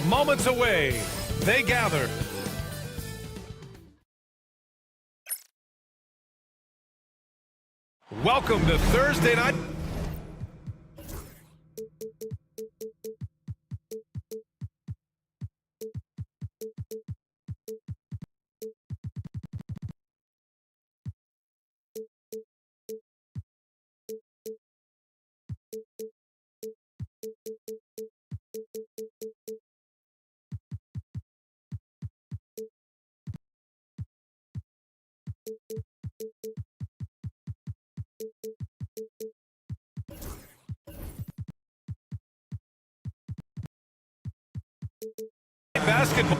Moments away, they gather. Welcome to Thursday night. Basketball.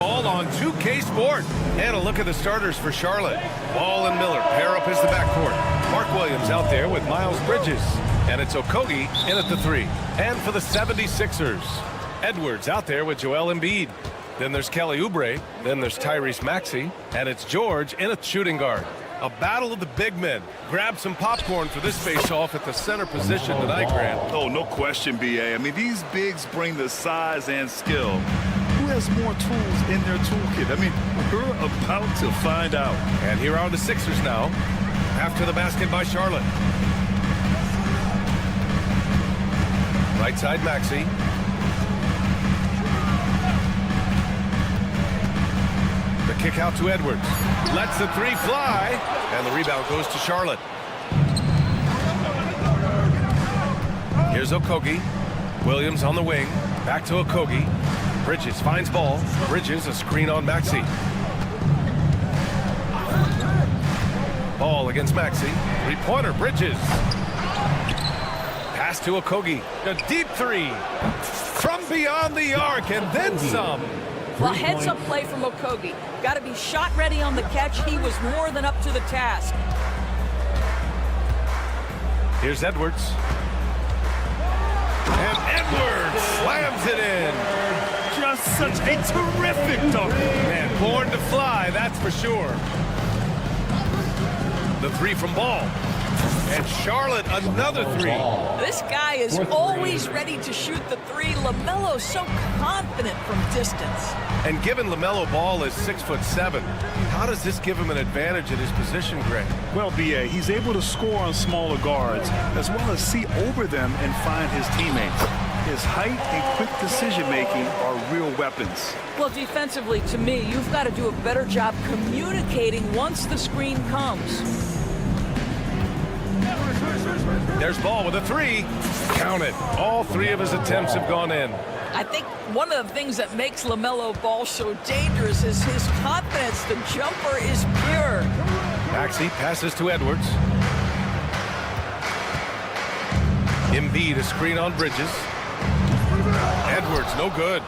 Ball on 2K Sport. And a look at the starters for Charlotte. Ball and Miller pair up as the backcourt. Mark Williams out there with Miles Bridges. And it's Okogie in at the 3. And for the 76ers, Edwards out there with Joel Embiid. Then there's Kelly Oubre. Then there's Tyrese Maxey. And it's George in at shooting guard. A battle of the big men. Grab some popcorn for this face-off at the center position tonight, Grant. Oh, no question, B.A. I mean, these bigs bring the size and skill. Who has more tools in their toolkit? I mean, we're about to find out. And here are the Sixers now. After the basket by Charlotte. Right side, Maxey. The kick out to Edwards. Lets the 3 fly. And the rebound goes to Charlotte. Here's Okogie. Williams on the wing. Back to Okogie. Bridges finds ball. Bridges, a screen on Maxey. Ball against Maxey. Three-pointer, Bridges. Pass to Okogie. A deep 3 from beyond the arc, and then some. Well, heads-up play from Okogie. Got to be shot ready on the catch. He was more than up to the task. Here's Edwards. And Edwards slams it in. Just such a terrific dunk. Man, born to fly, that's for sure. The 3 from Ball. And Charlotte, another 3. This guy is always ready to shoot the 3. LaMelo's so confident from distance. And given LaMelo Ball is 6'7", how does this give him an advantage in his position, Greg? Well, B.A., he's able to score on smaller guards, as well as see over them and find his teammates. His height and quick decision-making are real weapons. Well, defensively, to me, you've got to do a better job communicating once the screen comes. There's Ball with a 3. Count it. All 3 of his attempts have gone in. I think one of the things that makes LaMelo Ball so dangerous is his confidence. The jumper is pure. Maxey passes to Edwards. Embiid, a screen on Bridges. Edwards, no good.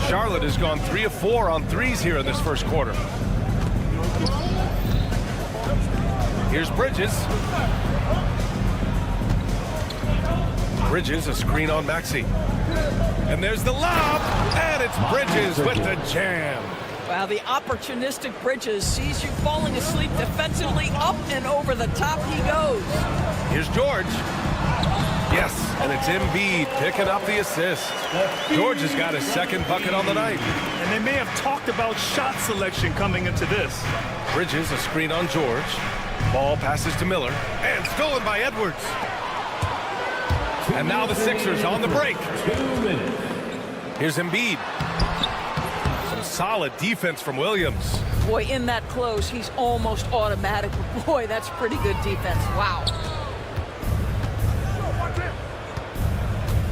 Charlotte has gone 3 of 4 on 3s here in this first quarter. Here's Bridges. Bridges, a screen on Maxey. And there's the lob, and it's Bridges with the jam. Wow, the opportunistic Bridges sees you falling asleep defensively. Up and over the top he goes. Here's George. Yes, and it's Embiid picking up the assist. George has got his second bucket on the night. And they may have talked about shot selection coming into this. Bridges, a screen on George. Ball passes to Miller, and stolen by Edwards. And now the Sixers on the break. Here's Embiid. Some solid defense from Williams. Boy, in that close, he's almost automatic. Boy, that's pretty good defense. Wow.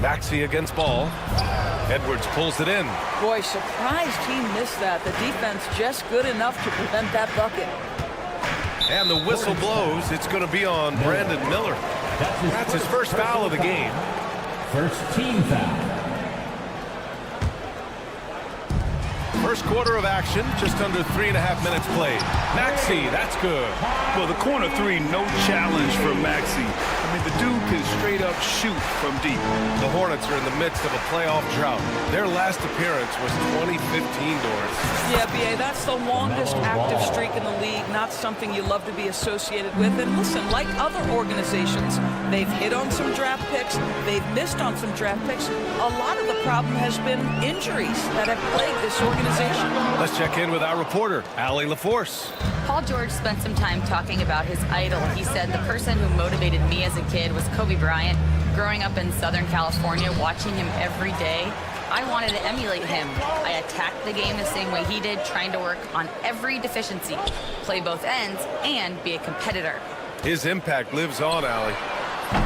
Maxey against Ball. Edwards pulls it in. Boy, surprised he missed that. The defense just good enough to prevent that bucket. And the whistle blows. It's going to be on Brandon Miller. That's his first foul of the game. First team foul. First quarter of action, just under 3.5 minutes played. Maxey, that's good. Well, the corner three, no challenge for Maxey. I mean, the dude can straight up shoot from deep. The Hornets are in the midst of a playoff drought. Their last appearance was 2015, Doris. Yeah, B.A., that's the longest active streak in the league. Not something you love to be associated with. And listen, like other organizations, they've hit on some draft picks. They've missed on some draft picks. A lot of the problem has been injuries that have plagued this organization. Let's check in with our reporter, Allie LaForce. Paul George spent some time talking about his idol. He said, the person who motivated me as a kid was Kobe Bryant. Growing up in Southern California, watching him every day, I wanted to emulate him. I attacked the game the same way he did, trying to work on every deficiency, play both ends, and be a competitor. His impact lives on, Allie.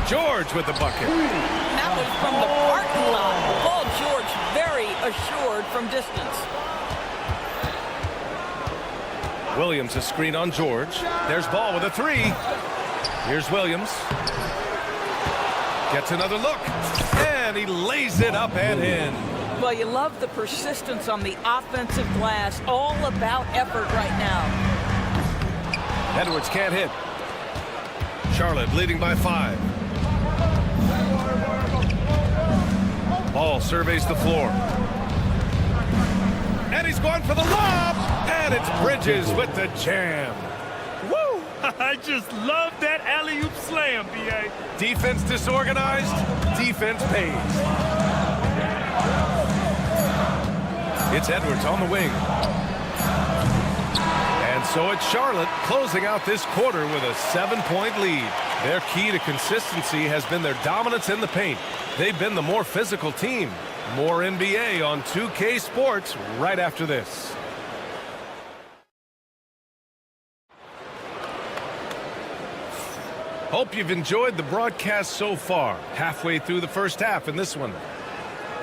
George with the bucket. That was from the parking lot. Paul George very assured from distance. Williams a screen on George. There's Ball with a three. Here's Williams. Gets another look. And he lays it up and in. Well, you love the persistence on the offensive glass. All about effort right now. Edwards can't hit. Charlotte leading by 5. Ball surveys the floor. And he's going for the lob. And it's Bridges with the jam. Woo! I just love that alley-oop slam, B.A. Defense disorganized. Defense pays. It's Edwards on the wing. And so it's Charlotte closing out this quarter with a 7-point lead. Their key to consistency has been their dominance in the paint. They've been the more physical team. More NBA on 2K Sports right after this. Hope you've enjoyed the broadcast so far. Halfway through the first half in this one.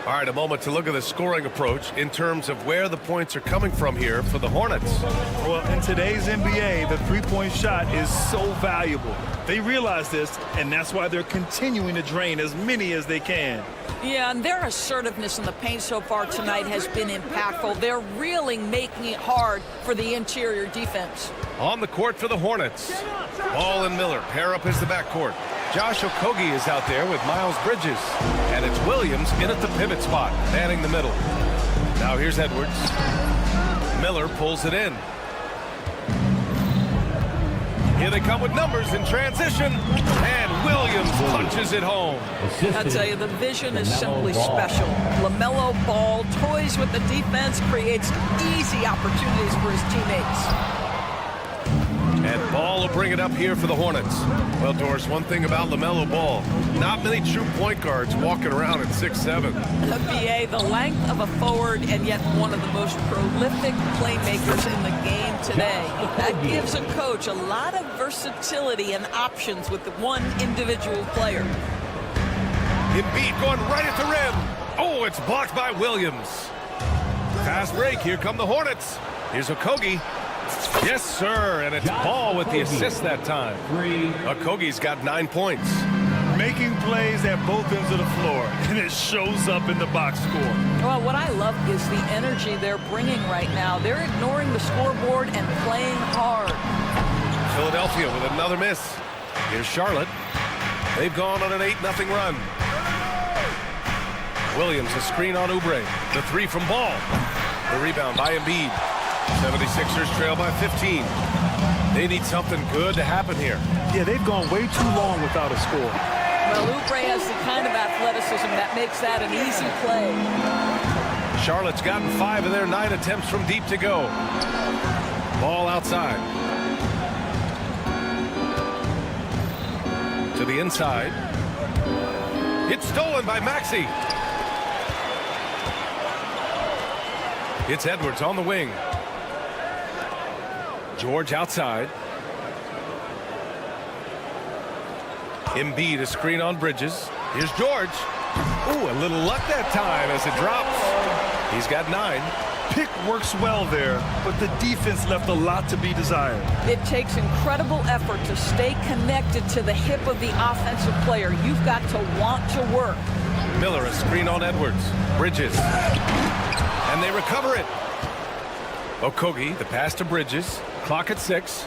All right, a moment to look at the scoring approach in terms of where the points are coming from here for the Hornets. Well, in today's NBA, the three-point shot is so valuable. They realize this, and that's why they're continuing to drain as many as they can. Yeah, and their assertiveness in the paint so far tonight has been impactful. They're really making it hard for the interior defense. On the court for the Hornets. Ball and Miller pair up as the backcourt. Josh Okogie is out there with Miles Bridges. And it's Williams in at the pivot spot, manning the middle. Now here's Edwards. Miller pulls it in. Here they come with numbers in transition. And Williams punches it home. I tell you, the vision is simply special. LaMelo Ball toys with the defense, creates easy opportunities for his teammates. And Ball will bring it up here for the Hornets. Well, Doris, one thing about LaMelo Ball, not many true point guards walking around at 6'7". BA, the length of a forward and yet one of the most prolific playmakers in the game today. That gives a coach a lot of versatility and options with the one individual player. Embiid going right at the rim. Oh, it's blocked by Williams. Fast break. Here come the Hornets. Here's Okogie. Yes, sir, and it's Ball with the assist that time. Okogie's got 9 points. Making plays at both ends of the floor, and it shows up in the box score. Well, what I love is the energy they're bringing right now. They're ignoring the scoreboard and playing hard. Philadelphia with another miss. Here's Charlotte. They've gone on an 8-0 run. Williams a screen on Oubre. The three from Ball. The rebound by Embiid. 76ers trail by 15. They need something good to happen here. Yeah, they've gone way too long without a score. Well, Oubre has the kind of athleticism that makes that an easy play. Charlotte's gotten 5 of their 9 attempts from deep to go. Ball outside. To the inside. It's stolen by Maxey. It's Edwards on the wing. George outside. Embiid a screen on Bridges. Here's George. Ooh, a little luck that time as it drops. He's got 9. Pick works well there, but the defense left a lot to be desired. It takes incredible effort to stay connected to the hip of the offensive player. You've got to want to work. Miller a screen on Edwards. Bridges. And they recover it. Okogie, the pass to Bridges. Clock at 6.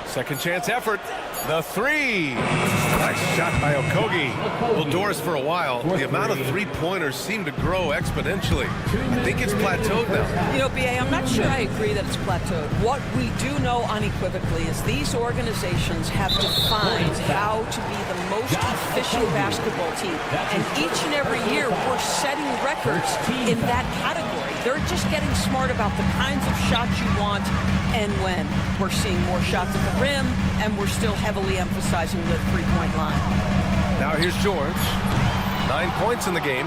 Second chance effort. The 3. Nice shot by Okogie. Well, Doris, for a while, the amount of three-pointers seemed to grow exponentially. I think it's plateaued now. You know, B.A., I'm not sure I agree that it's plateaued. What we do know unequivocally is these organizations have defined how to be the most efficient basketball team. And each and every year, we're setting records in that category. They're just getting smart about the kinds of shots you want and when. We're seeing more shots at the rim, and we're still heavily emphasizing the three-point line. Now here's George. 9 points in the game.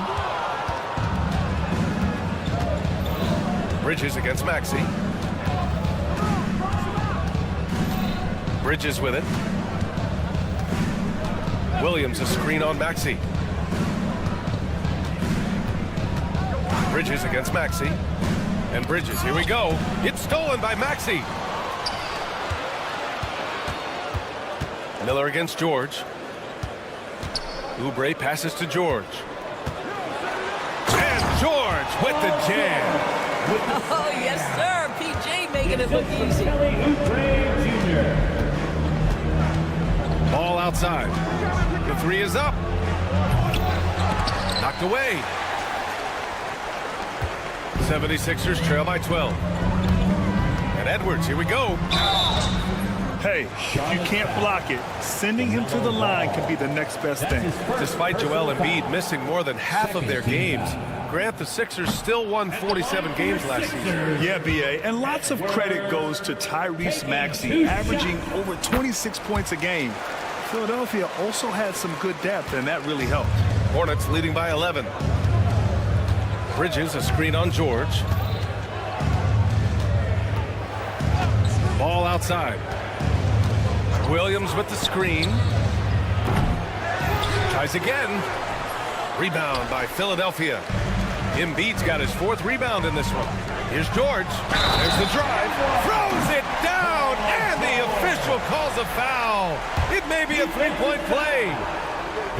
Bridges against Maxey. Bridges with it. Williams a screen on Maxey. Bridges against Maxey. And Bridges, here we go. It's stolen by Maxey. Miller against George. Oubre passes to George. And George with the jam. Oh, yes, sir. PJ making it look easy. Ball outside. The 3 is up. Knocked away. 76ers trail by 12. And Edwards, here we go. Hey, if you can't block it, sending him to the line can be the next best thing. Despite Joel Embiid missing more than half of their games, Grant, the Sixers still won 47 games last season. Yeah, B.A., and lots of credit goes to Tyrese Maxey, averaging over 26 points a game. Philadelphia also had some good depth, and that really helped. Hornets leading by 11. Bridges a screen on George. Ball outside. Williams with the screen. Tries again. Rebound by Philadelphia. Embiid's got his 4th rebound in this one. Here's George. There's the drive. Throws it down. And the official calls a foul. It may be a 3-point play.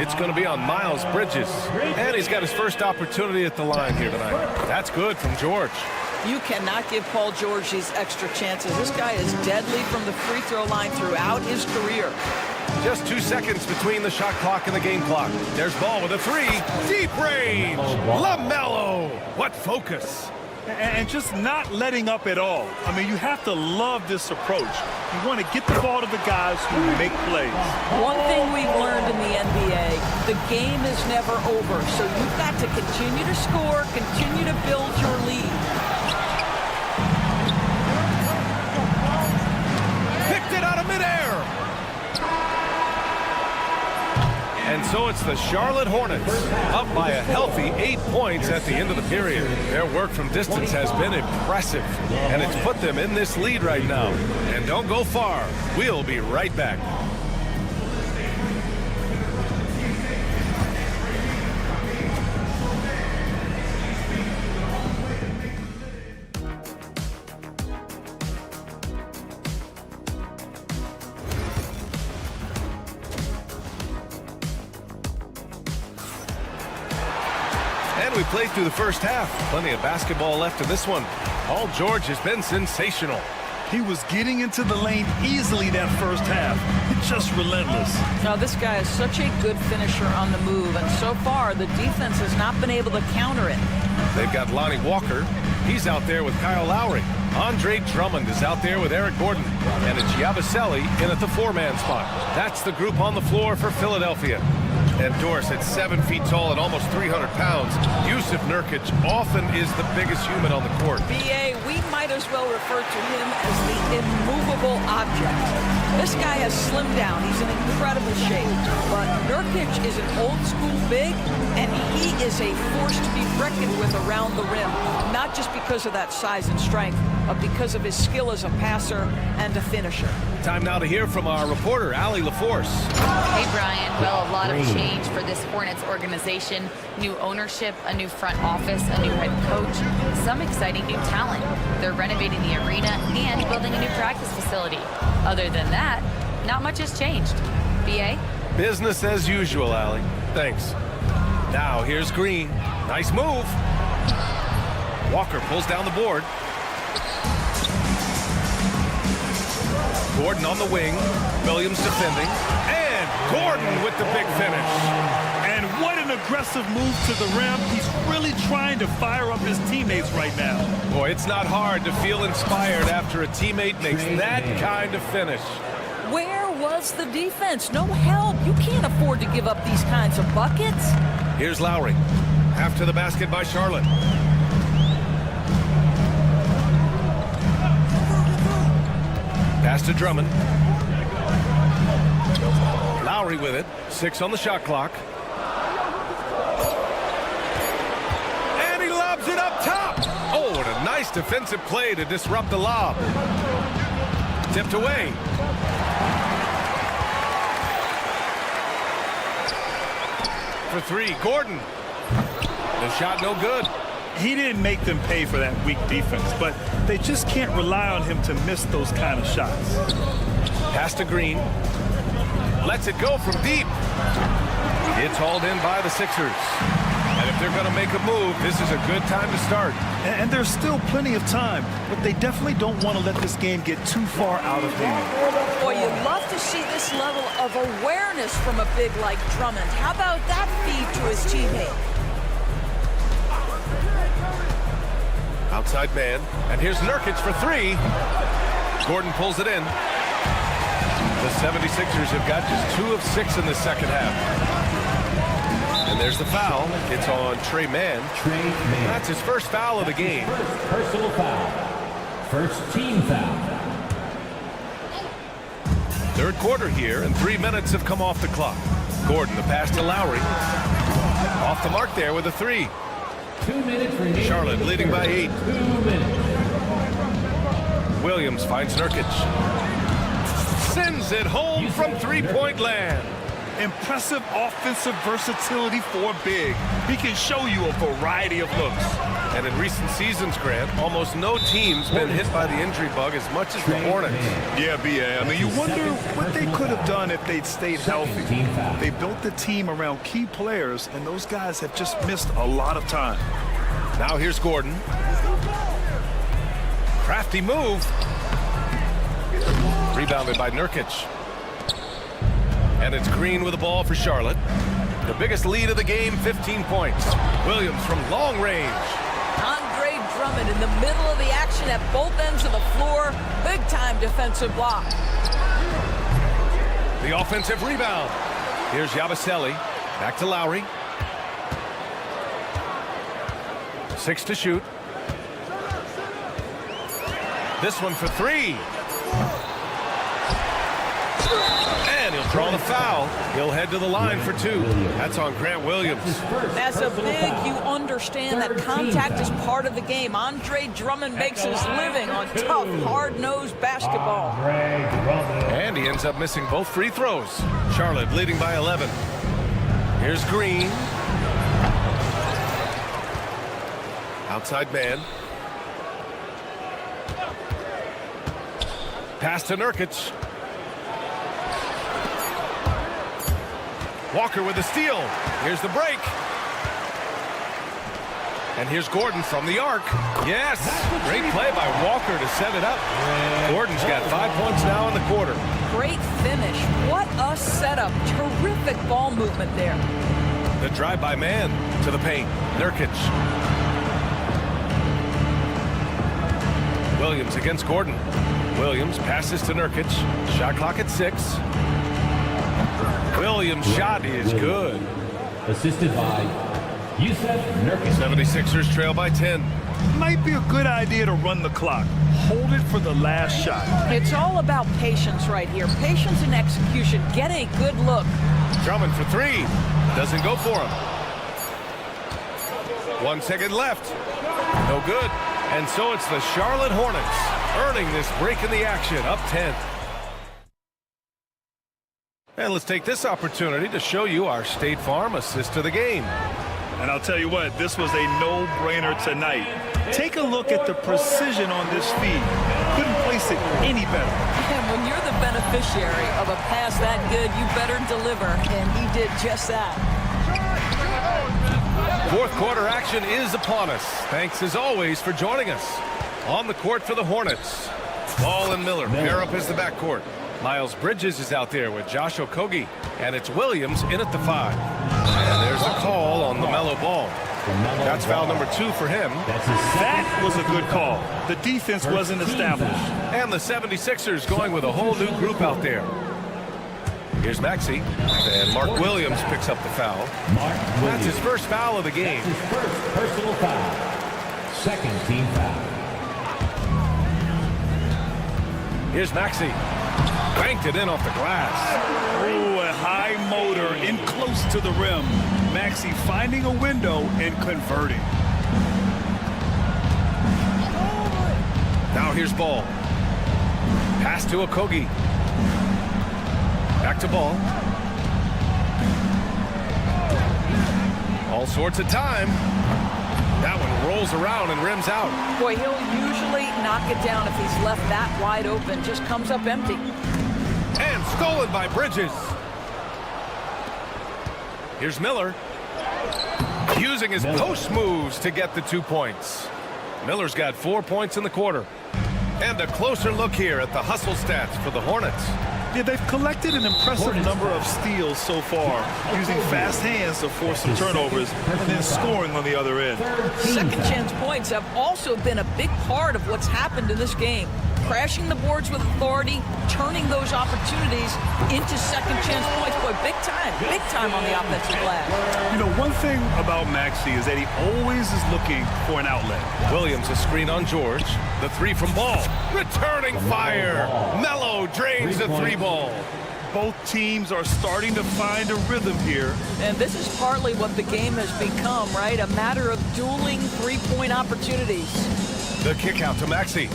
It's going to be on Miles Bridges. And he's got his first opportunity at the line here tonight. That's good from George. You cannot give Paul George these extra chances. This guy is deadly from the free throw line throughout his career. Just 2 seconds between the shot clock and the game clock. There's Ball with a 3. Deep range. LaMelo. What focus. And just not letting up at all. I mean, you have to love this approach. You want to get the ball to the guys who make plays. One thing we've learned in the NBA, the game is never over. So you've got to continue to score, continue to build your lead. Picked it out of midair. And so it's the Charlotte Hornets up by a healthy 8 points at the end of the period. Their work from distance has been impressive, and it's put them in this lead right now. And don't go far. We'll be right back. And we played through the first half. Plenty of basketball left in this one. Paul George has been sensational. He was getting into the lane easily that first half. It's just relentless. Now, this guy is such a good finisher on the move, and so far, the defense has not been able to counter it. They've got Lonnie Walker. He's out there with Kyle Lowry. Andre Drummond is out there with Eric Gordon. And it's Yabusele in at the 4-man spot. That's the group on the floor for Philadelphia. And Doris at 7 feet tall and almost 300 pounds. Yusuf Nurkic often is the biggest human on the court. BA, we might as well refer to him as the immovable object. This guy has slimmed down. He's in incredible shape. But Nurkic is an old-school big, and he is a force to be reckoned with around the rim, not just because of that size and strength, but because of his skill as a passer and a finisher. Time now to hear from our reporter, Allie LaForce. Hey, Brian. Well, a lot of change for this Hornets organization. New ownership, a new front office, a new head coach, some exciting new talent. They're renovating the arena and building a new practice facility. Other than that, not much has changed. BA? Business as usual, Allie. Thanks. Now, here's Green. Nice move. Walker pulls down the board. Gordon on the wing. Williams defending. And Gordon with the big finish. And what an aggressive move to the rim. He's really trying to fire up his teammates right now. Boy, it's not hard to feel inspired after a teammate makes that kind of finish. Where was the defense? No help. You can't afford to give up these kinds of buckets. Here's Lowry. After the basket by Charlotte. Pass to Drummond. Lowry with it. 6 on the shot clock. And he lobs it up top. Oh, and a nice defensive play to disrupt the lob. Tipped away. For 3, Gordon. The shot no good. He didn't make them pay for that weak defense, but they just can't rely on him to miss those kind of shots. Pass to Green. Lets it go from deep. It's hauled in by the Sixers. And if they're going to make a move, this is a good time to start. And there's still plenty of time, but they definitely don't want to let this game get too far out of hand. Boy, you'd love to see this level of awareness from a big like Drummond. How about that feed to his teammate? Outside man. And here's Nurkic for 3. Gordon pulls it in. The 76ers have got just 2 of 6 in the second half. And there's the foul. It's on Trey Mann. That's his first foul of the game. First personal foul. First team foul. Third quarter here, and 3 minutes have come off the clock. Gordon, the pass to Lowry. Off the mark there with a 3. 2 minutes remaining. Charlotte leading by 8. 2 minutes. Williams finds Nurkic. Sends it home from three-point land. Impressive offensive versatility for a big. He can show you a variety of looks. And in recent seasons, Grant, almost no team's been hit by the injury bug as much as the Hornets. Yeah, BA. I mean, you wonder what they could have done if they'd stayed healthy. They built the team around key players, and those guys have just missed a lot of time. Now here's Gordon. Crafty move. Rebounded by Nurkic. And it's Green with the ball for Charlotte. The biggest lead of the game, 15 points. Williams from long range. Andre Drummond in the middle of the action at both ends of the floor. Big-time defensive block. The offensive rebound. Here's Yabusele. Back to Lowry. 6 to shoot. This one for 3. And he'll draw the foul. He'll head to the line for 2. That's on Grant Williams. As a big, you understand that contact is part of the game. Andre Drummond makes his living on tough, hard-nosed basketball. And he ends up missing both free throws. Charlotte leading by 11. Here's Green. Outside man. Pass to Nurkic. Walker with the steal. Here's the break. And here's Gordon from the arc. Yes, great play by Walker to set it up. Gordon's got 5 points now in the quarter. Great finish. What a setup. Terrific ball movement there. The drive by man to the paint. Nurkic. Williams against Gordon. Williams passes to Nurkic. Shot clock at 6. Williams' shot is good. Assisted by Yusef Nurkic. 76ers trail by 10. Might be a good idea to run the clock. Hold it for the last shot. It's all about patience right here. Patience and execution. Get a good look. Drummond for three. Doesn't go for him. 1 second left. No good. And so it's the Charlotte Hornets earning this break in the action, up 10. And let's take this opportunity to show you our State Farm assist to the game. And I'll tell you what, this was a no-brainer tonight. Take a look at the precision on this feed. Couldn't place it any better. And when you're the beneficiary of a pass that good, you better deliver. And he did just that. Fourth quarter action is upon us. Thanks as always for joining us. On the court for the Hornets, Ball and Miller pair up as the backcourt. Miles Bridges is out there with Josh Okogie, and it's Williams in at the 5. And there's the call on the Melo Ball. That's foul number 2 for him. That was a good call. The defense wasn't established. And the 76ers going with a whole new group out there. Here's Maxey, and Mark Williams picks up the foul. That's his first foul of the game. His first personal foul. Second team foul. Here's Maxey. Banked it in off the glass. Oh, a high motor in close to the rim. Maxey finding a window and converting. Now here's Ball. Pass to Okogie. Back to Ball. All sorts of time. That one rolls around and rims out. Boy, he'll usually knock it down if he's left that wide open. Just comes up empty. And stolen by Bridges. Here's Miller. Using his post moves to get the 2 points. Miller's got 4 points in the quarter. And a closer look here at the hustle stats for the Hornets. Yeah, they've collected an impressive number of steals so far, using fast hands to force some turnovers and then scoring on the other end. Second chance points have also been a big part of what's happened in this game. Crashing the boards with authority, turning those opportunities into second chance points. Boy, big time on the offensive glass. You know, one thing about Maxey is that he always is looking for an outlet. Williams a screen on George. The 3 from Ball. Returning fire. Melo drains the 3 ball. Both teams are starting to find a rhythm here. And this is partly what the game has become, right? A matter of dueling three-point opportunities. The kick out to Maxey.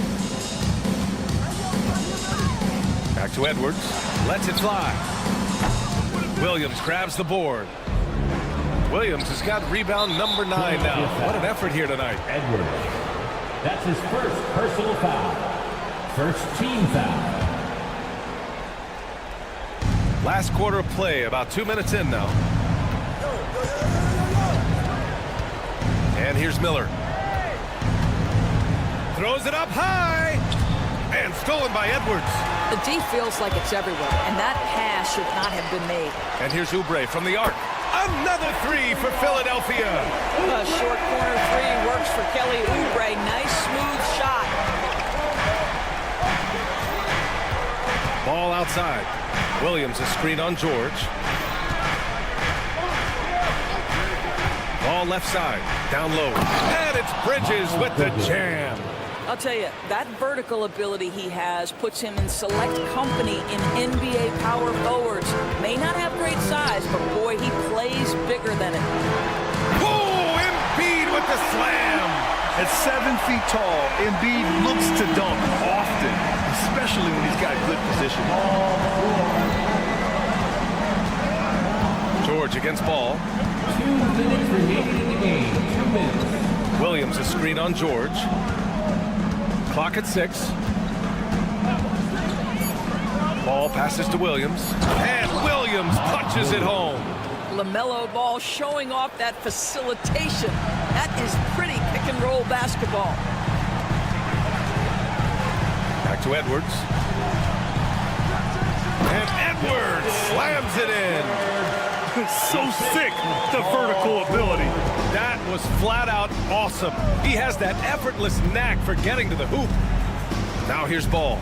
Back to Edwards. Lets it fly. Williams grabs the board. Williams has got rebound number 9 now. What an effort here tonight. Edwards. That's his first personal foul. First team foul. Last quarter of play, about 2 minutes in now. And here's Miller. Throws it up high. And stolen by Edwards. The D feels like it's everywhere, and that pass should not have been made. And here's Oubre from the arc. Another 3 for Philadelphia. A short corner 3 works for Kelly Oubre. Nice, smooth shot. Ball outside. Williams a screen on George. Ball left side. Down low. And it's Bridges with the jam. I'll tell you, that vertical ability he has puts him in select company in NBA power forwards. May not have great size, but boy, he plays bigger than it. Oh, Embiid with the slam. At 7 feet tall, Embiid looks to dunk often, especially when he's got good position. George against Ball. 2 minutes remaining in the game. 2 minutes. Williams a screen on George. Clock at 6. Ball passes to Williams. And Williams punches it home. LaMelo Ball showing off that facilitation. That is pretty pick-and-roll basketball. Back to Edwards. And Edwards slams it in. So sick, the vertical ability. That was flat out awesome. He has that effortless knack for getting to the hoop. Now here's Ball.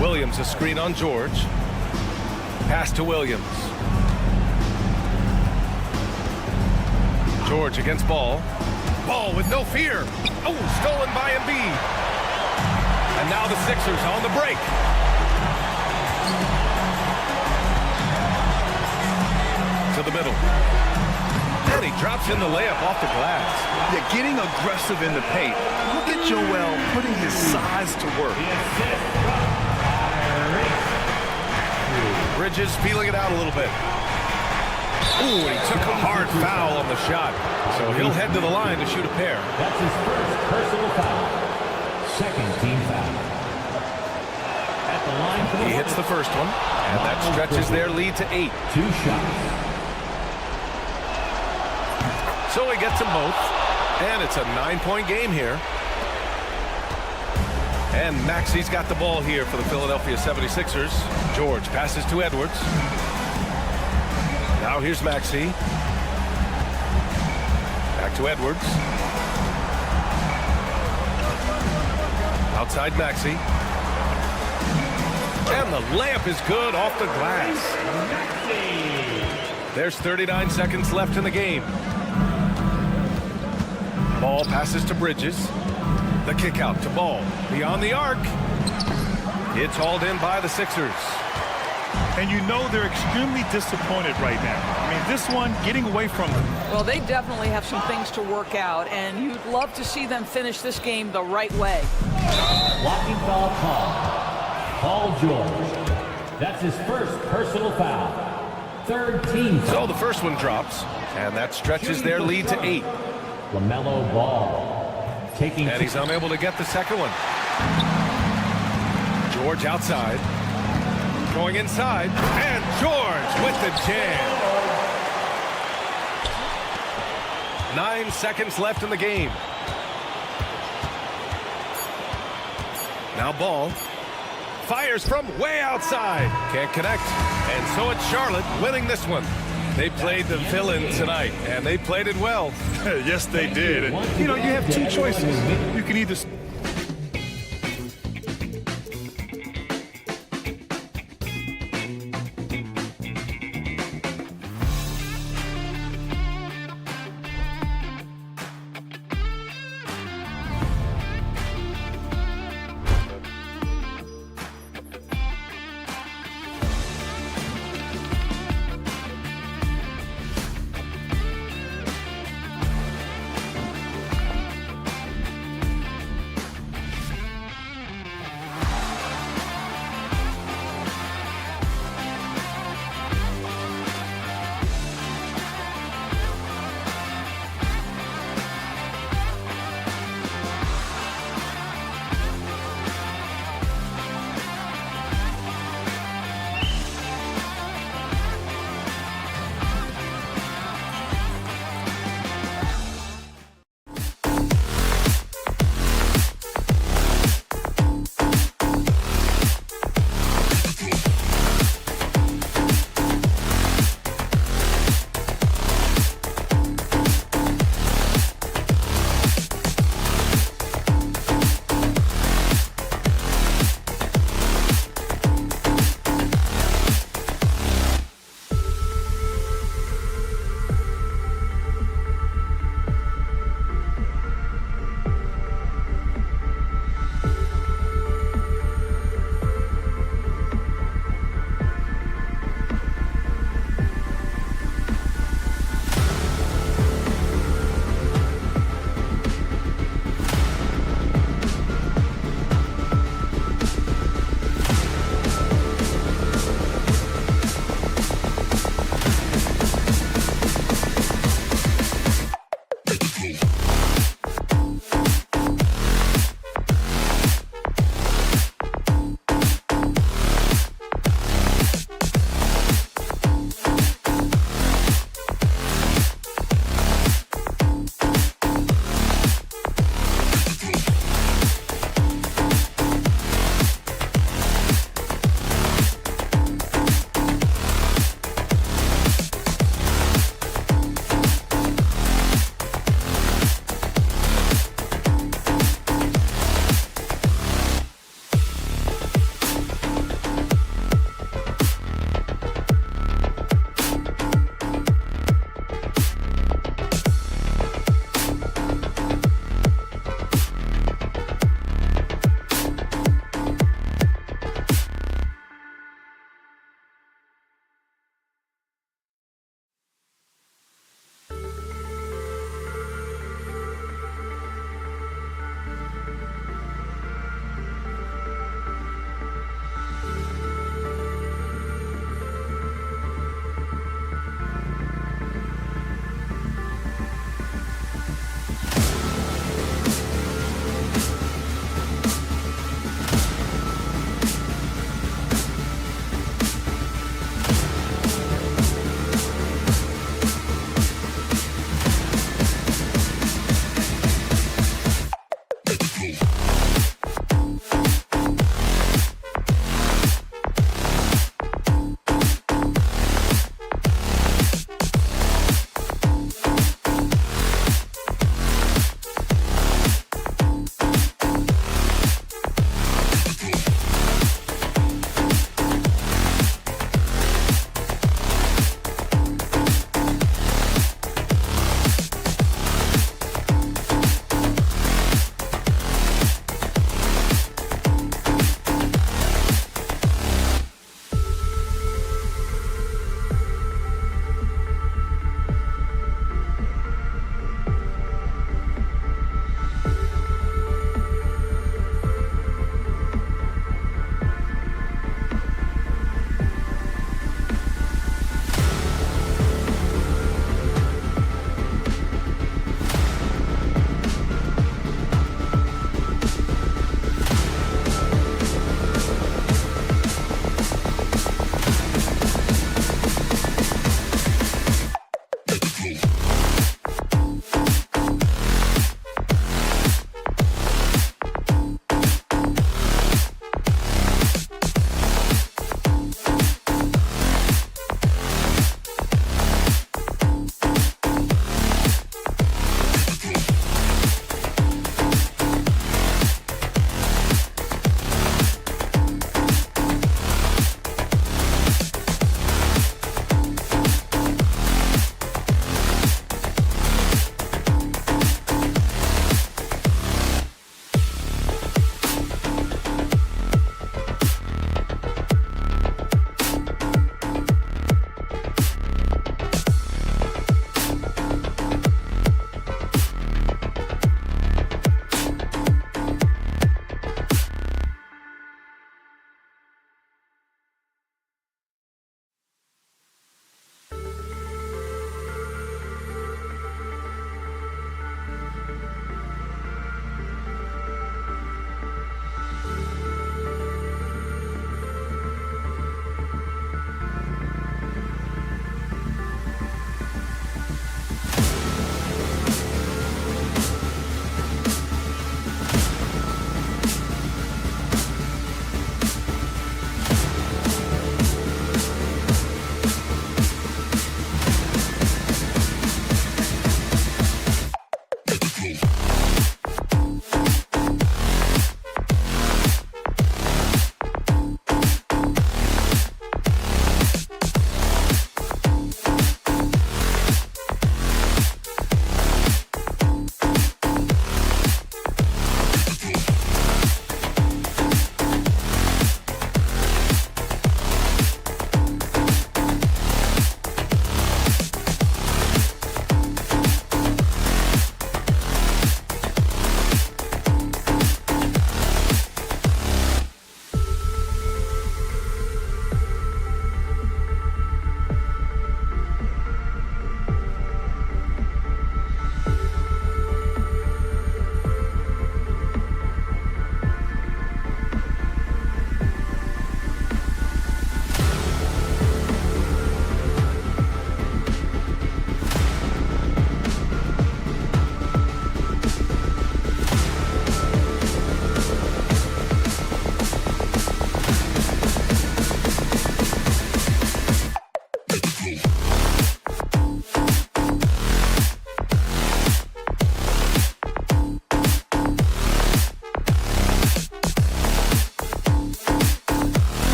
Williams a screen on George. Pass to Williams. George against Ball. Ball with no fear. Oh, stolen by Embiid. And now the Sixers on the break. To the middle. And he drops in the layup off the glass. Yeah, getting aggressive in the paint. Look at Joel putting his size to work. Bridges feeling it out a little bit. Ooh, he took a hard foul on the shot. So he'll head to the line to shoot a pair. That's his first personal foul. Second team foul. At the line for the He hits the first one, and that stretches their lead to 8. 2 shots. So he gets them both, and it's a 9-point game here. And Maxi's got the ball here for the Philadelphia 76ers. George passes to Edwards. Now here's Maxi. Back to Edwards. Outside Maxi. And the layup is good off the glass. There's 39 seconds left in the game. Ball passes to Bridges. The kick out to Ball. Beyond the arc. It's hauled in by the Sixers. And you know they're extremely disappointed right now. I mean, this one getting away from them. Well, they definitely have some things to work out, and you'd love to see them finish this game the right way. Blocking foul call. Paul George. That's his first personal foul. Third team foul. So the first one drops, and that stretches their lead to 8. LaMelo Ball. Taking And he's unable to get the second one. George outside. Going inside. And George with the jam. 9 seconds left in the game. Now Ball. Fires from way outside. Can't connect. And so it's Charlotte winning this one. They played the fill-in tonight, and they played it well. Yes, they did. And, you know, you have 2 choices. You can either...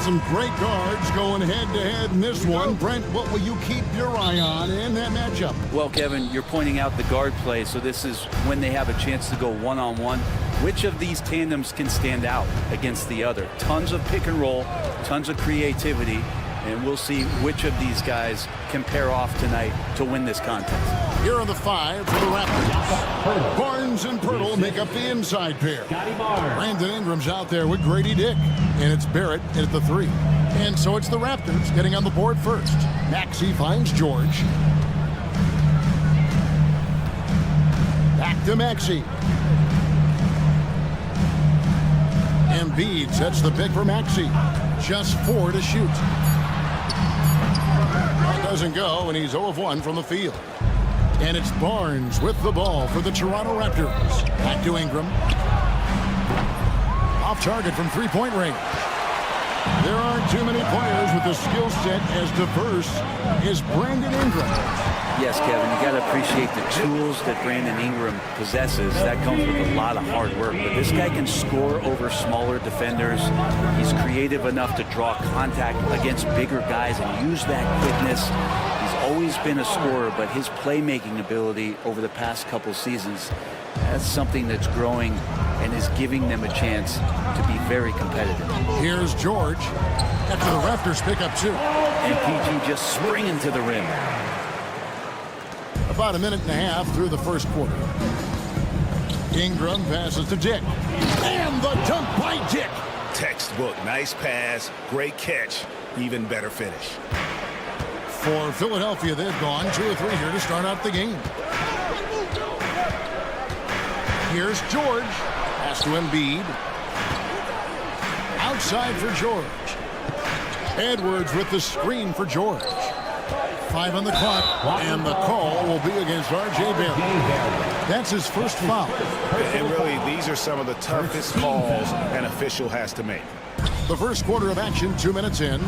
some great guards going head-to-head in this one. Brent, what will you keep your eye on in that matchup? Well, Kevin, you're pointing out the guard play, so this is when they have a chance to go one-on-one. Which of these tandems can stand out against the other? Tons of pick and roll, tons of creativity, and we'll see which of these guys can pair off tonight to win this contest. Here are the 5 for the Raptors. Barnes and Pirtle make up the inside pair. Brandon Ingram's out there with Grady Dick. And it's Barrett at the 3. And so it's the Raptors getting on the board first. Maxey finds George. Back to Maxey. Embiid sets the pick for Maxey. Just 4 to shoot. Doesn't go, and he's 0 of 1 from the field. And it's Barnes with the ball for the Toronto Raptors. Back to Ingram. Off target from three-point range. There aren't too many players with a skill set as diverse as Brandon Ingram. Yes, Kevin, you got to appreciate the tools that Brandon Ingram possesses. That comes with a lot of hard work. But this guy can score over smaller defenders. He's creative enough to draw contact against bigger guys and use that quickness. He's always been a scorer, but his playmaking ability over the past couple seasons, that's something that's growing and is giving them a chance to be very competitive. Here's George after the Raptors pick up 2. And PG just springing to the rim. About a minute and a half through the first quarter. Ingram passes to Dick. And the dunk by Dick. Textbook. Nice pass. Great catch. Even better finish. For Philadelphia, they've gone 2 or 3 here to start out the game. Here's George. Pass to Embiid. Outside for George. Edwards with the screen for George. 5 on the clock, and the call will be against R.J. Barrett. That's his first foul. And really, these are some of the toughest calls an official has to make. The first quarter of action, 2 minutes in.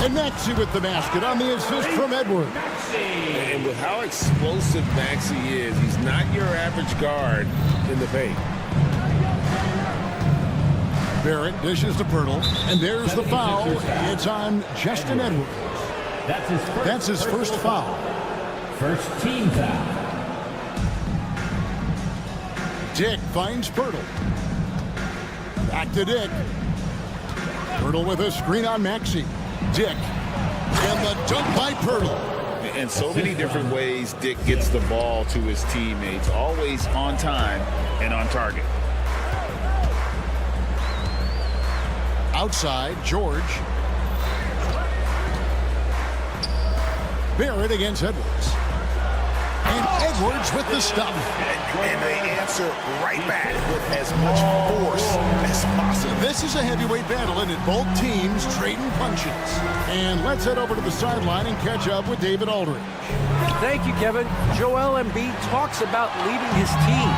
And Maxey with the basket on the assist from Edwards. And with how explosive Maxey is, he's not your average guard in the paint. Barrett dishes to Pirtle, and there's the foul. It's on Justin Edwards. That's his first foul. First team foul. Dick finds Pirtle. Back to Dick. Pirtle with a screen on Maxey. Dick. And the dunk by Pirtle. In so many different ways, Dick gets the ball to his teammates, always on time and on target. Outside, George. Barrett against Edwards. And Edwards with the stop. And they answer right back with as much force as possible. This is a heavyweight battle, and both teams trading punches. And let's head over to the sideline and catch up with David Aldridge. Thank you, Kevin. Joel Embiid talks about leading his team.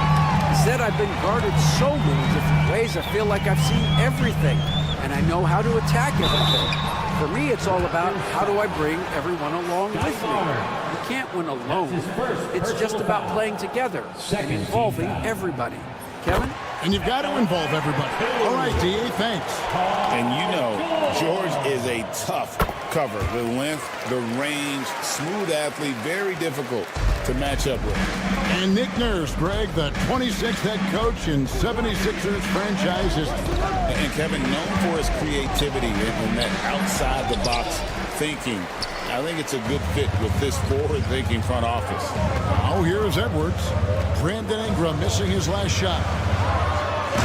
He said, I've been guarded so many different ways, I feel like I've seen everything, and I know how to attack everything. For me, it's all about how do I bring everyone along with me. You can't win alone. It's just about playing together and involving everybody. Kevin? And you've got to involve everybody. All right, D.A., thanks. And you know, George is a tough cover. The length, the range, smooth athlete, very difficult to match up with. And Nick Nurse, Greg, the 26th head coach in 76ers franchise history. And Kevin, known for his creativity and that outside-the-box thinking. I think it's a good fit with this forward-thinking front office. Now here's Edwards. Brandon Ingram missing his last shot.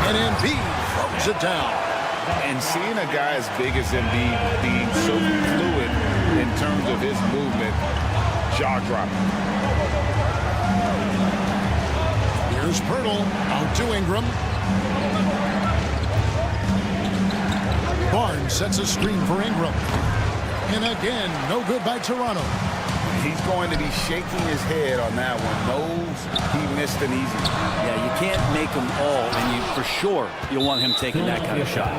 And Embiid throws it down. And seeing a guy as big as Embiid being so fluid in terms of his movement, jaw-dropping. Here's Pirtle out to Ingram. Barnes sets a screen for Ingram. And again, no good by Toronto. He's going to be shaking his head on that one. Knows he missed an easy one. Yeah, you can't make them all, and for sure you'll want him taking that kind of shot.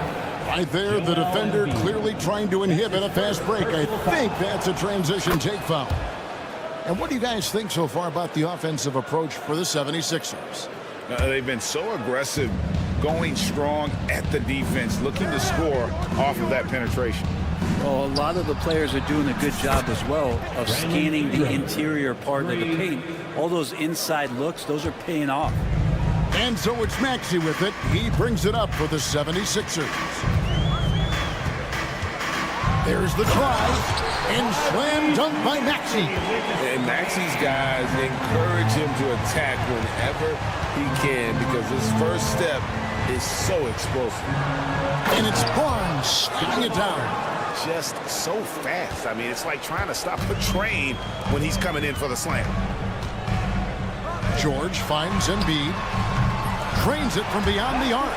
Right there, the defender clearly trying to inhibit a fast break. I think that's a transition take foul. And what do you guys think so far about the offensive approach for the 76ers? They've been so aggressive going strong at the defense, looking to score off of that penetration. Well, a lot of the players are doing a good job as well of scanning the interior part of the paint. All those inside looks, those are paying off. And so it's Maxey with it. He brings it up for the 76ers. There's the try. And slam dunk by Maxey. And Maxey's guys encourage him to attack whenever he can because his first step is so explosive. And it's Barnes spinning it down. Just so fast. I mean, it's like trying to stop a train when he's coming in for the slam. George finds Embiid. Trains it from beyond the arc.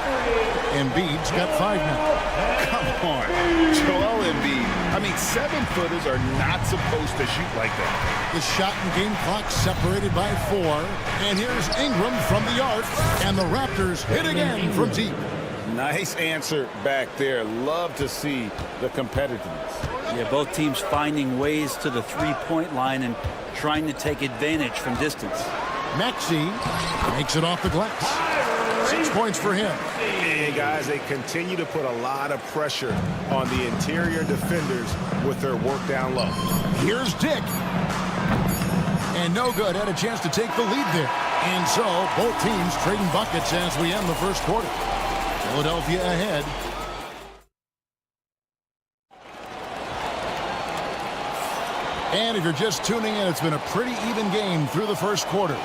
Embiid's got 5 now. Come on. Joel Embiid. I mean, 7-footers are not supposed to shoot like that. The shot and game clock separated by 4. And here's Ingram from the arc. And the Raptors hit again from deep. Nice answer back there. Love to see the competitiveness. Yeah, both teams finding ways to the three-point line and trying to take advantage from distance. Maxey makes it off the glass. 6 points for him. And guys, they continue to put a lot of pressure on the interior defenders with their work down low. Here's Dick. And no good. Had a chance to take the lead there. And so both teams trading buckets as we end the first quarter. Philadelphia ahead. And if you're just tuning in, it's been a pretty even game through the first quarter.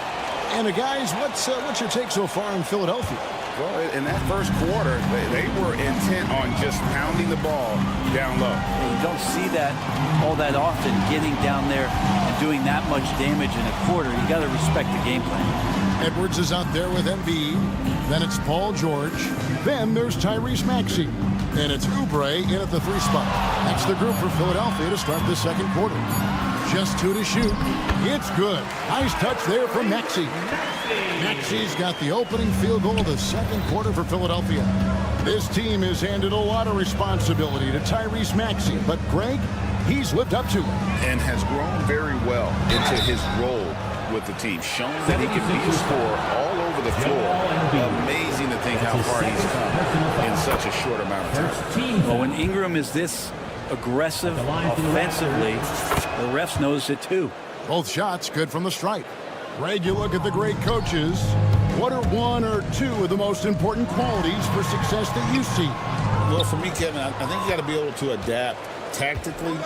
And guys, what's your take so far in Philadelphia? Well, in that first quarter, they were intent on just pounding the ball down low. You don't see that all that often, getting down there and doing that much damage in a quarter. You got to respect the game plan. Edwards is out there with Embiid. Then it's Paul George. Then there's Tyrese Maxey. And it's Oubre in at the 3 spot. That's the group for Philadelphia to start the second quarter. Just 2 to shoot. It's good. Nice touch there from Maxey. Maxey's got the opening field goal of the second quarter for Philadelphia. This team has handed a lot of responsibility to Tyrese Maxey, but Greg, he's lived up to it. And has grown very well into his role with the team. Shown that he can be a scorer all over the floor. Amazing to think how far he's come in such a short amount of time. Well, when Ingram is this aggressive offensively, the refs notice it too. Both shots good from the stripe. Greg, you look at the great coaches. What are 1 or 2 of the most important qualities for success that you see? Well, for me, Kevin, I think you got to be able to adapt tactically.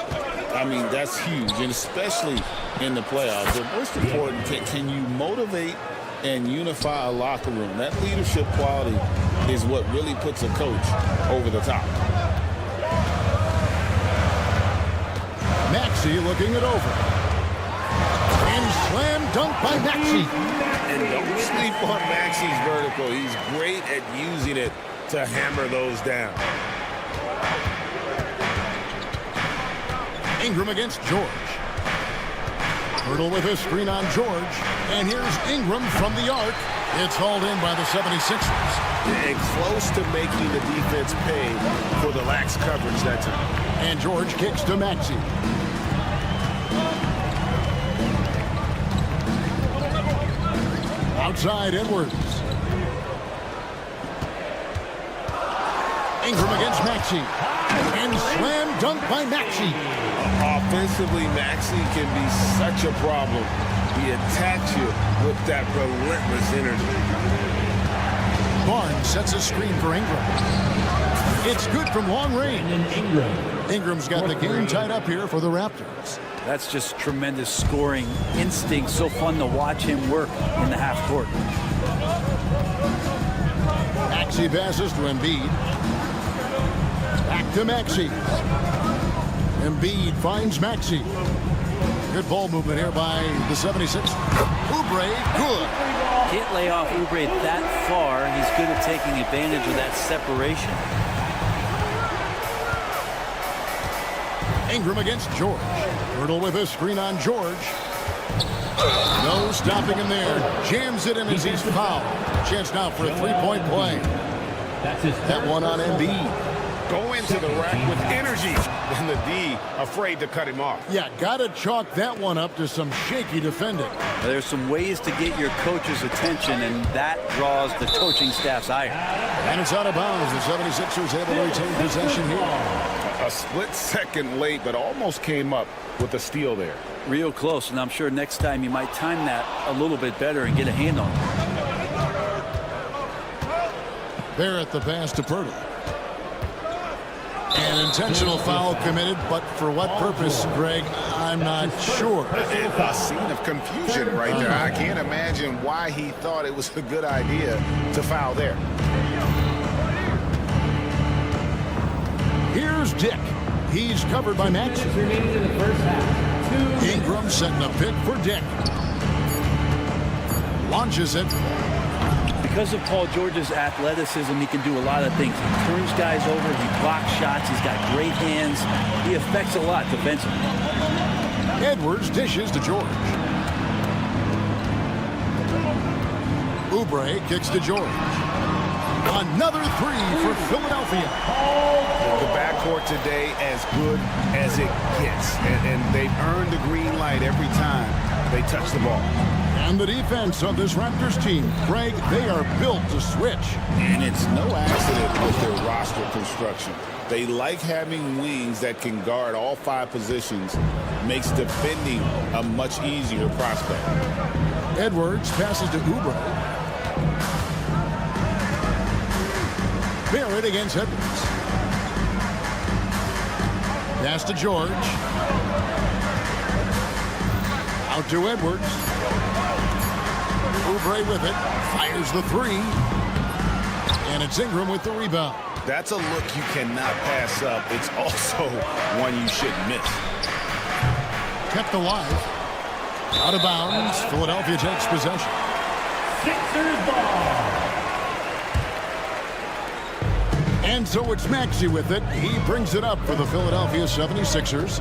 I mean, that's huge, and especially in the playoffs. The most important, can you motivate and unify a locker room? That leadership quality is what really puts a coach over the top. Maxey looking it over. And slam dunk by Maxey. And don't sleep on Maxey's vertical. He's great at using it to hammer those down. Ingram against George. Hurdle with a screen on George. And here's Ingram from the arc. It's hauled in by the 76ers. And close to making the defense pay for the lax coverage that time. And George kicks to Maxey. Outside Edwards. Ingram against Maxey. And slam dunk by Maxey. Offensively, Maxey can be such a problem. He attacks you with that relentless energy. Barnes sets a screen for Ingram. It's good from long range. Ingram's got the game tied up here for the Raptors. That's just tremendous scoring instinct. So fun to watch him work in the half court. Maxey passes to Embiid. Back to Maxey. Embiid finds Maxey. Good ball movement here by the 76ers. Oubre, good. Can't lay off Oubre that far. He's good at taking advantage of that separation. Ingram against George. Hurdle with a screen on George. No stopping him there. Jams it in as he's fouled. Chance now for a 3-point play. That's his That one on Embiid. go into the rack with energy. And the D afraid to cut him off. Yeah, got to chalk that one up to some shaky defending. There's some ways to get your coach's attention, and that draws the coaching staff's ire. And it's out of bounds. The 76ers able to retain possession here. A split second late, but almost came up with a steal there. Real close, and I'm sure next time you might time that a little bit better and get a hand on it. There at the pass to Pirtle. An intentional foul committed, but for what purpose, Greg, I'm not sure. A scene of confusion right there. I can't imagine why he thought it was a good idea to foul there. Here's Dick. He's covered by Max. Ingram setting a pick for Dick. Launches it. Because of Paul George's athleticism, he can do a lot of things. He turns guys over, he blocks shots, he's got great hands. He affects a lot defensively. Edwards dishes to George. Oubre kicks to George. Another three for Philadelphia. The backcourt today as good as it gets. And they've earned the green light every time they touch the ball. And the defense of this Raptors team, Greg, they are built to switch. And it's no accident with their roster construction. They like having wings that can guard all 5 positions. Makes defending a much easier prospect. Edwards passes to Oubre. Barrett against Edwards. Pass to George. Out to Edwards. Oubre with it. Fires the three. And it's Ingram with the rebound. That's a look you cannot pass up. It's also one you shouldn't miss. Kept alive. Out of bounds. Philadelphia takes possession. Sixers ball. And so it's Maxey with it. He brings it up for the Philadelphia 76ers.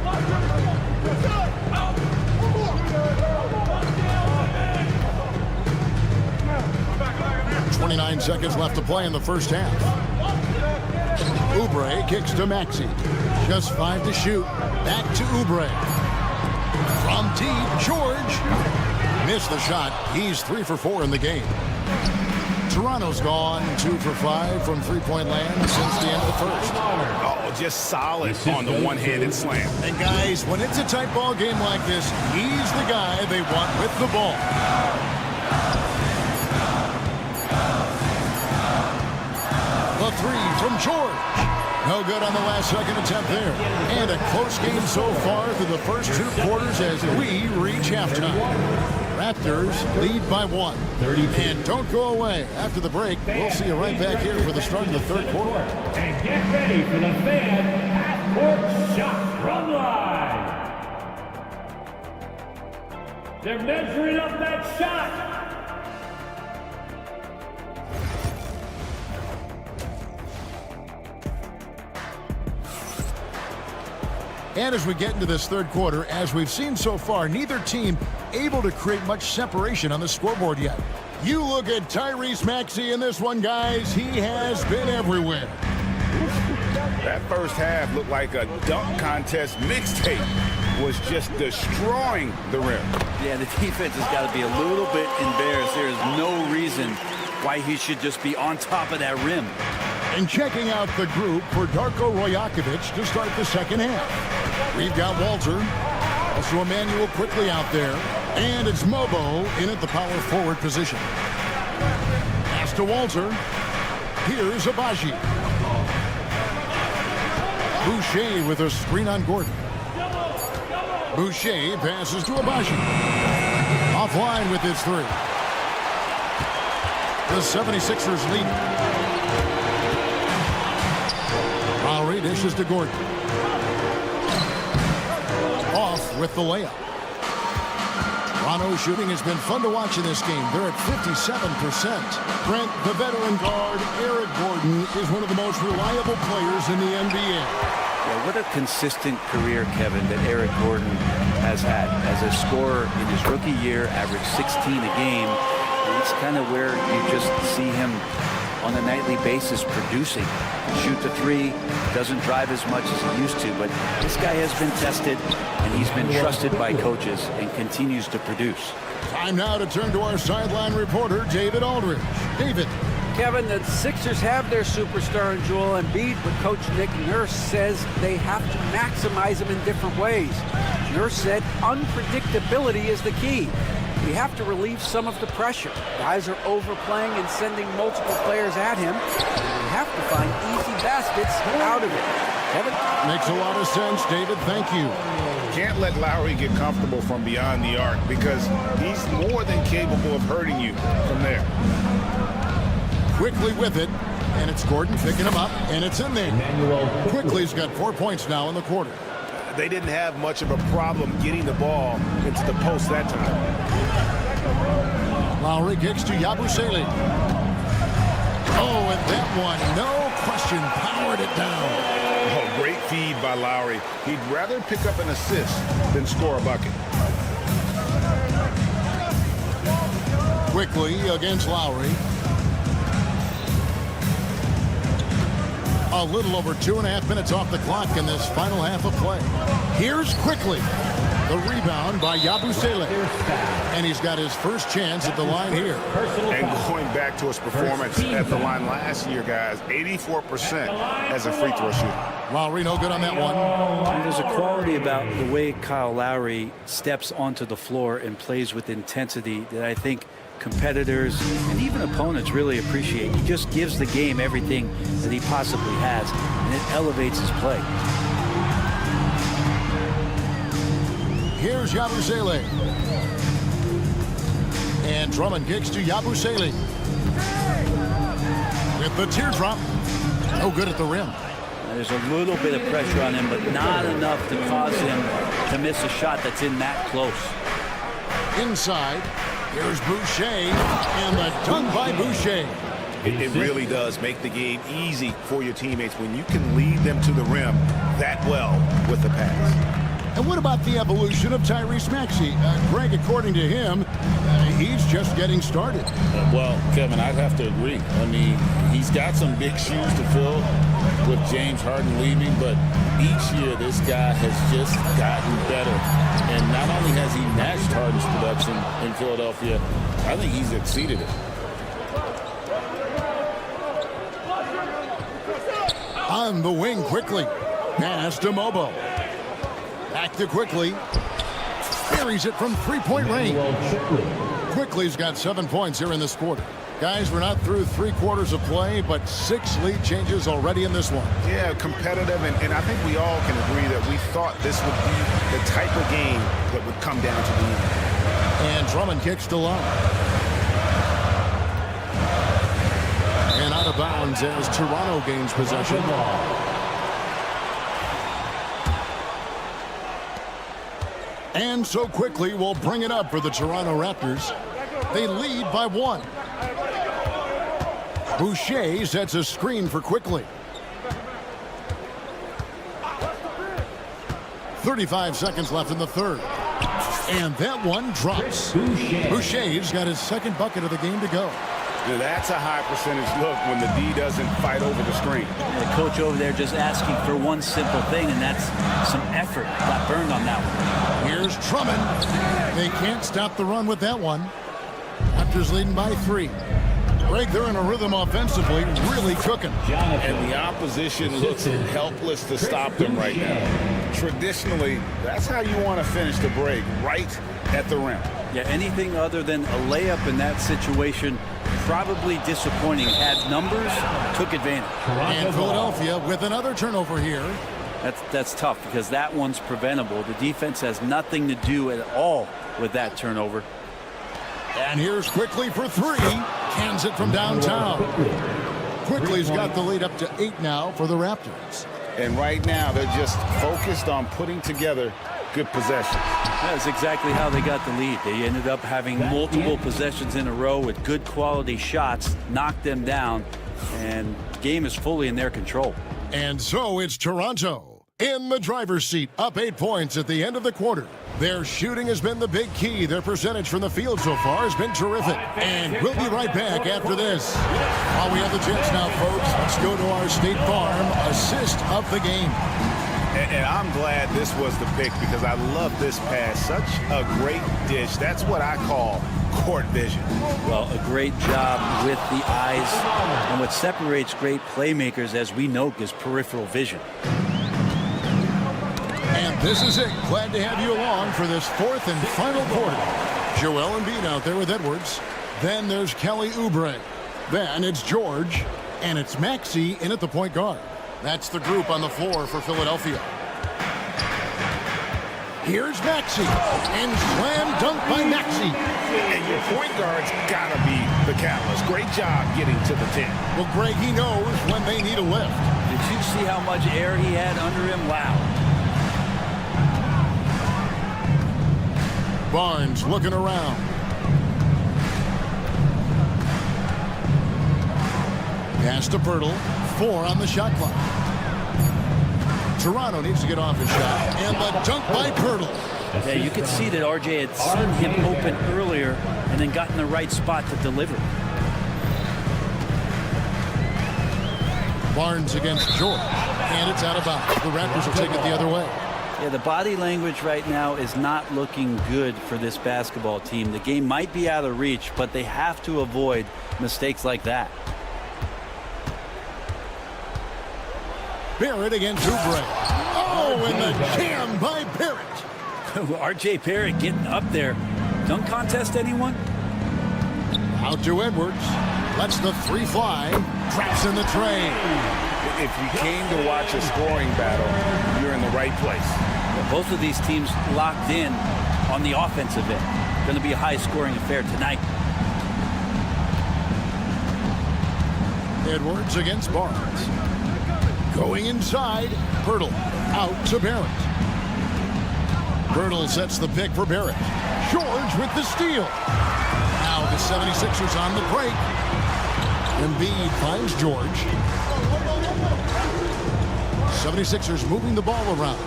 29 seconds left to play in the first half. Oubre kicks to Maxey. Just 5 to shoot. Back to Oubre. From deep, George. Missed the shot. He's 3 for 4 in the game. Toronto's gone 2 for 5 from three-point land since the end of the first. Oh, just solid on the one-handed slam. And guys, when it's a tight ball game like this, he's the guy they want with the ball. The three from George. No good on the last second attempt there. And a close game so far through the first 2 quarters as we reach halftime. Raptors lead by 1. And don't go away. After the break, we'll see you right back here for the start of the third quarter. And get ready for the fan half-court shot from line. They're measuring up that shot. And as we get into this third quarter, as we've seen so far, neither team able to create much separation on the scoreboard yet. You look at Tyrese Maxey in this one, guys. He has been everywhere. That first half looked like a dunk contest mixtape. Was just destroying the rim. Yeah, the defense has got to be a little bit embarrassed. There is no reason why he should just be on top of that rim. And checking out the group for Darko Rajakovic to start the second half. We've got Walter, also Emmanuel quickly out there, and it's Mobo in at the power forward position. Pass to Walter. Here's Abaji. Boucher with a screen on Gordon. Boucher passes to Abaji. Offline with his 3. The 76ers lead. Lowry dishes to Gordon. Off with the layup. Toronto's shooting has been fun to watch in this game. They're at 57%. Brent, the veteran guard, Eric Gordon, is one of the most reliable players in the NBA. Yeah, what a consistent career, Kevin, that Eric Gordon has had. As a scorer in his rookie year, averaged 16 a game. It's kind of where you just see him on a nightly basis producing. Shoot the three, doesn't drive as much as he used to, but this guy has been tested, and he's been trusted by coaches and continues to produce. Time now to turn to our sideline reporter, David Aldridge. David. Kevin, the Sixers have their superstar in Joel Embiid, but Coach Nick Nurse says they have to maximize him in different ways. Nurse said unpredictability is the key. We have to relieve some of the pressure. Guys are overplaying and sending multiple players at him. We have to find easy baskets out of it. Kevin? Makes a lot of sense, David. Thank you. Can't let Lowry get comfortable from beyond the arc because he's more than capable of hurting you from there. Quickly with it, and it's Gordon picking him up, and it's in there. Quickly's got 4 points now in the quarter. They didn't have much of a problem getting the ball into the post that time. Lowry kicks to Yabusele. Oh, and that one, no question, powered it down. Oh, great feed by Lowry. He'd rather pick up an assist than score a bucket. Quickly against Lowry. A little over 2.5 minutes off the clock in this final half of play. Here's Quickly. The rebound by Yabusele. And he's got his first chance at the line here. And going back to his performance at the line last year, guys, 84% as a free throw shooter. Lowry no good on that one. And there's a quality about the way Kyle Lowry steps onto the floor and plays with intensity that I think competitors and even opponents really appreciate. He just gives the game everything that he possibly has, and it elevates his play. Here's Yabusele. And Drummond kicks to Yabusele. With the teardrop. No good at the rim. There's a little bit of pressure on him, but not enough to cause him to miss a shot that's in that close. Inside. Here's Boucher, and the dunk by Boucher. It really does make the game easy for your teammates when you can lead them to the rim that well with the pass. And what about the evolution of Tyrese Maxey? Greg, according to him, he's just getting started. Well, Kevin, I'd have to agree. I mean, he's got some big shoes to fill with James Harden leaving, but each year this guy has just gotten better. And not only has he matched Harden's production in Philadelphia, I think he's exceeded it. On the wing quickly. Pass to Mobo. Back to Quickly. Buries it from three-point range. Quickly's got 7 points here in this quarter. Guys, we're not through 3 quarters of play, but 6 lead changes already in this one. Yeah, competitive, and I think we all can agree that we thought this would be the type of game that would come down to the end. And Drummond kicks to Love. And out of bounds as Toronto gains possession. And so Quickly will bring it up for the Toronto Raptors. They lead by 1. Boucher sets a screen for Quickly. 35 seconds left in the third. And that one drops. Boucher's got his second bucket of the game to go. That's a high percentage look when the D doesn't fight over the screen. The coach over there just asking for one simple thing, and that's some effort. Got burned on that one. Here's Drummond. They can't stop the run with that one. Raptors leading by 3. Greg, they're in a rhythm offensively, really cooking. And the opposition looks helpless to stop them right now. Traditionally, that's how you want to finish the break, right at the rim. Yeah, anything other than a layup in that situation, probably disappointing. Had numbers, took advantage. And Philadelphia with another turnover here. That's tough because that one's preventable. The defense has nothing to do at all with that turnover. And here's Quickly for 3. Cans it from downtown. Quickly's got the lead up to 8 now for the Raptors. And right now, they're just focused on putting together good possessions. That's exactly how they got the lead. They ended up having multiple possessions in a row with good quality shots, knocked them down, and the game is fully in their control. And so it's Toronto in the driver's seat, up 8 points at the end of the quarter. Their shooting has been the big key. Their percentage from the field so far has been terrific. And we'll be right back after this. While we have the chance now, folks, let's go to our State Farm assist of the game. And I'm glad this was the pick because I love this pass. Such a great dish. That's what I call court vision. Well, a great job with the eyes. And what separates great playmakers, as we know, is peripheral vision. And this is it. Glad to have you along for this fourth and final quarter. Joel Embiid out there with Edwards. Then there's Kelly Oubre. Then it's George. And it's Maxey in at the point guard. That's the group on the floor for Philadelphia. Here's Maxey. And slam dunk by Maxey. And your point guard's got to be the catalyst. Great job getting to the 10. Well, Greg, he knows when they need a lift. Did you see how much air he had under him? Wow. Barnes looking around. Pass to Pirtle. 4 on the shot clock. Toronto needs to get off his shot. And the dunk by Pirtle. Yeah, you could see that RJ had seen him open earlier and then got in the right spot to deliver. Barnes against George. And it's out of bounds. The Raptors will take it the other way. Yeah, the body language right now is not looking good for this basketball team. The game might be out of reach, but they have to avoid mistakes like that. Barrett against Oubre. Oh, and the jam by Barrett. RJ Barrett getting up there. Dunk contest, anyone? Out to Edwards. Lets the 3 fly. Traps in the train. If you came to watch a scoring battle, you're in the right place. Well, both of these teams locked in on the offensive end. Going to be a high-scoring affair tonight. Edwards against Barnes. Going inside. Pirtle out to Barrett. Pirtle sets the pick for Barrett. George with the steal. Now the 76ers on the break. Embiid finds George. 76ers moving the ball around.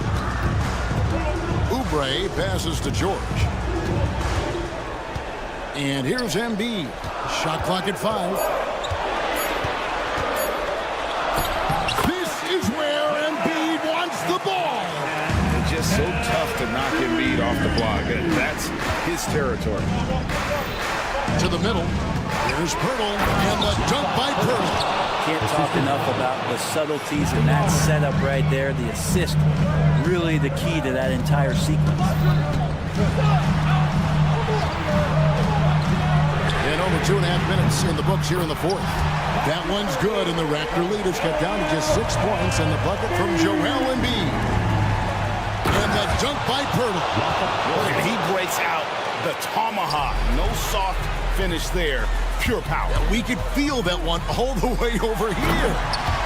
Oubre passes to George. And here's Embiid. Shot clock at 5. This is where Embiid wants the ball. It's just so tough to knock Embiid off the block. That's his territory. To the middle. Here's Pirtle. And the dunk by Pirtle. Can't talk enough about the subtleties in that setup right there. The assist, really the key to that entire sequence. And over 2.5 minutes in the books here in the fourth. That one's good, and the Raptor lead is cut down to just 6 points, and the bucket from Joel Embiid. And the dunk by Pirtle. And he breaks out the tomahawk. No soft finish there. Pure power. Yeah, we could feel that one all the way over here.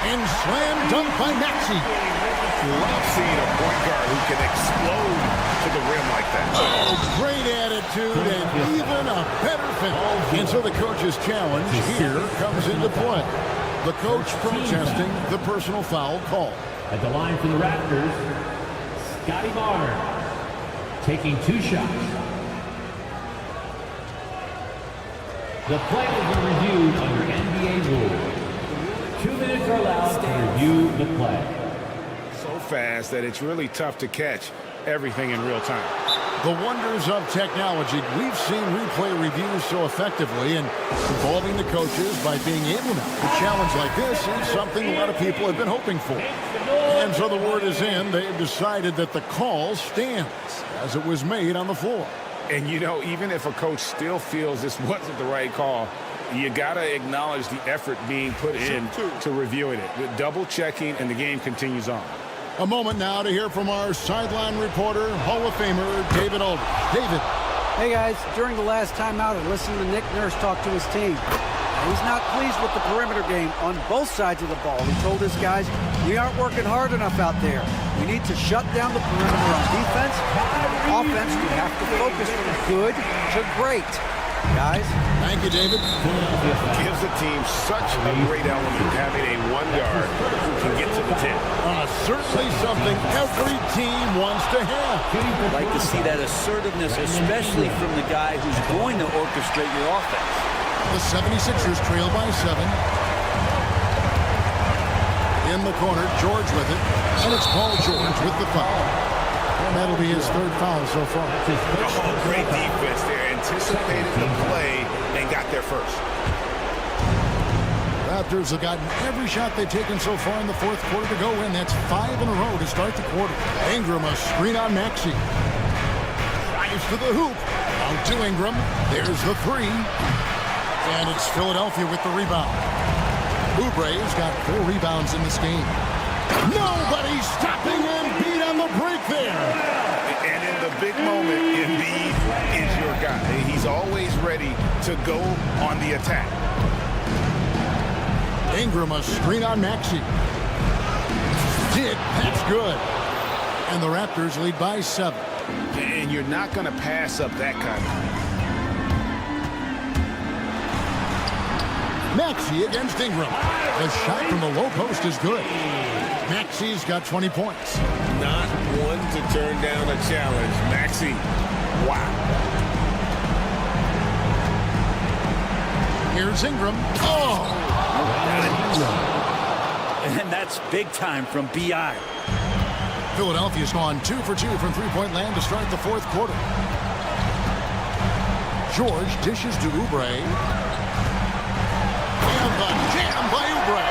And slam dunk by Maxey. Love seeing a point guard who can explode to the rim like that. Oh, great attitude and even a better finish. And so the coach's challenge here comes into play. The coach protesting the personal foul call. At the line for the Raptors, Scotty Barnes taking 2 shots. The play will be reviewed under NBA rules. 2 minutes are allowed to review the play. So fast that it's really tough to catch everything in real time. The wonders of technology. We've seen replay reviews so effectively and involving the coaches by being able now. A challenge like this is something a lot of people have been hoping for. And so the word is in. They've decided that the call stands as it was made on the floor. And, you know, even if a coach still feels this wasn't the right call, you got to acknowledge the effort being put in to reviewing it. With double checking, and the game continues on. A moment now to hear from our sideline reporter, Hall of Famer David Aldridge. David. Hey, guys. During the last timeout, I listened to Nick Nurse talk to his team. He's not pleased with the perimeter game on both sides of the ball. He told his guys, we aren't working hard enough out there. We need to shut down the perimeter on defense. And on offense, we have to focus from good to great. Guys? Thank you, David. Gives the team such a great element having a one guard who can get to the 10. Certainly something every team wants to have. I'd like to see that assertiveness, especially from the guy who's going to orchestrate your offense. The 76ers trail by 7. In the corner, George with it. And it's Paul George with the foul. And that'll be his third foul so far. Oh, great defense there. Anticipated the play and got there first. Raptors have gotten every shot they've taken so far in the fourth quarter to go in. That's 5 in a row to start the quarter. Ingram, a screen on Maxey. Drives to the hoop. Out to Ingram. There's the 3. And it's Philadelphia with the rebound. Oubre's got 4 rebounds in this game. Nobody stopping Embiid on the break there. And in the big moment, Embiid is your guy. He's always ready to go on the attack. Ingram, a screen on Maxey. That's good. And the Raptors lead by 7. And you're not going to pass up that kind of... Maxey against Ingram. The shot from the low post is good. Maxey's got 20 points. Not one to turn down a challenge. Maxey, wow. Here's Ingram. Oh! And that's big time from B.I. Philadelphia's gone 2 for 2 from three-point land to start the fourth quarter. George dishes to Oubre. And the jam by Oubre.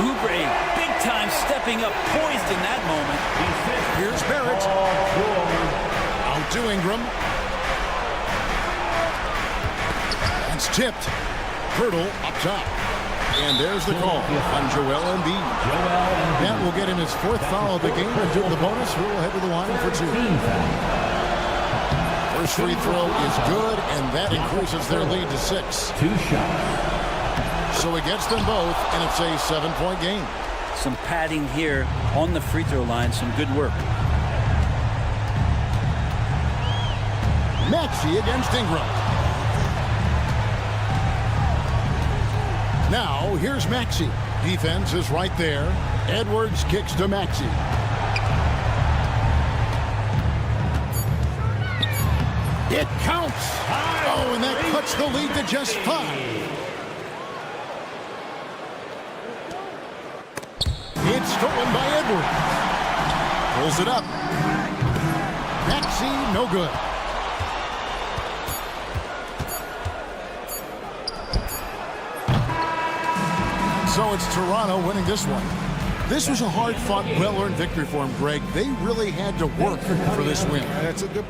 Oubre, big time stepping up, poised in that moment. Here's Barrett. Out to Ingram. It's tipped. Hurdle up top. And there's the call on Joel Embiid. That will get him his 4th foul of the game. And due to the bonus, we'll head to the line for 2. First free throw is good, and that increases their lead to 6. 2 shots. So it gets them both, and it's a 7-point game. Some padding here on the free throw line. Some good work. Maxey against Ingram. Now, here's Maxey. Defense is right there. Edwards kicks to Maxey. It counts. Oh, and that cuts the lead to just 5. It's stolen by Edwards. Pulls it up. Maxey, no good. So it's Toronto winning this one. This was a hard-fought, well-earned victory for them, Greg. They really had to work for this win. That's a good...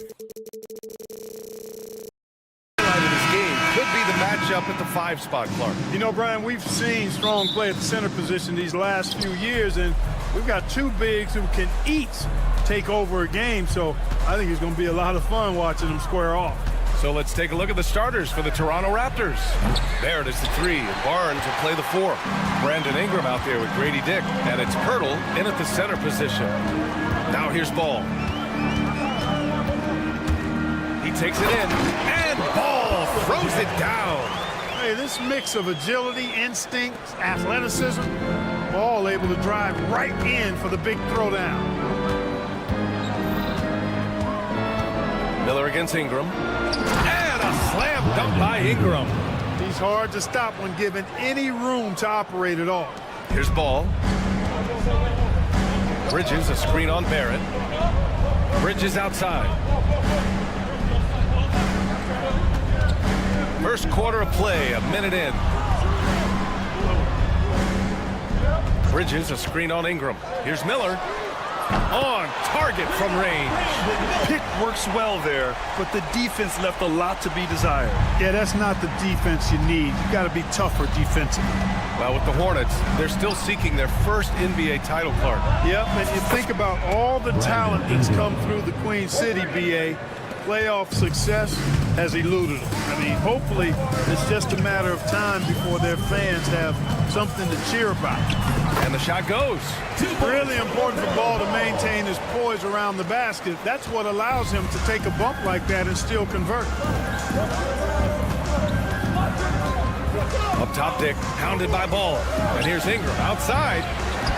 Could be the matchup at the 5 spot, Clark. You know, Brian, we've seen strong play at the center position these last few years, and we've got two bigs who can each take over a game, so I think it's going to be a lot of fun watching them square off. So let's take a look at the starters for the Toronto Raptors. Barrett is the 3, and Barnes will play the 4. Brandon Ingram out there with Grady Dick, and it's Pirtle in at the center position. Now here's Ball. He takes it in, and Ball throws it down. Hey, this mix of agility, instinct, athleticism, Ball able to drive right in for the big throwdown. Miller against Ingram. And a slam dunk by Ingram. He's hard to stop when given any room to operate at all. Here's Ball. Bridges, a screen on Barrett. Bridges outside. First quarter of play, a minute in. Bridges, a screen on Ingram. Here's Miller. On target from range. Pick works well there, but the defense left a lot to be desired. Yeah, that's not the defense you need. You got to be tougher defensively. Well, with the Hornets, they're still seeking their first NBA title, Clark. Yep, and you think about all the talent that's come through the Queen City, BA. Playoff success has eluded them. I mean, hopefully it's just a matter of time before their fans have something to cheer about. And the shot goes. Really important for Ball to maintain his poise around the basket. That's what allows him to take a bump like that and still convert. Up top, Dick, pounded by Ball. And here's Ingram outside.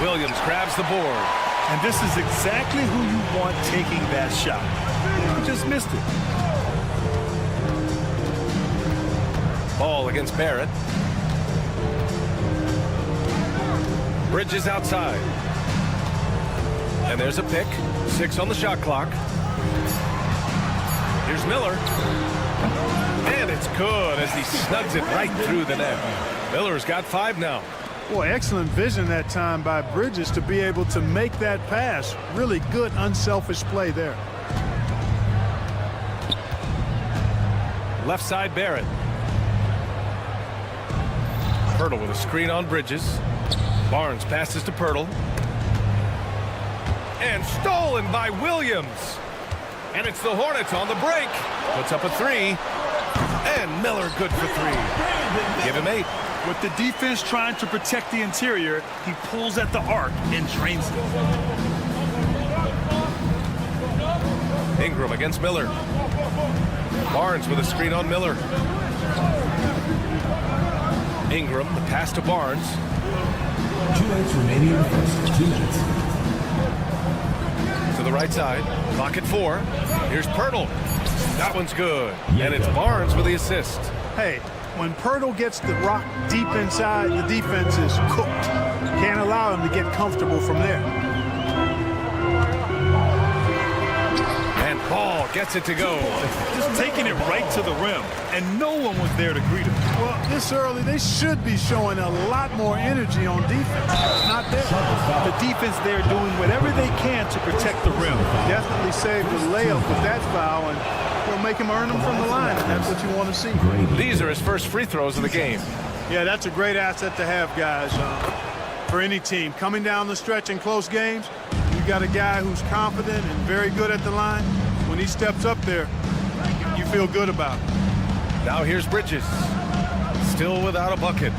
Williams grabs the board. And this is exactly who you want taking that shot. You just missed it. Ball against Barrett. Bridges outside. And there's a pick. 6 on the shot clock. Here's Miller. And it's good as he snugs it right through the net. Miller's got 5 now. Boy, excellent vision that time by Bridges to be able to make that pass. Really good, unselfish play there. Left side, Barrett. Pirtle with a screen on Bridges. Barnes passes to Pirtle. And stolen by Williams. And it's the Hornets on the break. Puts up a 3. And Miller good for 3. Give him 8. With the defense trying to protect the interior, he pulls at the arc and drains it. Ingram against Miller. Barnes with a screen on Miller. Ingram, the pass to Barnes. 2 minutes remaining in the first. 2 minutes. To the right side. Clock at 4. Here's Pirtle. That one's good. And it's Barnes with the assist. Hey, when Pirtle gets the rock deep inside, the defense is cooked. Can't allow him to get comfortable from there. And Ball gets it to go. Just taking it right to the rim, and no one was there to greet him. Well, this early, they should be showing a lot more energy on defense. It's not there. The defense there doing whatever they can to protect the rim. Definitely saved the layup with that foul, and will make him earn them from the line, and that's what you want to see. These are his first free throws of the game. Yeah, that's a great asset to have, guys, for any team. Coming down the stretch in close games, you got a guy who's confident and very good at the line. When he steps up there, you feel good about it. Now here's Bridges. Still without a bucket.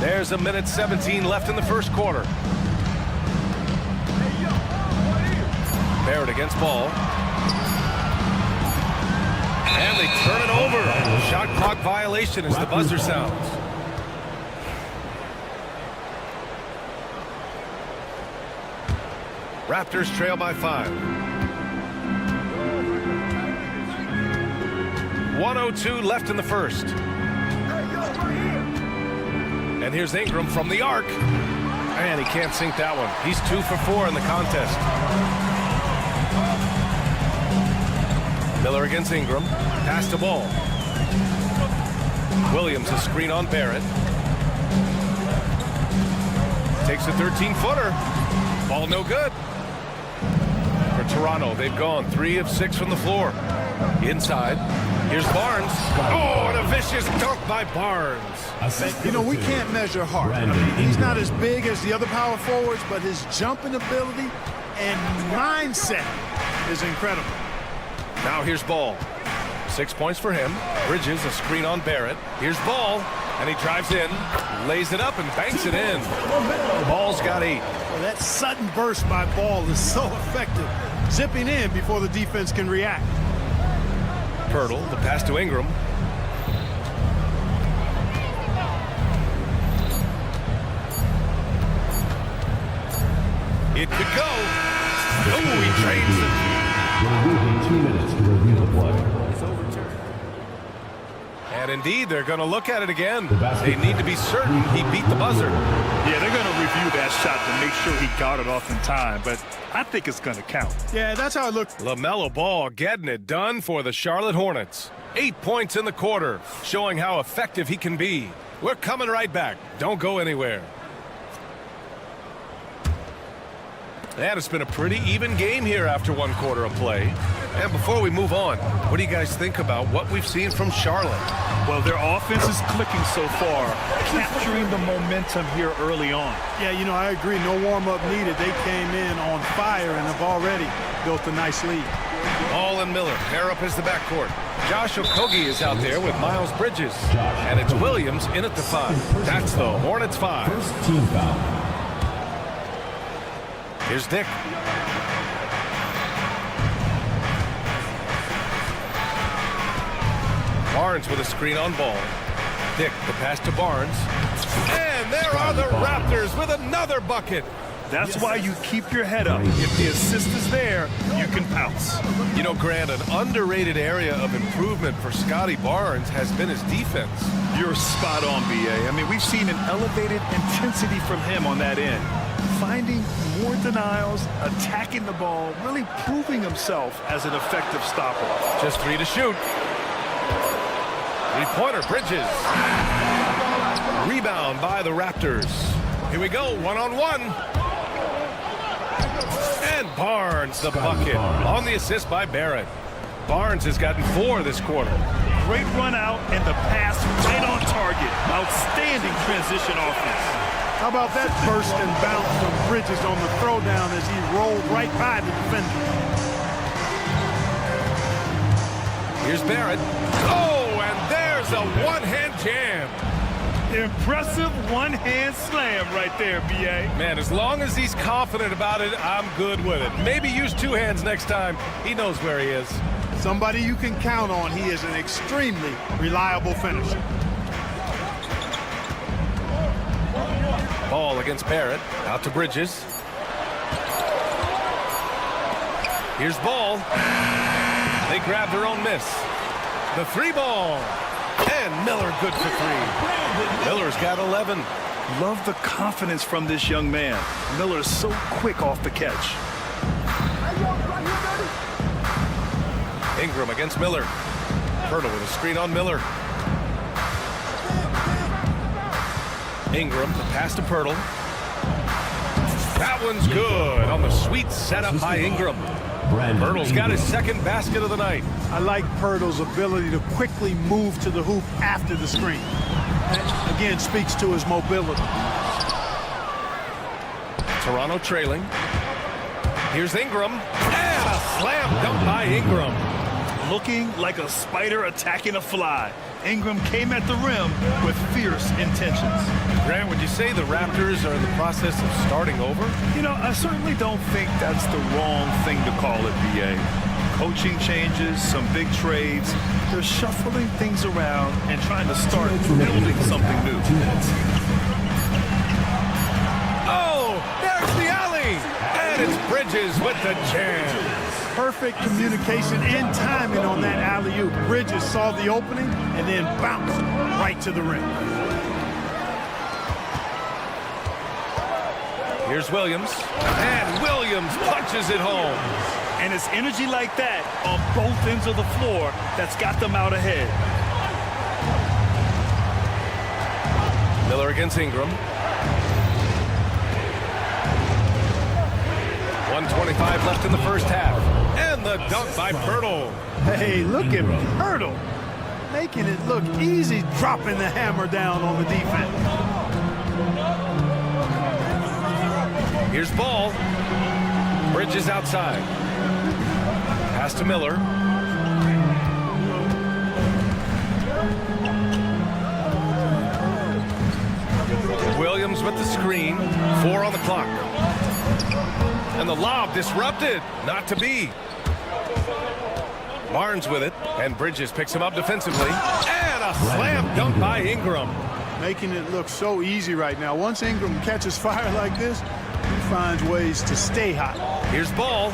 There's a minute 17 left in the first quarter. Barrett against Ball. And they turn it over. Shot clock violation as the buzzer sounds. Raptors trail by 5. 1:02 left in the first. And here's Ingram from the arc. And he can't sink that one. He's 2 for 4 in the contest. Miller against Ingram. Pass to Ball. Williams a screen on Barrett. Takes a 13-footer. Ball no good. for Toronto. They've gone 3 of 6 from the floor. Inside, here's Barnes. Oh, and a vicious dunk by Barnes. You know, we can't measure heart. I mean, he's not as big as the other power forwards, but his jumping ability and mindset is incredible. Now here's Ball. 6 points for him. Bridges, a screen on Barrett. Here's Ball, and he drives in, lays it up, and banks it in. Ball's got 8. Well, that sudden burst by Ball is so effective, zipping in before the defense can react. Pirtle, the pass to Ingram. It could go. Oh, he trades it. We're losing 2 minutes to review the play. And indeed, they're going to look at it again. They need to be certain he beat the buzzer. Yeah, they're going to review that shot to make sure he got it off in time, but I think it's going to count. Yeah, that's how it looked. LaMelo Ball getting it done for the Charlotte Hornets. 8 points in the quarter, showing how effective he can be. We're coming right back. Don't go anywhere. And it's been a pretty even game here after 1 quarter of play. And before we move on, what do you guys think about what we've seen from Charlotte? Well, their offense is clicking so far, capturing the momentum here early on. Yeah, you know, I agree. No warm-up needed. They came in on fire and have already built a nice lead. Ball and Miller pair up as the backcourt. Josh Okogie is out there with Miles Bridges. And it's Williams in at the 5. That's the Hornets 5. First team foul. Here's Dick. Barnes with a screen on Ball. Dick, the pass to Barnes. And there are the Raptors with another bucket. That's why you keep your head up. If the assist is there, you can pounce. You know, Grant, an underrated area of improvement for Scotty Barnes has been his defense. You're spot on, B.A. I mean, we've seen an elevated intensity from him on that end. Finding more denials, attacking the ball, really proving himself as an effective stopper. Just 3 to shoot. 3-pointer, Bridges. Rebound by the Raptors. Here we go, 1-on-1. And Barnes, the bucket, on the assist by Barrett. Barnes has gotten 4 this quarter. Great run out and the pass right on target. Outstanding transition offense. How about that burst and bounce from Bridges on the throwdown as he rolled right by the defender? Here's Barrett. Oh, and there's a one-hand jam. Impressive one-hand slam right there, B.A. Man, as long as he's confident about it, I'm good with it. Maybe use 2 hands next time. He knows where he is. Somebody you can count on. He is an extremely reliable finisher. Ball against Barrett. Out to Bridges. Here's Ball. They grab their own miss. The 3-ball. And Miller good for 3. Miller's got 11. Love the confidence from this young man. Miller's so quick off the catch. Ingram against Miller. Pirtle with a screen on Miller. Ingram, the pass to Pirtle. That one's good on the sweet setup by Ingram. Pirtle's got his 2nd basket of the night. I like Pirtle's ability to quickly move to the hoop after the screen. That, again, speaks to his mobility. Toronto trailing. Here's Ingram. And a slam dunk by Ingram. Looking like a spider attacking a fly. Ingram came at the rim with fierce intentions. Grant, would you say the Raptors are in the process of starting over? You know, I certainly don't think that's the wrong thing to call it, B.A. Coaching changes, some big trades. They're shuffling things around and trying to start building something new. Oh, there's the alley! And it's Bridges with the jam. Perfect communication and timing on that alley-oop. Bridges saw the opening and then bounced right to the rim. Here's Williams. And Williams punches it home. And it's energy like that on both ends of the floor that's got them out ahead. Miller against Ingram. 1:25 left in the first half. And the dunk by Pirtle. Hey, look at Pirtle. Making it look easy, dropping the hammer down on the defense. Here's Ball. Bridges outside. Pass to Miller. Williams with the screen. 4 on the clock. And the lob disrupted. Not to be. Barnes with it. And Bridges picks him up defensively. And a slam dunk by Ingram. Making it look so easy right now. Once Ingram catches fire like this, he finds ways to stay hot. Here's Ball.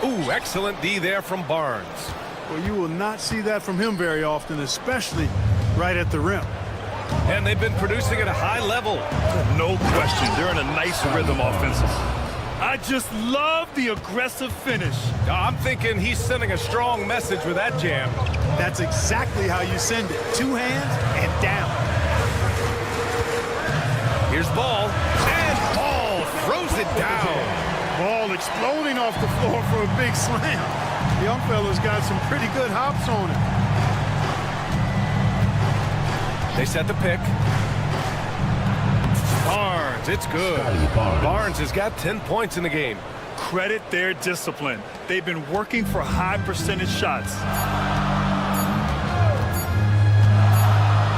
Ooh, excellent D there from Barnes. Well, you will not see that from him very often, especially right at the rim. And they've been producing at a high level. No question. They're in a nice rhythm offensively. I just love the aggressive finish. I'm thinking he's sending a strong message with that jam. That's exactly how you send it. 2 hands and down. Here's Ball. And Ball throws it down. Ball exploding off the floor for a big slam. Young fella's got some pretty good hops on him. They set the pick. Barnes, it's good. Barnes has got 10 points in the game. Credit their discipline. They've been working for high percentage shots.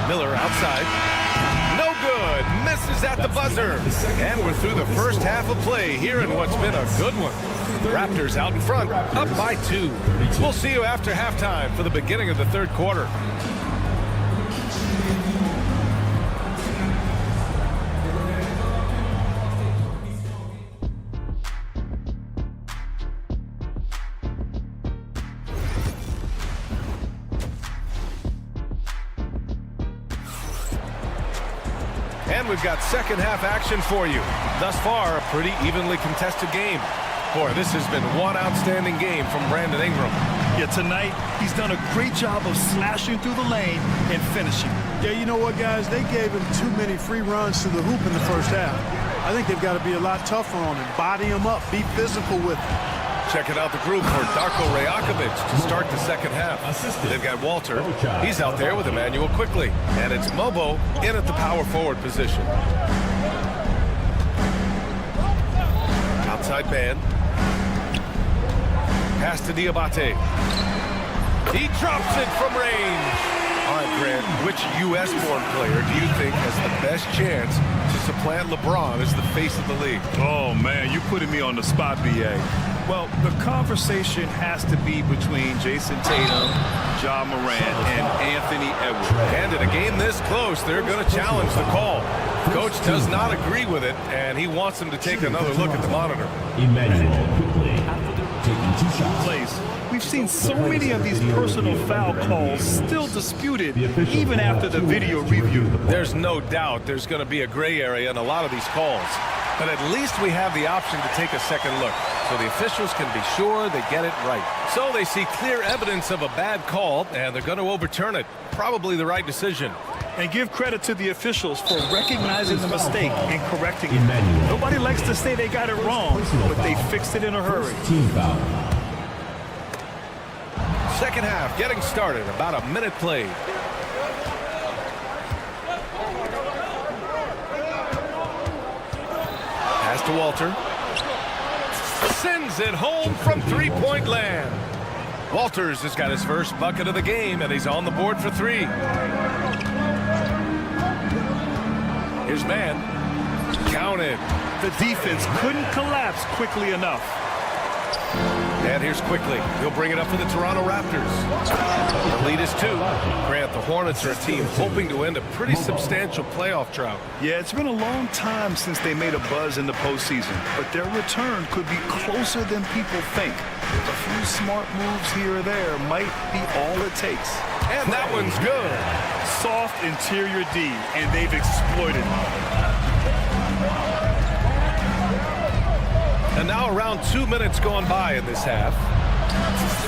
Miller outside. No good. Misses at the buzzer. And we're through the first half of play here in what's been a good one. Raptors out in front, up by 2. We'll see you after halftime for the beginning of the third quarter. And we've got second half action for you. Thus far, a pretty evenly contested game. Boy, this has been one outstanding game from Brandon Ingram. Yeah, tonight, he's done a great job of slashing through the lane and finishing. Yeah, you know what, guys? They gave him too many free runs to the hoop in the first half. I think they've got to be a lot tougher on him. Body him up. Be physical with him. Checking out the group for Darko Rajakovic to start the second half. They've got Walter. He's out there with Emmanuel quickly. And it's Mobo in at the power forward position. Outside man. Pass to Diabate. He drops it from range. All right, Grant, which U.S.-born player do you think has the best chance to supplant LeBron as the face of the league? Oh, man, you're putting me on the spot, B.A. Well, the conversation has to be between Jason Tatum, Ja Morant, and Anthony Edwards. And in a game this close, they're going to challenge the call. Coach does not agree with it, and he wants them to take another look at the monitor. Emmanuel quickly taking 2 shots. Plays. We've seen so many of these personal foul calls still disputed even after the video review. There's no doubt there's going to be a gray area in a lot of these calls. But at least we have the option to take a second look, so the officials can be sure they get it right. So they see clear evidence of a bad call, and they're going to overturn it. Probably the right decision. And give credit to the officials for recognizing the mistake and correcting it. Nobody likes to say they got it wrong, but they fixed it in a hurry. Team foul. Second half getting started, about a minute played. Pass to Walter. Sends it home from three-point land. Walters has got his first bucket of the game, and he's on the board for 3. Here's man. Counted. The defense couldn't collapse quickly enough. And here's Quickly. He'll bring it up for the Toronto Raptors. The lead is 2. Grant, the Hornets are a team hoping to end a pretty substantial playoff drought. Yeah, it's been a long time since they made a buzz in the postseason, but their return could be closer than people think. A few smart moves here or there might be all it takes. And that one's good. Soft interior D, and they've exploited it. And now around 2 minutes gone by in this half.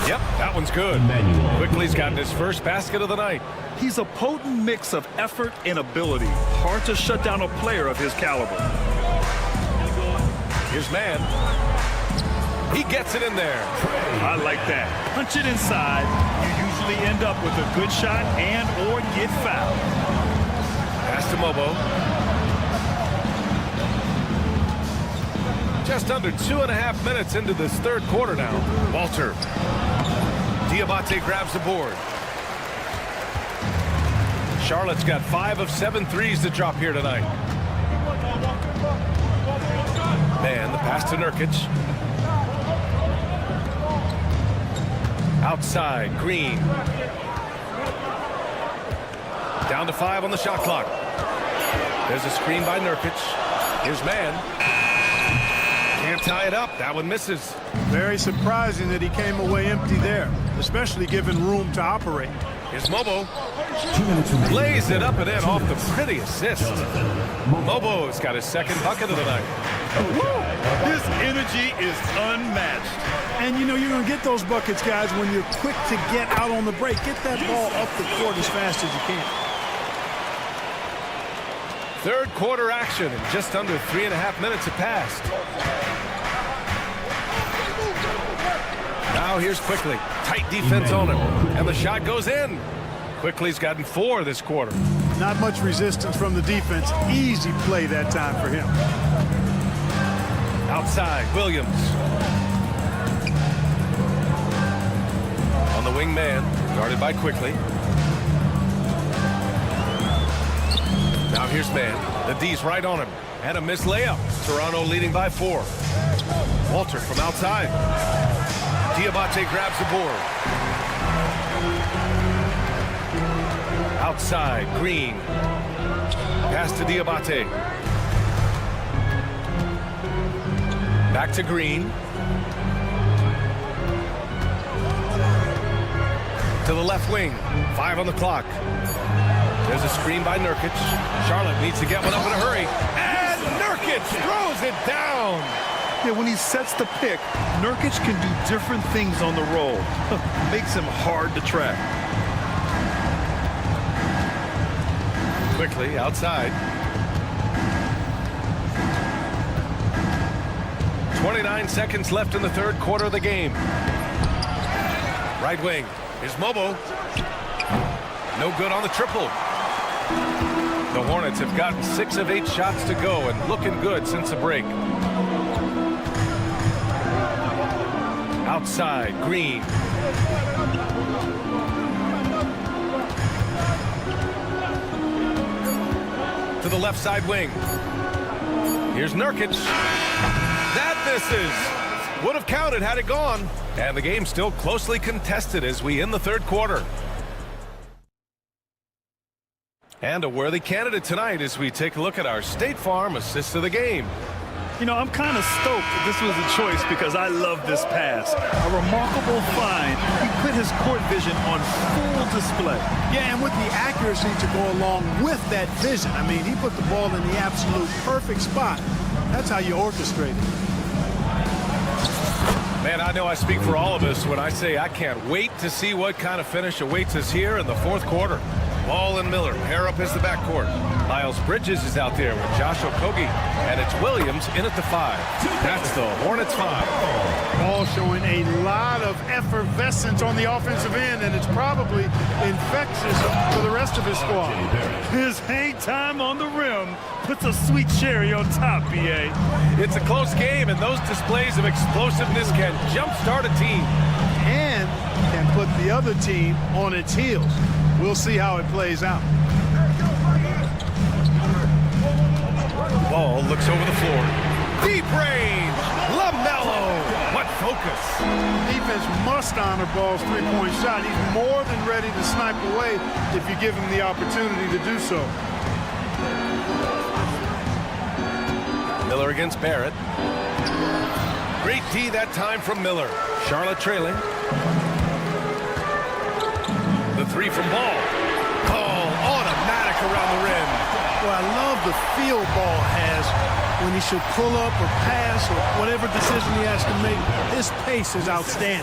Yep, that one's good. Quickly's gotten his first basket of the night. He's a potent mix of effort and ability. Hard to shut down a player of his caliber. Here's man. He gets it in there. I like that. Punch it inside. You usually end up with a good shot and or get fouled. Pass to Mobo. Just under 2.5 minutes into this third quarter now. Walter. Diabate grabs the board. Charlotte's got 5 of 7 threes to drop here tonight. Man, the pass to Nurkic. Outside, Green. Down to 5 on the shot clock. There's a screen by Nurkic. Here's man. Can't tie it up. That one misses. Very surprising that he came away empty there, especially given room to operate. Here's Mobo. Lays it up and in off the pretty assist. Mobo's got his second bucket of the night. His energy is unmatched. And, you know, you're going to get those buckets, guys, when you're quick to get out on the break. Get that ball up the court as fast as you can. Third quarter action, and just under 3.5 minutes have passed. Now here's Quickly. Tight defense on him, and the shot goes in. Quickly's gotten 4 this quarter. Not much resistance from the defense. Easy play that time for him. Outside, Williams. On the wing man, guarded by Quickly. Now here's man. The D's right on him. And a missed layup. Toronto leading by 4. Walter from outside. Diabate grabs the board. Outside, Green. Pass to Diabate. Back to Green. To the left wing. 5 on the clock. There's a screen by Nurkic. Charlotte needs to get one up in a hurry. And Nurkic throws it down. Yeah, when he sets the pick, Nurkic can do different things on the roll. Makes him hard to track. Quickly outside. 29 seconds left in the third quarter of the game. Right wing. Here's Mobo. No good on the triple. The Hornets have gotten 6 of 8 shots to go and looking good since the break. Outside, Green. To the left side wing. Here's Nurkic. That misses. Would have counted had it gone. And the game's still closely contested as we end the third quarter. And a worthy candidate tonight as we take a look at our State Farm assist of the game. You know, I'm kind of stoked that this was a choice because I love this pass. A remarkable find. He put his court vision on full display. Yeah, and with the accuracy to go along with that vision. I mean, he put the ball in the absolute perfect spot. That's how you orchestrate it. Man, I know I speak for all of us when I say I can't wait to see what kind of finish awaits us here in the fourth quarter. Ball and Miller pair up as the backcourt. Miles Bridges is out there with Josh Okogie, and it's Williams in at the 5. That's the Hornets 5. Ball showing a lot of effervescence on the offensive end, and it's probably infectious for the rest of his squad. His hang time on the rim puts a sweet cherry on top, BA. It's a close game, and those displays of explosiveness can jumpstart a team. And can put the other team on its heels. We'll see how it plays out. Ball looks over the floor. Deep range. LaMelo. What focus. Defense must honor Ball's three-point shot. He's more than ready to snipe away if you give him the opportunity to do so. Miller against Barrett. Great D that time from Miller. Charlotte trailing. The 3 from Ball. Ball automatic around the rim. Well, I love the feel Ball has when he should pull up or pass or whatever decision he has to make. His pace is outstanding.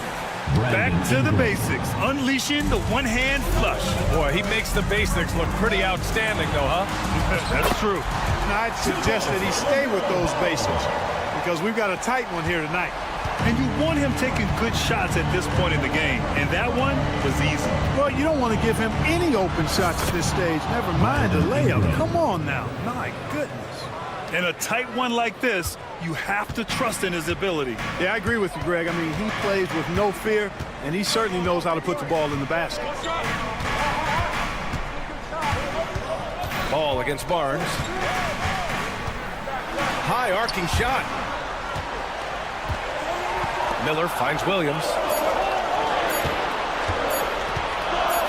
Back to the basics, unleashing the one-hand flush. Boy, he makes the basics look pretty outstanding, though, huh? That's true. And I'd suggest that he stay with those basics. because we've got a tight one here tonight. And you want him taking good shots at this point in the game. And that one was easy. Well, you don't want to give him any open shots at this stage. Never mind the layup. Come on now. My goodness. In a tight one like this, you have to trust in his ability. Yeah, I agree with you, Greg. I mean, he plays with no fear, and he certainly knows how to put the ball in the basket. Ball against Barnes. High arcing shot. Miller finds Williams.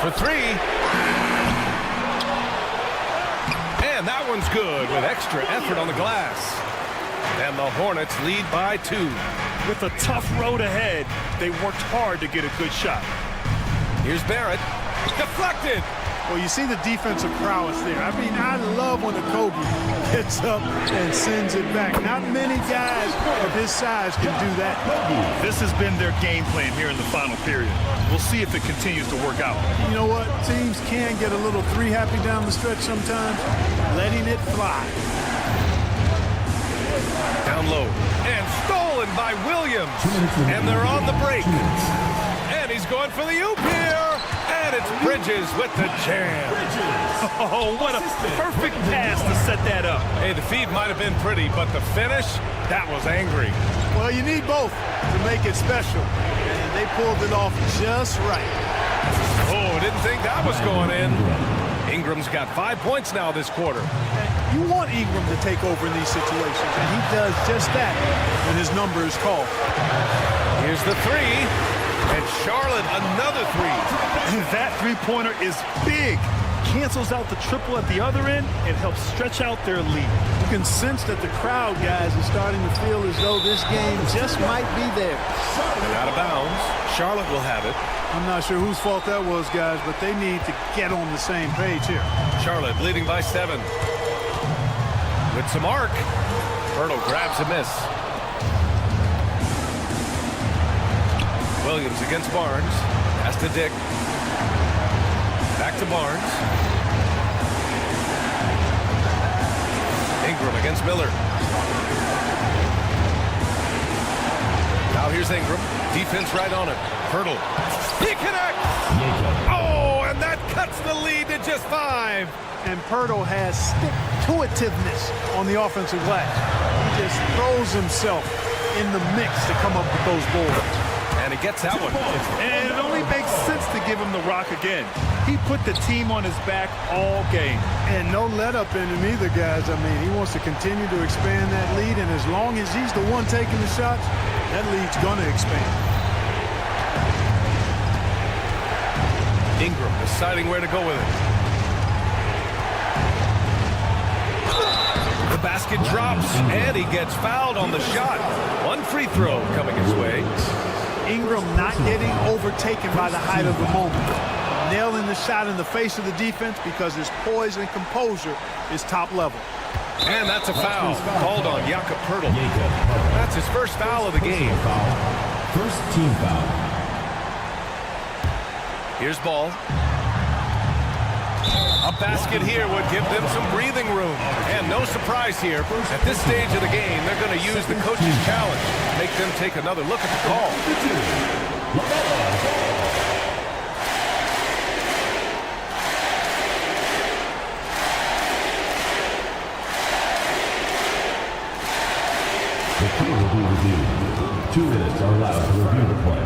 For three. And that one's good with extra effort on the glass. And the Hornets lead by 2. With a tough road ahead, they worked hard to get a good shot. Here's Barrett. Deflected. Well, you see the defensive prowess there. I mean, I love when the Kobe gets up and sends it back. Not many guys of his size can do that. This has been their game plan here in the final period. We'll see if it continues to work out. You know what? Teams can get a little three-happy down the stretch sometimes. Letting it fly. Down low. And stolen by Williams. And they're on the break. And he's going for the oop here. And it's Bridges with the jam. Oh, what a perfect pass to set that up. Hey, the feed might have been pretty, but the finish, that was angry. Well, you need both to make it special. And they pulled it off just right. Oh, didn't think that was going in. Ingram's got 5 points now this quarter. You want Ingram to take over in these situations, and he does just that when his number is called. Here's the three. And Charlotte, another three. And that three-pointer is big. Cancels out the triple at the other end and helps stretch out their lead. You can sense that the crowd, guys, is starting to feel as though this game just might be there. Out of bounds. Charlotte will have it. I'm not sure whose fault that was, guys, but they need to get on the same page here. Charlotte leading by 7. With some arc. Hurdle grabs a miss. Williams against Barnes. Pass to Dick. Back to Barnes. Ingram against Miller. Now here's Ingram. Defense right on it. Hurdle. He connects! Oh, and that cuts the lead to just 5. And Pirtle has stick-to-itiveness on the offensive glass. He just throws himself in the mix to come up with those boards. And he gets that one. And it only makes sense to give him the rock again. He put the team on his back all game. And no let up in him either, guys. I mean, he wants to continue to expand that lead, and as long as he's the one taking the shots, that lead's going to expand. Ingram deciding where to go with it. The basket drops, and he gets fouled on the shot. One free throw coming his way. Ingram not getting overtaken by the height of the moment. Nailing the shot in the face of the defense because his poise and composure is top level. And that's a foul called on Jakob Poeltl. That's his first foul of the game. First team foul. Here's Ball. A basket here would give them some breathing room. And no surprise here, at this stage of the game, they're going to use the coach's challenge. Make them take another look at the call. The play will be reviewed. 2 minutes are allowed to review the play.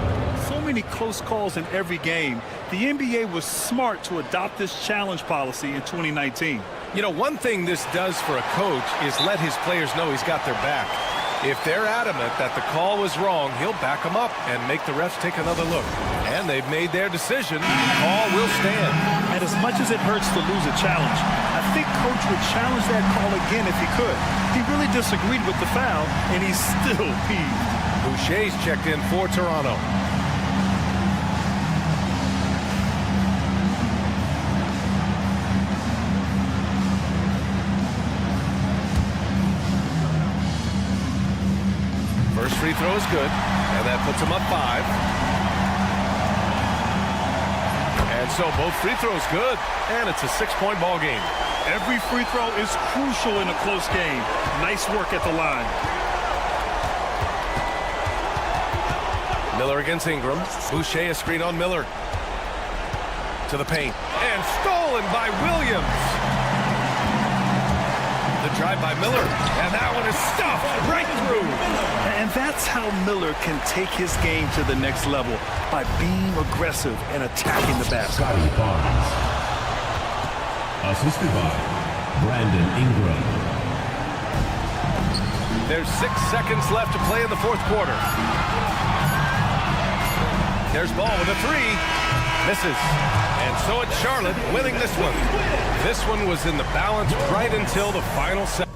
So many close calls in every game. The NBA was smart to adopt this challenge policy in 2019. You know, one thing this does for a coach is let his players know he's got their back. If they're adamant that the call was wrong, he'll back them up and make the refs take another look. And they've made their decision. The call will stand. And as much as it hurts to lose a challenge, I think Coach would challenge that call again if he could. He really disagreed with the foul, and he's still peeved. Boucher's checked in for Toronto. First free throw is good, and that puts him up 5. And so both free throws good, and it's a 6-point ball game. Every free throw is crucial in a close game. Nice work at the line. against Ingram. Boucher a screen on Miller. To the paint. And stolen by Williams. The drive by Miller. And that one is stuffed right through. And that's how Miller can take his game to the next level, by being aggressive and attacking the basket. Scotty Barnes. Assisted by Brandon Ingram. There's 6 seconds left to play in the fourth quarter. There's Ball with a three. Misses. And so it's Charlotte winning this one. This one was in the balance right until the final second.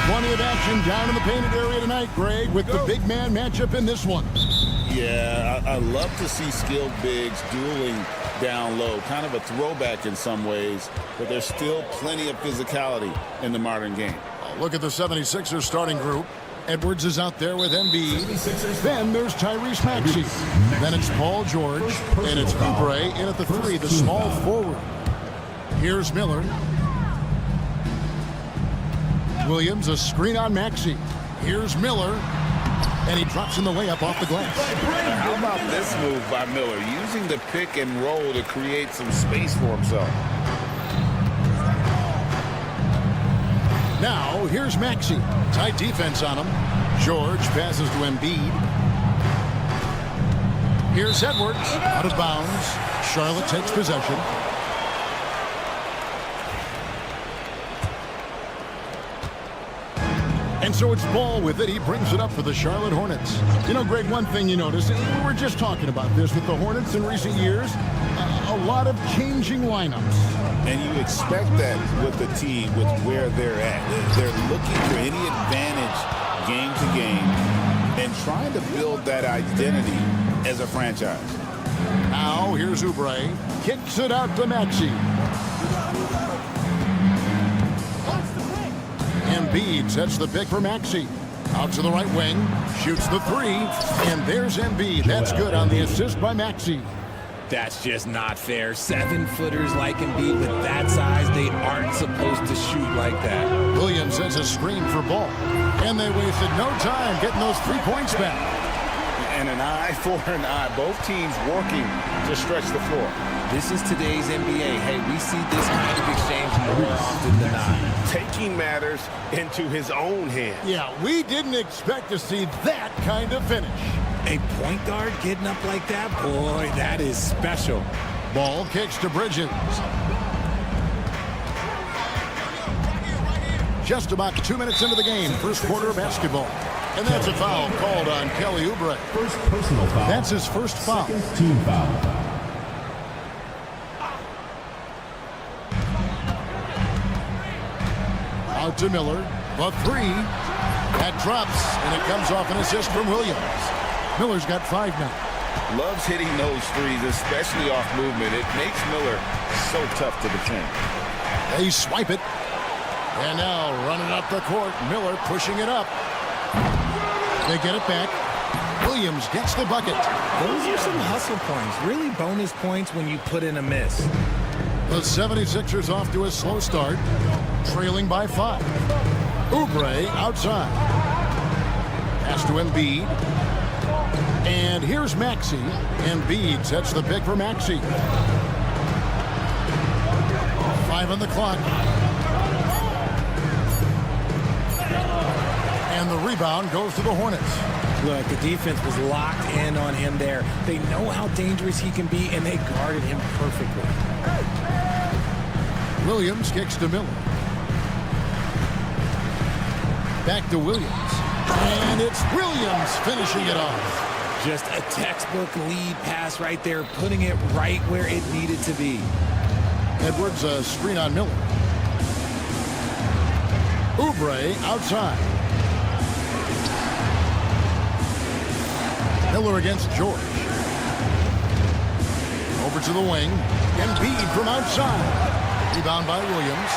Plenty of action down in the painted area tonight, Greg, with the big man matchup in this one. Yeah, I love to see skilled bigs dueling down low. Kind of a throwback in some ways, but there's still plenty of physicality in the modern game. Look at the 76ers starting group. Edwards is out there with Embiid. Then there's Tyrese Maxey. Then it's Paul George. And it's Oubre in at the 3, the small forward. Here's Miller. Williams, a screen on Maxey. Here's Miller. And he drops in the layup off the glass. How about this move by Miller? Using the pick and roll to create some space for himself. Now, here's Maxey. Tight defense on him. George passes to Embiid. Here's Edwards. Out of bounds. Charlotte takes possession. And so it's Ball with it. He brings it up for the Charlotte Hornets. You know, Greg, one thing you notice, we were just talking about this with the Hornets in recent years, a lot of changing lineups. And you expect that with the team, with where they're at. They're looking for any advantage game to game and trying to build that identity as a franchise. Now, here's Oubre. Kicks it out to Maxey. Embiid sets the pick for Maxey. Out to the right wing. Shoots the 3. And there's Embiid. That's good on the assist by Maxey. That's just not fair. 7-footers like Embiid with that size, they aren't supposed to shoot like that. Williams sets a screen for Ball. And they wasted no time getting those 3 points back. And an eye for an eye. Both teams working to stretch the floor. This is today's NBA. Hey, we see this kind of exchange more often than not. Taking matters into his own hands. Yeah, we didn't expect to see that kind of finish. A point guard getting up like that? Boy, that is special. Ball kicks to Bridges. Just about 2 minutes into the game, first quarter of basketball. And that's a foul called on Kelly Oubre. First personal foul. That's his first foul. Second team foul. Out to Miller. The 3. That drops, and it comes off an assist from Williams. Miller's got 5 now. Loves hitting those threes, especially off movement. It makes Miller so tough to defend. They swipe it. And now running up the court, Miller pushing it up. They get it back. Williams gets the bucket. Those are some hustle points. Really bonus points when you put in a miss. The 76ers off to a slow start, trailing by 5. Oubre outside. Pass to Embiid. And here's Maxey. Embiid sets the pick for Maxey. 5 on the clock. And the rebound goes to the Hornets. Look, the defense was locked in on him there. They know how dangerous he can be, and they guarded him perfectly. Williams kicks to Miller. Back to Williams. And it's Williams finishing it off. Just a textbook lead pass right there, putting it right where it needed to be. Edwards, a screen on Miller. Oubre outside. Miller against George. Over to the wing. Embiid from outside. Rebound by Williams.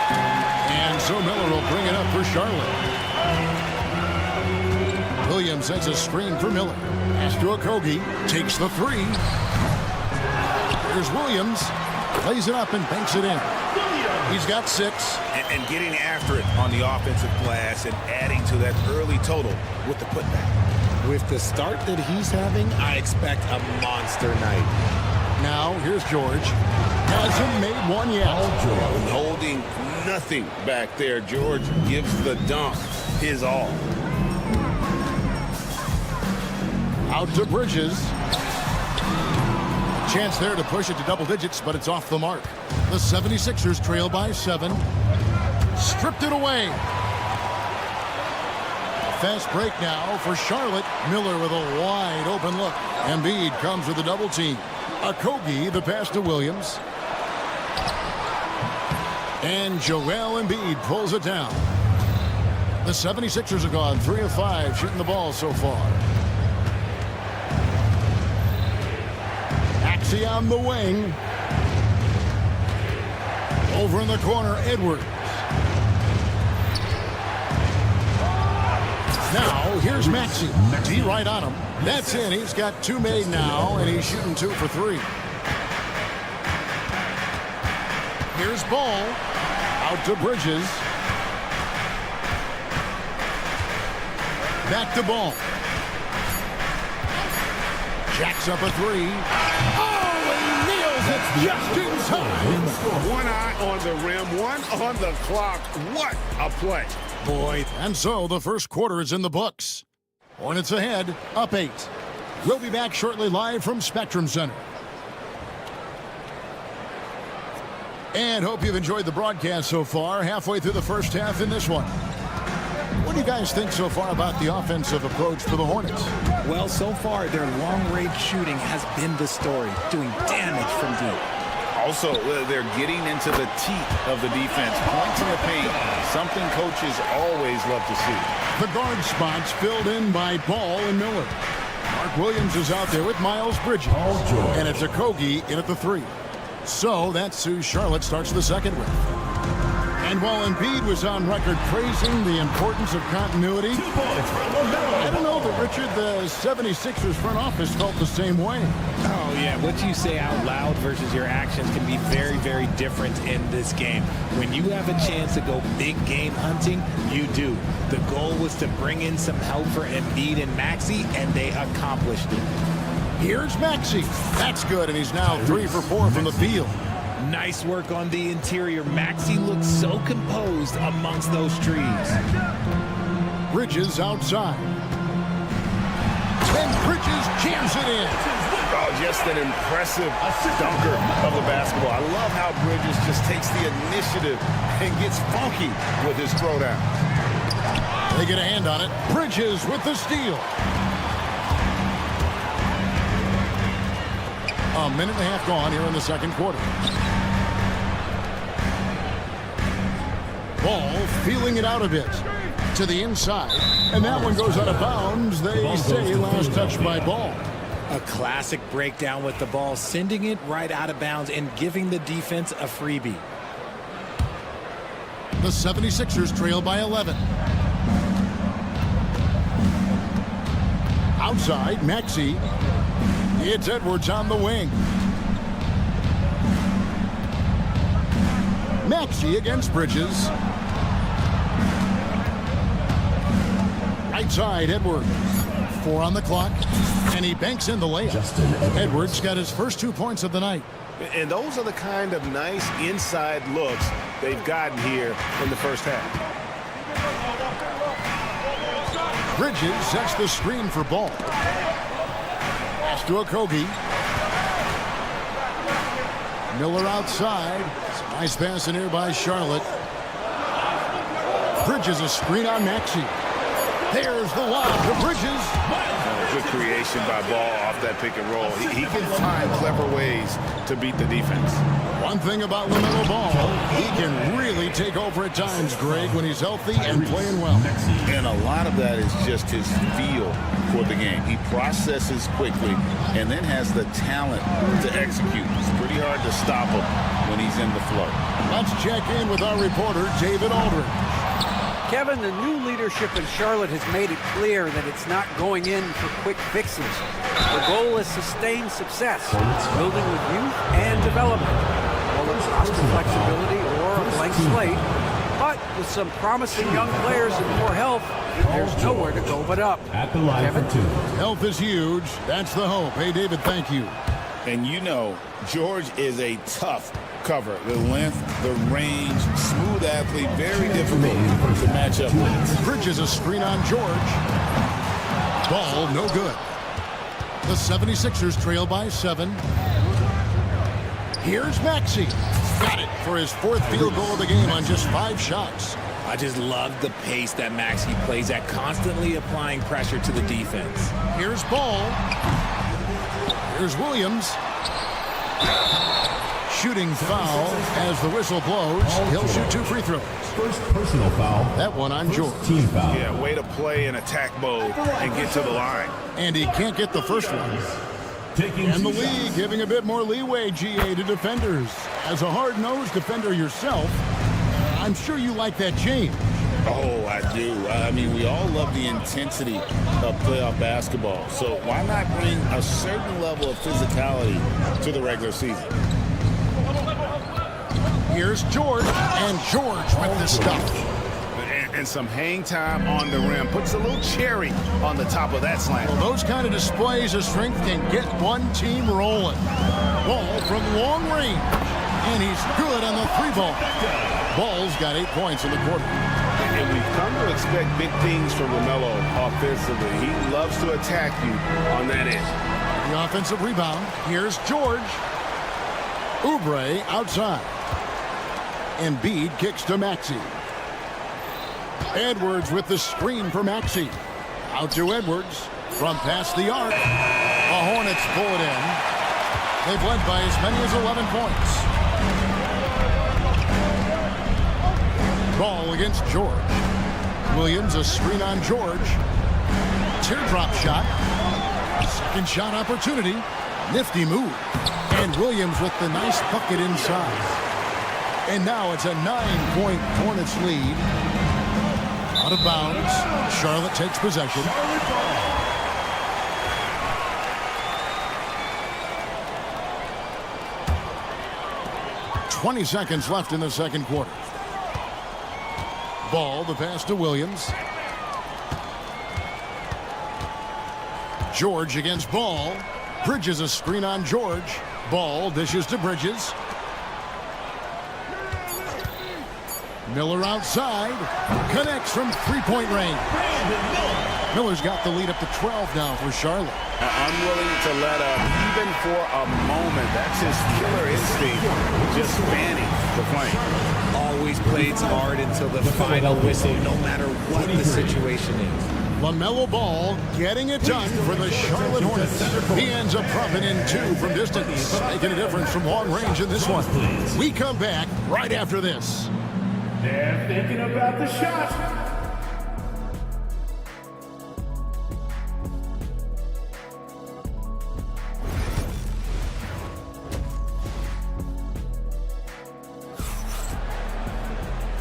And so Miller will bring it up for Charlotte. Williams sets a screen for Miller. Pass to Okogie. Takes the 3. Here's Williams. Plays it up and banks it in. He's got 6. And getting after it on the offensive glass and adding to that early total with the putback. With the start that he's having, I expect a monster night. Now, here's George. Hasn't made one yet. Holding nothing back there. George gives the dunk his all. Out to Bridges. Chance there to push it to double digits, but it's off the mark. The 76ers trail by 7. Stripped it away. Fast break now for Charlotte. Miller with a wide open look. Embiid comes with a double team. Okogie, the pass to Williams. And Joel Embiid pulls it down. The 76ers are gone 3 of 5 shooting the ball so far. Axie on the wing. Over in the corner, Edwards. Now, here's Maxey. He right on him. That's in. He's got 2 made now, and he's shooting 2 for 3. Here's Ball. Out to Bridges. Back to Ball. Jacks up a 3. Oh, he nails it just in time. One eye on the rim, one on the clock. What a play. Boy, and so the first quarter is in the books. Hornets ahead, up 8. We'll be back shortly live from Spectrum Center. And hope you've enjoyed the broadcast so far, halfway through the first half in this one. What do you guys think so far about the offensive approach for the Hornets? Well, so far, their long-range shooting has been the story, doing damage from deep. Also, they're getting into the teeth of the defense. Points in the paint, something coaches always love to see. The guard spots filled in by Ball and Miller. Mark Williams is out there with Miles Bridges. And it's Okogie in at the 3. So that's who Charlotte starts the second with. And while Embiid was on record praising the importance of continuity, I don't know that, Richard, the 76ers front office felt the same way. Oh, yeah. What you say out loud versus your actions can be very, very different in this game. When you have a chance to go big game hunting, you do. The goal was to bring in some help for Embiid and Maxey, and they accomplished it. Here's Maxey. That's good, and he's now 3 for 4 from the field. Nice work on the interior. Maxey looks so composed amongst those trees. Bridges outside. And Bridges jams it in. Oh, just an impressive dunker of the basketball. I love how Bridges just takes the initiative and gets funky with his throwdown. They get a hand on it. Bridges with the steal. A minute and a half gone here in the second quarter. Ball feeling it out a bit to the inside, and that one goes out of bounds. They say last touch by Ball. A classic breakdown with the ball, sending it right out of bounds and giving the defense a freebie. The 76ers trail by 11. Outside, Maxey. It's Edwards on the wing. Maxey against Bridges. Right side, Edwards. 4 on the clock, and he banks in the layup. Edwards got his first 2 points of the night. And those are the kind of nice inside looks they've gotten here in the first half. Bridges sets the screen for Ball. Pass to Okogie. Miller outside. Nice pass in here by Charlotte. Bridges a screen on Maxey. There's the lob to Bridges. Good creation by Ball off that pick and roll. He can find clever ways to beat the defense. One thing about LaMelo Ball, he can really take over at times, Greg, when he's healthy and playing well. And a lot of that is just his feel for the game. He processes quickly and then has the talent to execute. It's pretty hard to stop him when he's in the flow. Let's check in with our reporter, David Aldridge. Kevin, the new leadership in Charlotte has made it clear that it's not going in for quick fixes. The goal is sustained success, building with youth and development. Well, it's roster flexibility or a blank slate, but with some promising young players and more health, there's nowhere to go but up. At the line for 2. Health is huge. That's the hope. Hey, David, thank you. And you know, George is a tough cover. The length, the range, smooth athlete, very difficult to match up with. Bridges a screen on George. Ball no good. The 76ers trail by 7. Here's Maxey. Got it for his 4th field goal of the game on just 5 shots. I just love the pace that Maxey plays at, constantly applying pressure to the defense. Here's Ball. Here's Williams. Shooting foul as the whistle blows. He'll shoot 2 free throws. First personal foul. That one on George. Team foul. Yeah, way to play in attack mode and get to the line. And he can't get the first one. Taking And the 2 league shots. giving a bit more leeway, GA, to defenders. As a hard-nosed defender yourself, I'm sure you like that change. Oh, I do. I mean, we all love the intensity of playoff basketball. So why not bring a certain level of physicality to the regular season? Here's George, and George with the stuff. And some hang time on the rim. Puts a little cherry on the top of that slam. Well, those kind of displays of strength can get one team rolling. Ball from long range, and he's good on the 3-ball. Ball's got 8 points in the quarter. And we've come to expect big things from LaMelo offensively. He loves to attack you on that end. The offensive rebound. Here's George. Oubre outside. Embiid kicks to Maxey. Edwards with the screen for Maxey. Out to Edwards from past the arc. The Hornets pull it in. They've led by as many as 11 points. Ball against George. Williams, a screen on George. Teardrop shot. Second shot opportunity. Nifty move. And Williams with the nice bucket inside. And now it's a 9-point Hornets lead. Out of bounds. Charlotte takes possession. "20 seconds left in the second quarter. Ball, the pass to Williams. George against Ball. Bridges a screen on George. Ball dishes to Bridges. Miller outside. Connects from 3-point range. Miller's got the lead up to 12 now for Charlotte. Unwilling to let up even for a moment. That's his killer instinct. Just fanning the flame. Always plays hard until the final whistle, no matter what the situation is. LaMelo Ball getting it done for the Charlotte Hornets. He ends up dropping in 2 from distance, making a difference from long range in this one. We come back right after this. They're thinking about the shot.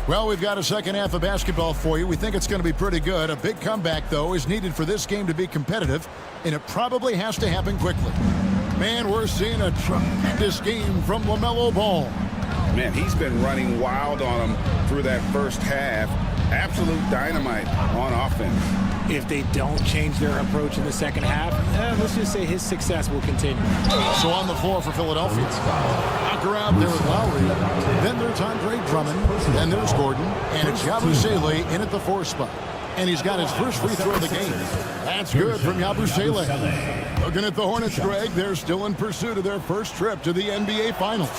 Well, we've got a second half of basketball for you. We think it's going to be pretty good. A big comeback, though, is needed for this game to be competitive, and it probably has to happen quickly. Man, we're seeing a tremendous game from LaMelo Ball. Man, he's been running wild on him through that first half. Absolute dynamite on offense. If they don't change their approach in the second half, let's just say his success will continue. So on the floor for Philadelphia. Knocker out there with Lowry. Then there's Andre Drummond. Then there's Gordon. And it's Yabusele in at the 4 spot. And he's got his first free throw of the game. That's good from Yabusele. Looking at the Hornets, Greg, they're still in pursuit of their first trip to the NBA Finals.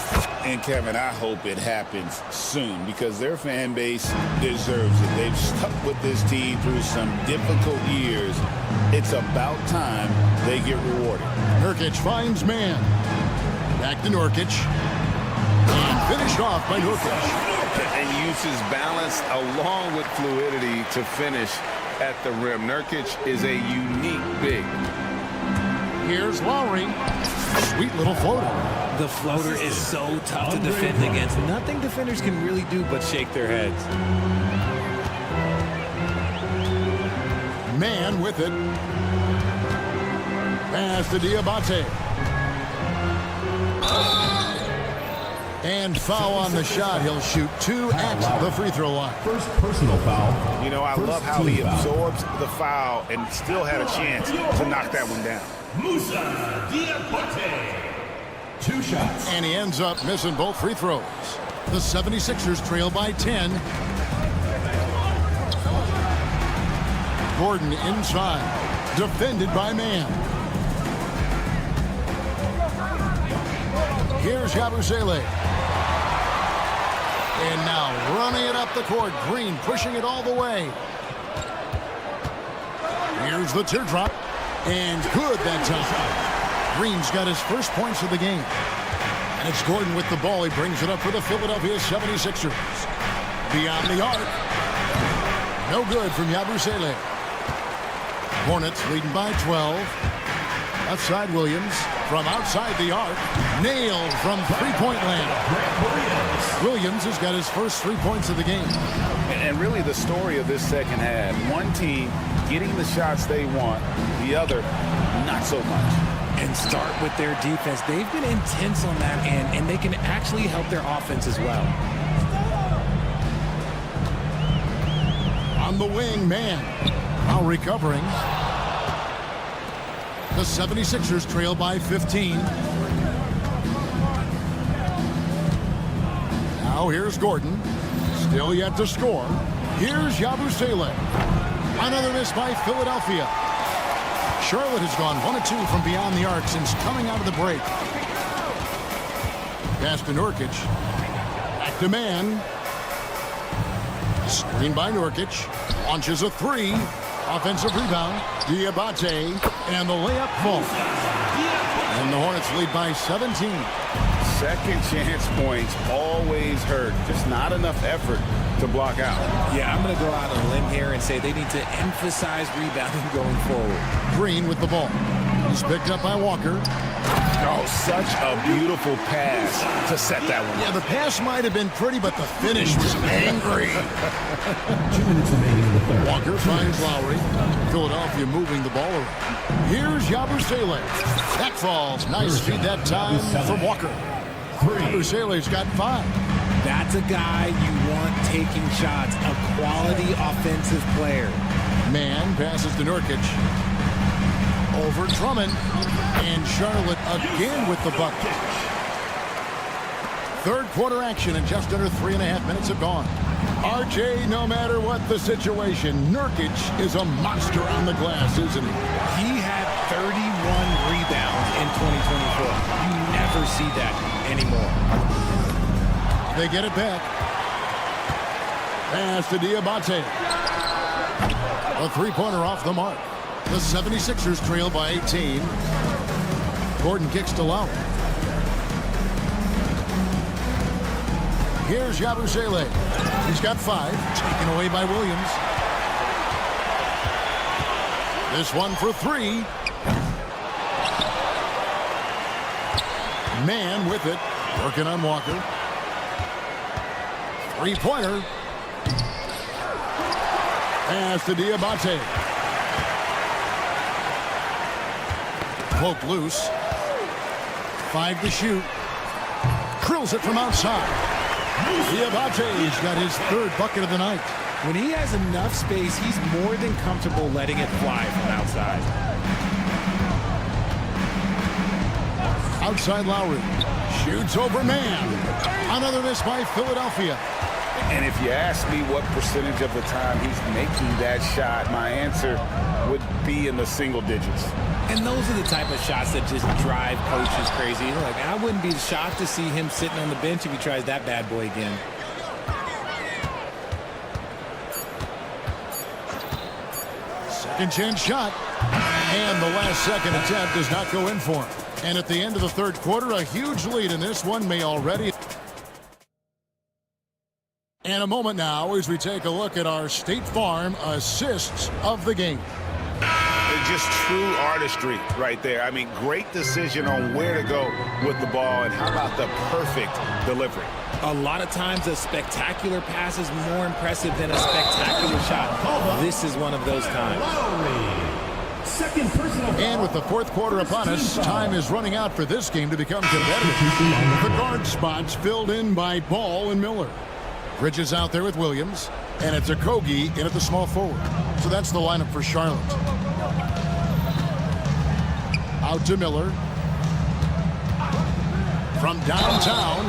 And Kevin, I hope it happens soon because their fan base deserves it. They've stuck with this team through some difficult years. It's about time they get rewarded. Nurkic finds man. Back to Nurkic. And finished off by Nurkic. And uses balance along with fluidity to finish at the rim. Nurkic is a unique big. Here's Lowry. Sweet little floater. The floater is so tough to defend against. Nothing defenders can really do but shake their heads. Man with it. Pass to Diabate. And foul on the shot. He'll shoot 2 at the free throw line. First personal foul. You know, I love how he absorbs the foul and still had a chance to knock that one down. Musa Diabate. 2 shots. And he ends up missing both free throws. The 76ers trail by 10. Gordon inside. Defended by man. Here's Yabusele. And now running it up the court. Green pushing it all the way. Here's the teardrop. And good that time. Green's got his first points of the game. And it's Gordon with the ball. He brings it up for the Philadelphia 76ers. Beyond the arc. No good from Yabusele. Hornets leading by 12. Outside Williams from outside the arc. Nailed from three-point land. Williams has got his first 3 points of the game. And really the story of this second half, one team getting the shots they want, the other not so much. And start with their defense. They've been intense on that end, and they can actually help their offense as well. On the wing, man. Now recovering. The 76ers trail by 15. Now here's Gordon. Still yet to score. Here's Yabusele. Another miss by Philadelphia. Charlotte has gone 1 of 2 from beyond the arc since coming out of the break. Pass to Nurkic. Back to man. Screen by Nurkic. Launches a three. Offensive rebound. Diabate. And the layup falls. And the Hornets lead by 17. Second chance points always hurt. Just not enough effort to block out. Yeah, I'm going to go out on a limb here and say they need to emphasize rebounding going forward. Green with the ball. He's picked up by Walker. Oh, such a beautiful pass to set that one. Yeah, the pass might have been pretty, but the finish was angry. 2 minutes remaining in the third. Walker finds Lowry. Philadelphia moving the ball around. Here's Yabusele. That falls. Nice feed that time from Walker. Yabusele's got 5. That's a guy you want taking shots, a quality offensive player. Man passes to Nurkic. Over Drummond. And Charlotte again with the bucket. Third quarter action and just under 3.5 minutes have gone. RJ, no matter what the situation, Nurkic is a monster on the glass, isn't he? He had 31 rebounds in 2024. You never see that anymore. They get it back. Pass to Diabate. A three-pointer off the mark. The 76ers trail by 18. Gordon kicks to Lowry. Here's Yabusele. He's got 5. Taken away by Williams. This one for 3. Man with it. Working on Walker. Three-pointer. Pass to Diabate. Cloak loose. 5 to shoot. Drills it from outside. Diabate's got his 3rd bucket of the night. When he has enough space, he's more than comfortable letting it fly from outside. Outside Lowry. Shoots over man. Another miss by Philadelphia. And if you ask me what percentage of the time he's making that shot, my answer would be in the single digits. And those are the type of shots that just drive coaches crazy. Like, I wouldn't be shocked to see him sitting on the bench if he tries that bad boy again. Second chance shot. And the last second attempt does not go in for him. And at the end of the third quarter, a huge lead in this one may already... And a moment now as we take a look at our State Farm assists of the game. Just true artistry right there. I mean, great decision on where to go with the ball, and how about the perfect delivery? A lot of times a spectacular pass is more impressive than a spectacular shot. This is one of those times. Second personal foul. And with the fourth quarter upon us, time is running out for this game to become competitive. The guard spots filled in by Ball and Miller. Bridges out there with Williams, and it's Okogie in at the small forward. So that's the lineup for Charlotte. Out to Miller. From downtown.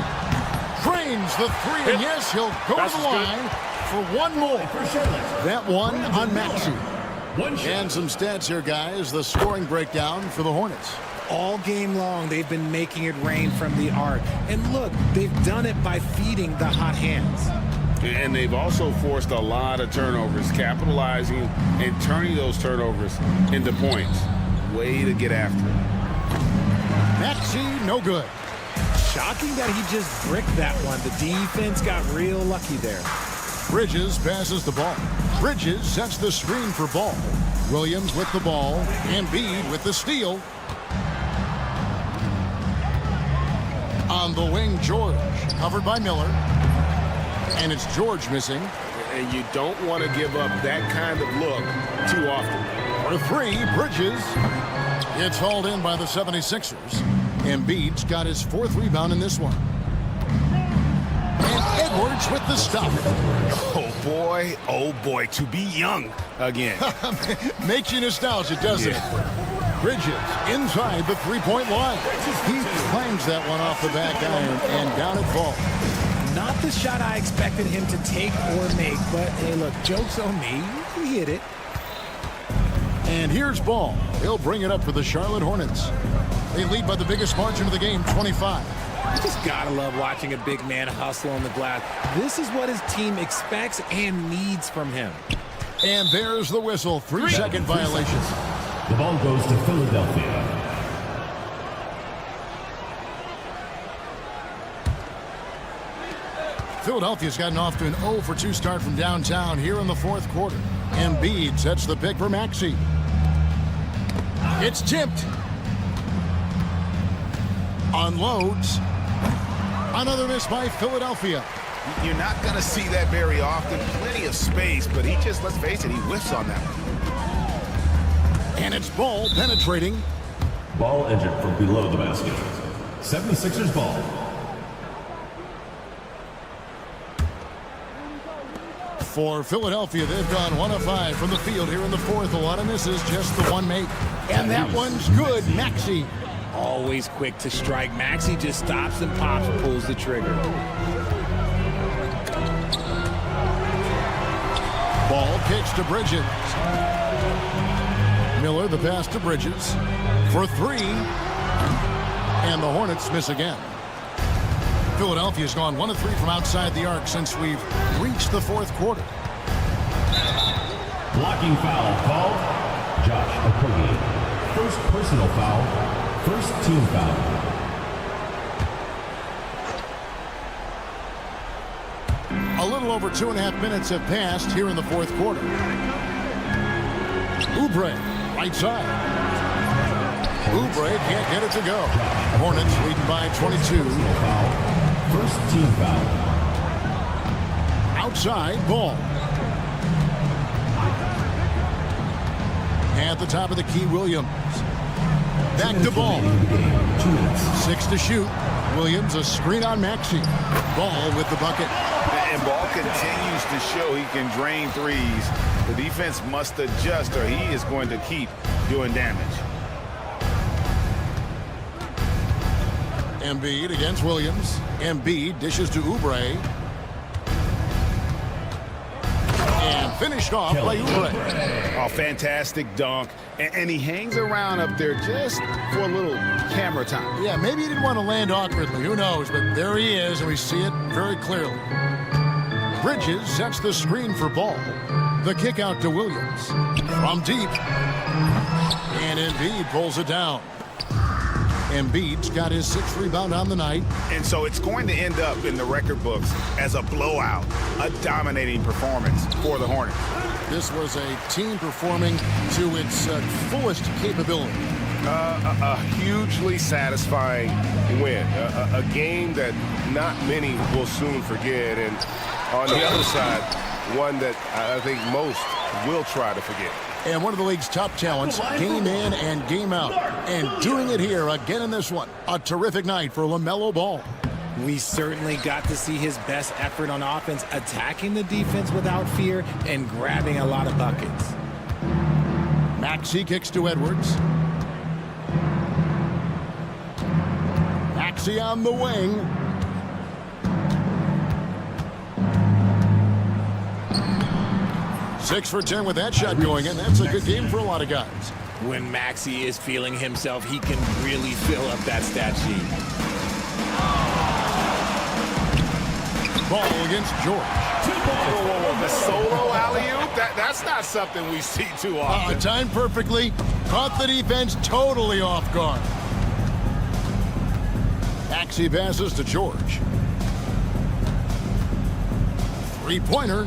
Drains the 3, and yes, he'll go to the line for one more. That one on Maxey. And some stats here, guys. The scoring breakdown for the Hornets. All game long, they've been making it rain from the arc. And look, they've done it by feeding the hot hands. And they've also forced a lot of turnovers, capitalizing and turning those turnovers into points. Way to get after it. Maxey, no good. Shocking that he just bricked that one. The defense got real lucky there. Bridges passes the ball. Bridges sets the screen for Ball. Williams with the ball. Embiid with the steal. On the wing, George. Covered by Miller. And it's George missing. And you don't want to give up that kind of look too often. For three, Bridges. It's hauled in by the 76ers. Embiid's got his 4th rebound in this one. And Edwards with the stop. Oh boy, to be young again. Makes you nostalgic, doesn't it? Bridges inside the three-point line. He climbs that one off the back iron and down it falls. Not the shot I expected him to take or make, but hey, look, joke's on me. He hit it. And here's Ball. He'll bring it up for the Charlotte Hornets. They lead by the biggest margin of the game, 25. You just gotta love watching a big man hustle on the glass. This is what his team expects and needs from him. And there's the whistle. 3-second violation. The ball goes to Philadelphia. Philadelphia's gotten off to an 0-for-2 start from downtown here in the 4th quarter. Embiid sets the pick for Maxey. It's tipped. Unloads. Another miss by Philadelphia. You're not going to see that very often. Plenty of space, but he just, let's face it, he whiffs on that one. And it's Ball penetrating. Ball entered from below the basket. 76ers ball. For Philadelphia, they've gone 1 of 5 from the field here in the 4th. A lot of misses, just the one make. And that one's good. Maxey. Always quick to strike. Maxey just stops and pops, pulls the trigger. Ball kicks to Bridges. Miller, the pass to Bridges. For 3. And the Hornets miss again. Philadelphia's gone 1 of 3 from outside the arc since we've reached the 4th quarter. Blocking foul called. Josh Okogie. First personal foul. First team foul. A little over 2.5 minutes have passed here in the 4th quarter. Oubre, right side. Oubre can't get it to go. Hornets leading by 22. First team foul. Outside, Ball. At the top of the key, Williams. Back to Ball. 6 to shoot. Williams, a screen on Maxey. Ball with the bucket. And Ball continues to show he can drain threes. The defense must adjust or he is going to keep doing damage. Embiid against Williams. Embiid dishes to Oubre. And finished off by Oubre. Oh, fantastic dunk. And he hangs around up there just for a little camera time. Yeah, maybe he didn't want to land awkwardly. Who knows? But there he is, and we see it very clearly. Bridges sets the screen for Ball. The kick out to Williams. From deep. And Embiid pulls it down. Embiid's got his 6th rebound on the night. And so it's going to end up in the record books as a blowout, a dominating performance for the Hornets. This was a team performing to its fullest capability. A hugely satisfying win. A game that not many will soon forget. And on the other side, one that I think most will try to forget. And one of the league's top talents, game in and game out. And doing it here again in this one. A terrific night for LaMelo Ball. We certainly got to see his best effort on offense, attacking the defense without fear and grabbing a lot of buckets. Maxey kicks to Edwards. Maxey on the wing. Six for 10 with that shot going in. That's a good game for a lot of guys. when Maxey is feeling himself, he can really fill up that stat sheet. Ball against George. Whoa, the solo alley-oop? That's not something we see too often. Timed perfectly. Caught the defense totally off guard. Maxey passes to George. Three-pointer.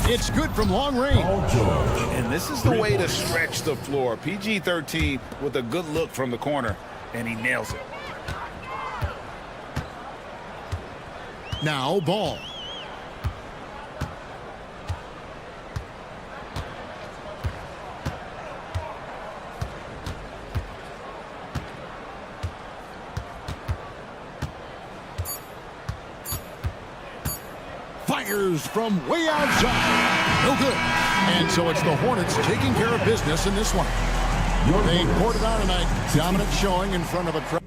It's good from long range. And this is the way to stretch the floor. PG-13 with a good look from the corner, and he nails it. Now Ball. Fires from way outside. No good. And so it's the Hornets taking care of business in this one. They poured it on tonight. Dominant showing in front of a crowd.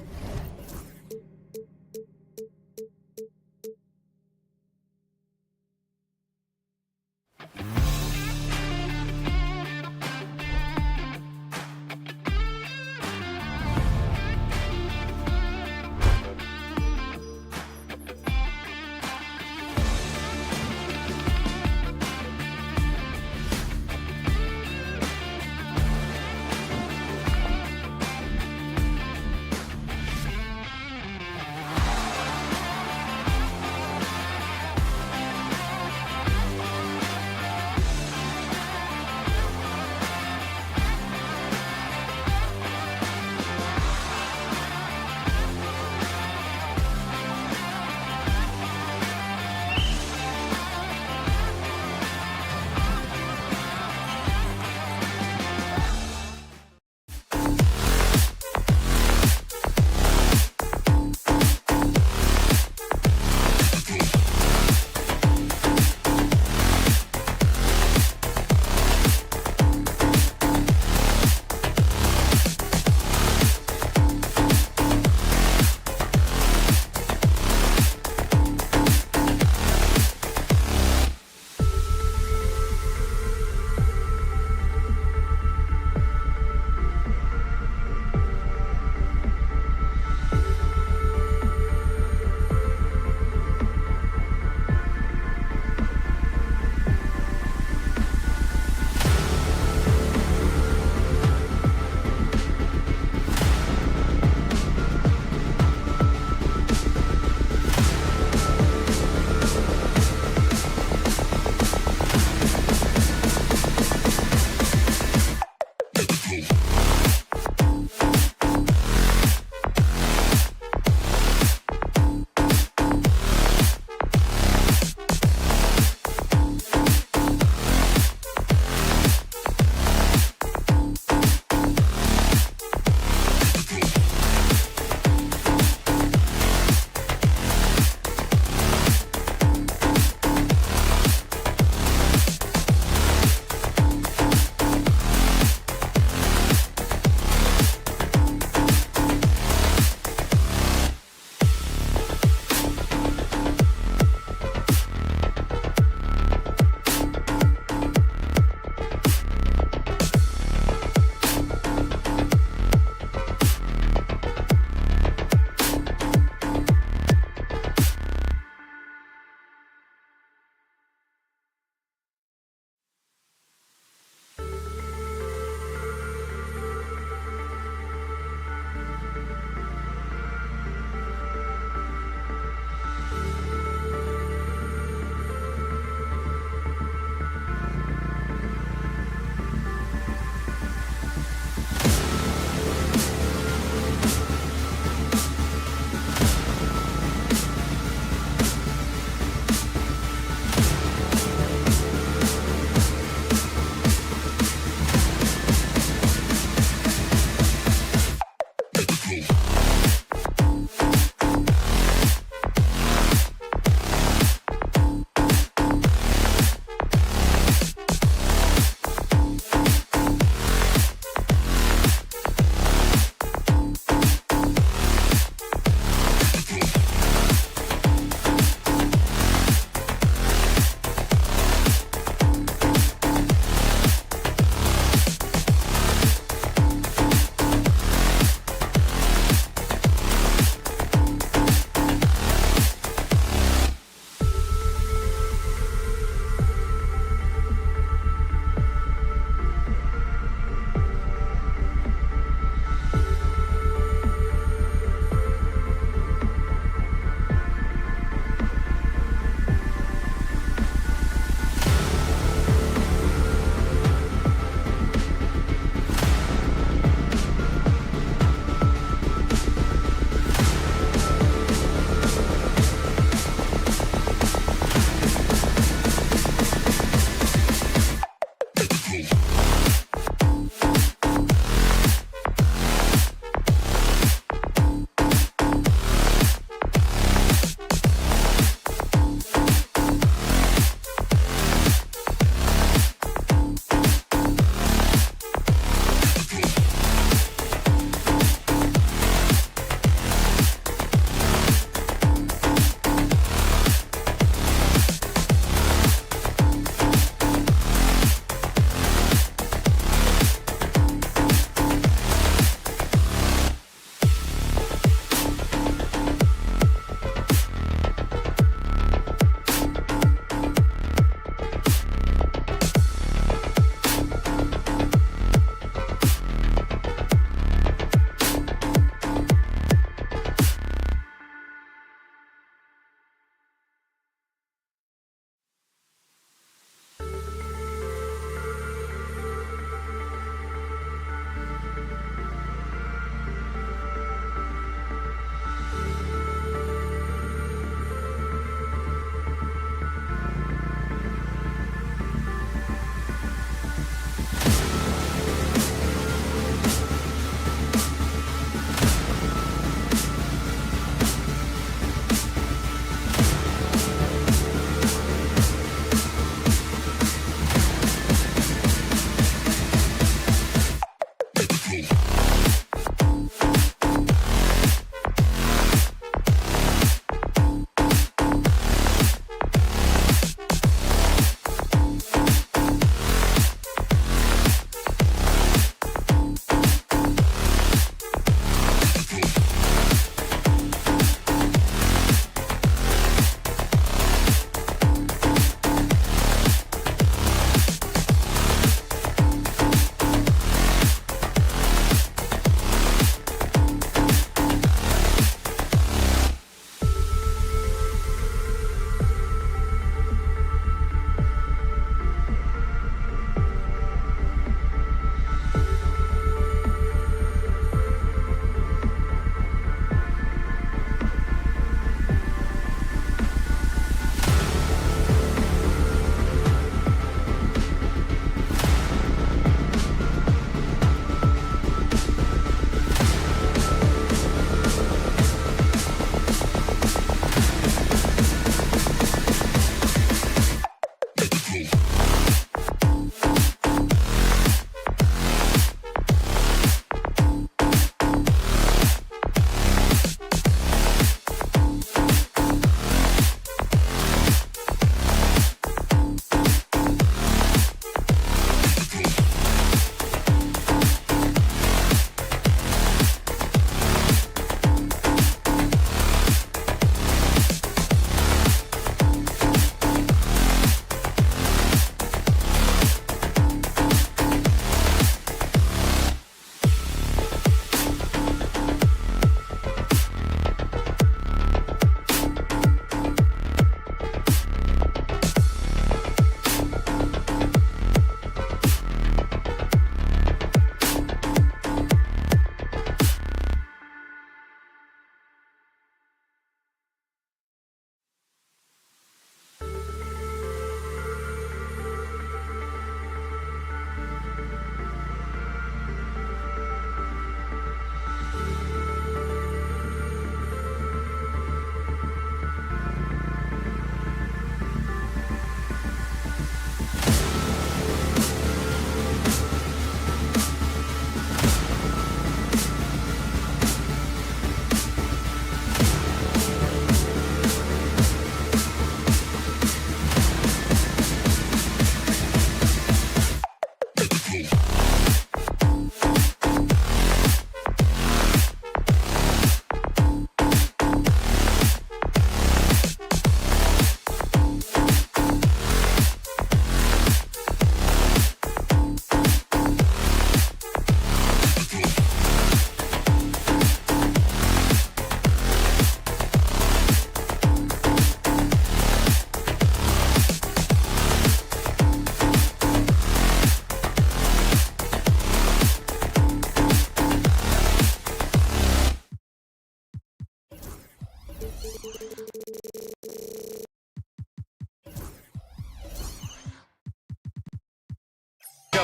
Up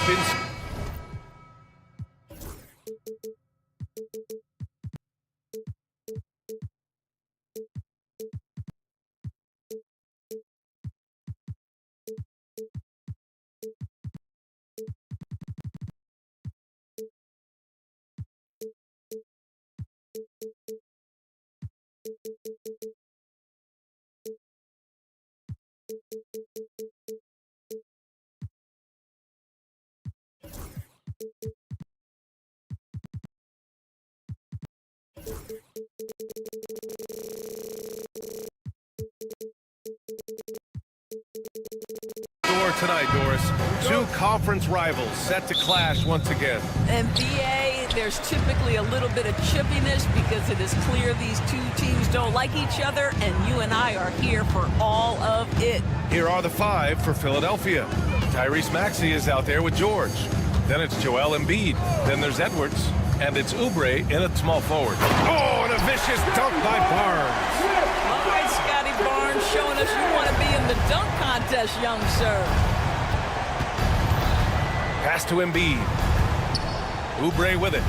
in. Tonight, Doris. Two conference rivals set to clash once again. And BA, there's typically a little bit of chippiness because it is clear these two teams don't like each other, and you and I are here for all of it. Here are the five for Philadelphia. Tyrese Maxey is out there with George. Then it's Joel Embiid. Then there's Edwards. And it's Oubre in at small forward. Oh, and a vicious dunk by Barnes. All right, Scotty Barnes, showing us you want to be in the dunk contest, young sir. Pass to Embiid. Oubre with it.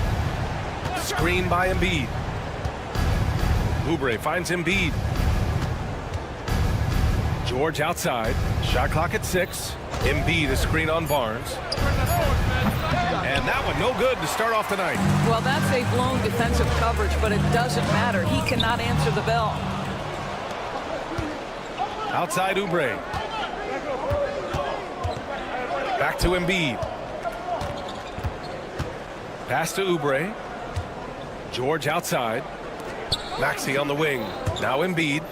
Screen by Embiid. Oubre finds Embiid. George outside. Shot clock at 6. Embiid a screen on Barnes. And that one no good to start off the night. Well, that's a blown defensive coverage, but it doesn't matter. He cannot answer the bell. Outside Oubre. Back to Embiid. Pass to Oubre. George outside. Maxey on the wing. Now Embiid.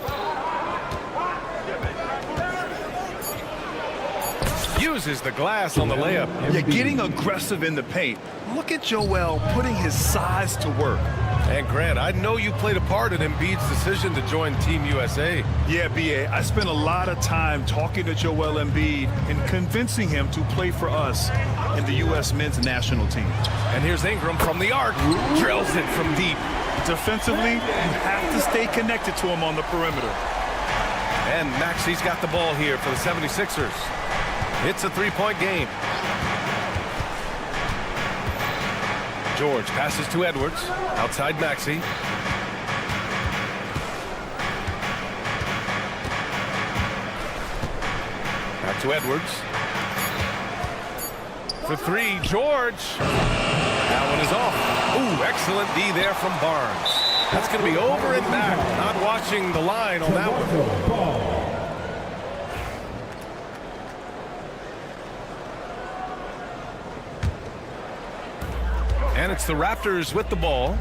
Uses the glass on the layup. Yeah, getting aggressive in the paint. Look at Joel putting his size to work. And Grant, I know you played a part in Embiid's decision to join Team USA. Yeah, BA, I spent a lot of time talking to Joel Embiid and convincing him to play for us in the U.S. men's national team. And here's Ingram from the arc. Drills it from deep. Defensively, you have to stay connected to him on the perimeter. And Maxey's got the ball here for the 76ers. It's a three-point game. George passes to Edwards. Outside Maxey. Back to Edwards. For three, George. That one is off. Ooh, excellent D there from Barnes. That's going to be over and back. Not watching the line on that one. And it's the Raptors with the ball.